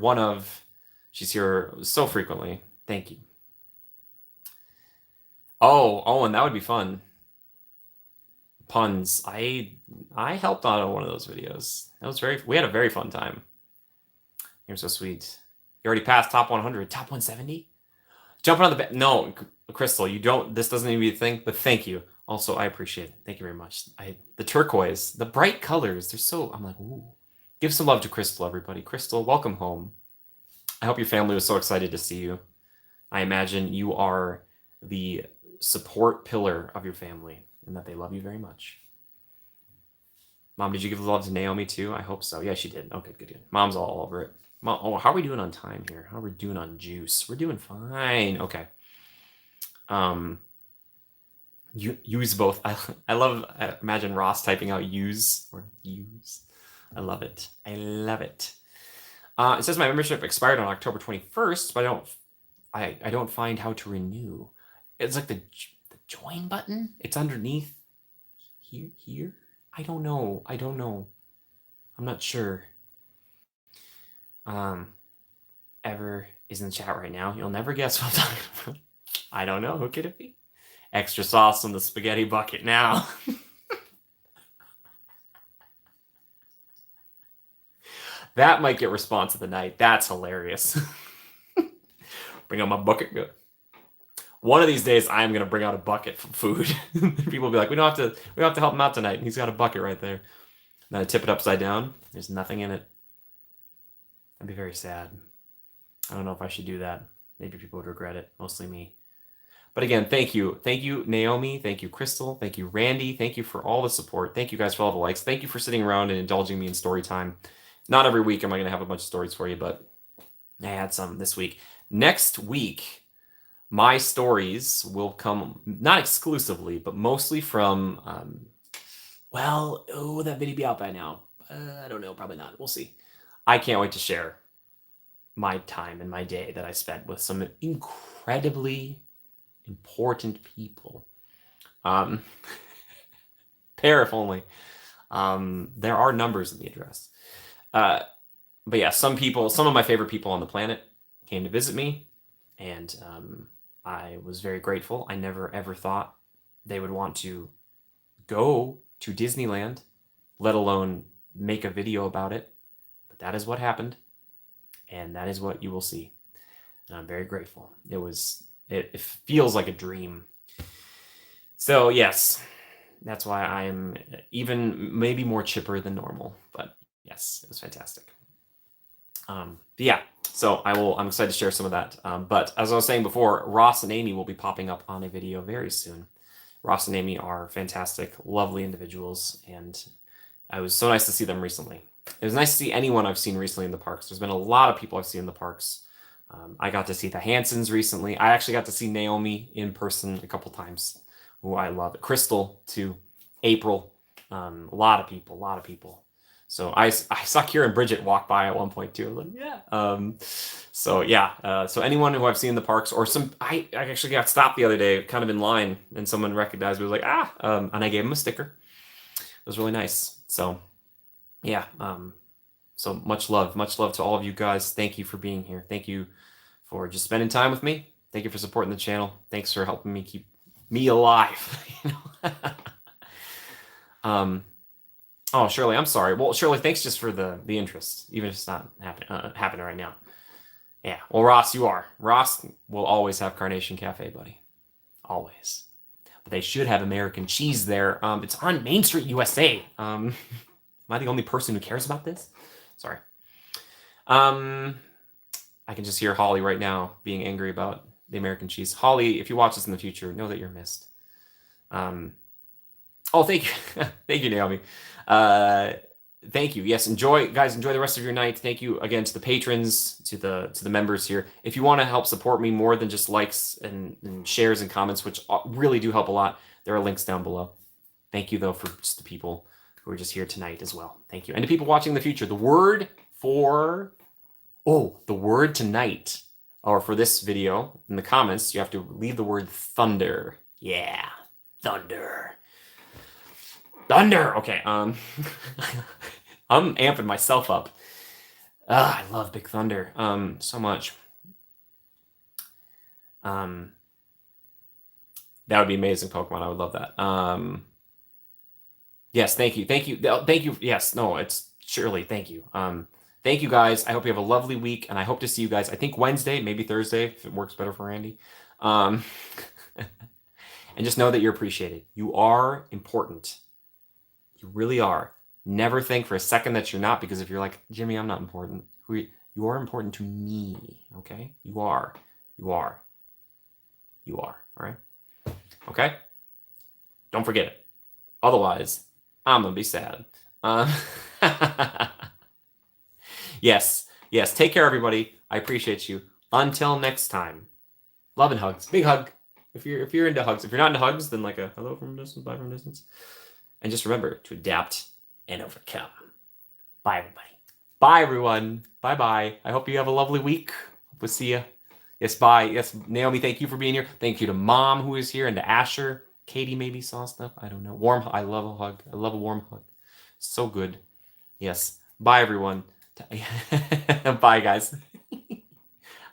She's here so frequently. Thank you. Oh, Owen, that would be fun. Puns. I helped out on one of those videos. We had a very fun time. You're so sweet. You already passed top 100. Top 170? Jumping on the bed. No, Crystal, you don't. This doesn't even be a thing, but thank you. Also, I appreciate it. Thank you very much. The turquoise, the bright colors, they're so. I'm like, ooh. Give some love to Crystal, everybody. Crystal, welcome home. I hope your family was so excited to see you. I imagine you are the support pillar of your family and that they love you very much. Mom, did you give love to Naomi too? I hope so. Yeah, she did. Okay, good. Mom's all over it. Mom, oh, how are we doing on time here? How are we doing on juice? We're doing fine. Okay. Use both. I imagine Ross typing out use or use. I love it. It says my membership expired on October 21st, but I don't find how to renew. It's like the join button. It's underneath here. I don't know. I'm not sure. Ever is in the chat right now. You'll never guess what I'm talking about. I don't know. Who could it be? Extra sauce on the spaghetti bucket now. That might get response of the night. That's hilarious. Bring out my bucket. Good. One of these days, I am going to bring out a bucket for food. People will be like, we don't have to help him out tonight. And he's got a bucket right there. And then I tip it upside down. There's nothing in it. That'd be very sad. I don't know if I should do that. Maybe people would regret it. Mostly me. But again, thank you. Thank you, Naomi. Thank you, Crystal. Thank you, Randy. Thank you for all the support. Thank you guys for all the likes. Thank you for sitting around and indulging me in story time. Not every week am I going to have a bunch of stories for you, but I had some this week. Next week, my stories will come, not exclusively, but mostly from, would that video be out by now? I don't know. Probably not. We'll see. I can't wait to share my time and my day that I spent with some incredibly important people. Pair if only. There are numbers in the address. But yeah, some of my favorite people on the planet came to visit me, and I was very grateful. I never ever thought they would want to go to Disneyland, let alone make a video about it. But that is what happened, and that is what you will see. And I'm very grateful. It feels like a dream. So yes, that's why I'm even maybe more chipper than normal. But yes, it was fantastic. But yeah, so I'm excited to share some of that. But as I was saying before, Ross and Amy will be popping up on a video very soon. Ross and Amy are fantastic, lovely individuals, and it was so nice to see them recently. It was nice to see anyone I've seen recently in the parks. There's been a lot of people I've seen in the parks. I got to see the Hansons recently. I actually got to see Naomi in person a couple times, who I love. Crystal, too. April. A lot of people. So I saw Kira and Bridget walk by at one point, too. I was like, yeah. So anyone who I've seen in the parks, or I actually got stopped the other day, kind of in line, and someone recognized me, was like, and I gave him a sticker. It was really nice. So, yeah. So much love to all of you guys. Thank you for being here. Thank you for just spending time with me. Thank you for supporting the channel. Thanks for helping me keep me alive. Oh, Shirley, I'm sorry. Well, Shirley, thanks just for the interest, even if it's not happening right now. Yeah. Well, Ross, you are. Ross will always have Carnation Cafe, buddy. Always. But they should have American cheese there. It's on Main Street, USA. Am I the only person who cares about this? Sorry. I can just hear Holly right now being angry about the American cheese. Holly, if you watch this in the future, know that you're missed. Oh, thank you. Thank you, Naomi. Thank you. Yes, enjoy the rest of your night. Thank you again to the patrons, to the members here. If you want to help support me more than just likes and shares and comments, which really do help a lot, there are links down below. Thank you, though, for just the people who are just here tonight as well. Thank you. And to people watching in the future, the word tonight, or for this video, in the comments, you have to leave the word thunder. Yeah, thunder. Thunder. Okay. I'm amping myself up. I love Big Thunder. So much. That would be amazing, Pokemon. I would love that. Yes, thank you. Thank you. Thank you. Yes, no, it's Shirley. Thank you. Thank you guys. I hope you have a lovely week, and I hope to see you guys, I think Wednesday, maybe Thursday, if it works better for Randy. Um, and just know that you're appreciated. You are important. You really are. Never think for a second that you're not, because if you're like, Jimmy, I'm not important, you are important to me. Okay? You are. You are. You are. All right? Okay? Don't forget it. Otherwise, I'm going to be sad. Uh, yes. Yes. Take care, everybody. I appreciate you. Until next time. Love and hugs. Big hug. If you're into hugs. If you're not into hugs, then like a hello from a distance, bye from a distance. And just remember to adapt and overcome. Bye, everybody. Bye, everyone. Bye-bye. I hope you have a lovely week. We'll see you. Yes, bye. Yes, Naomi, thank you for being here. Thank you to Mom, who is here, and to Asher. Katie maybe saw stuff. I don't know. I love a hug. I love a warm hug. So good. Yes. Bye, everyone. Bye, guys.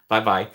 Bye-bye.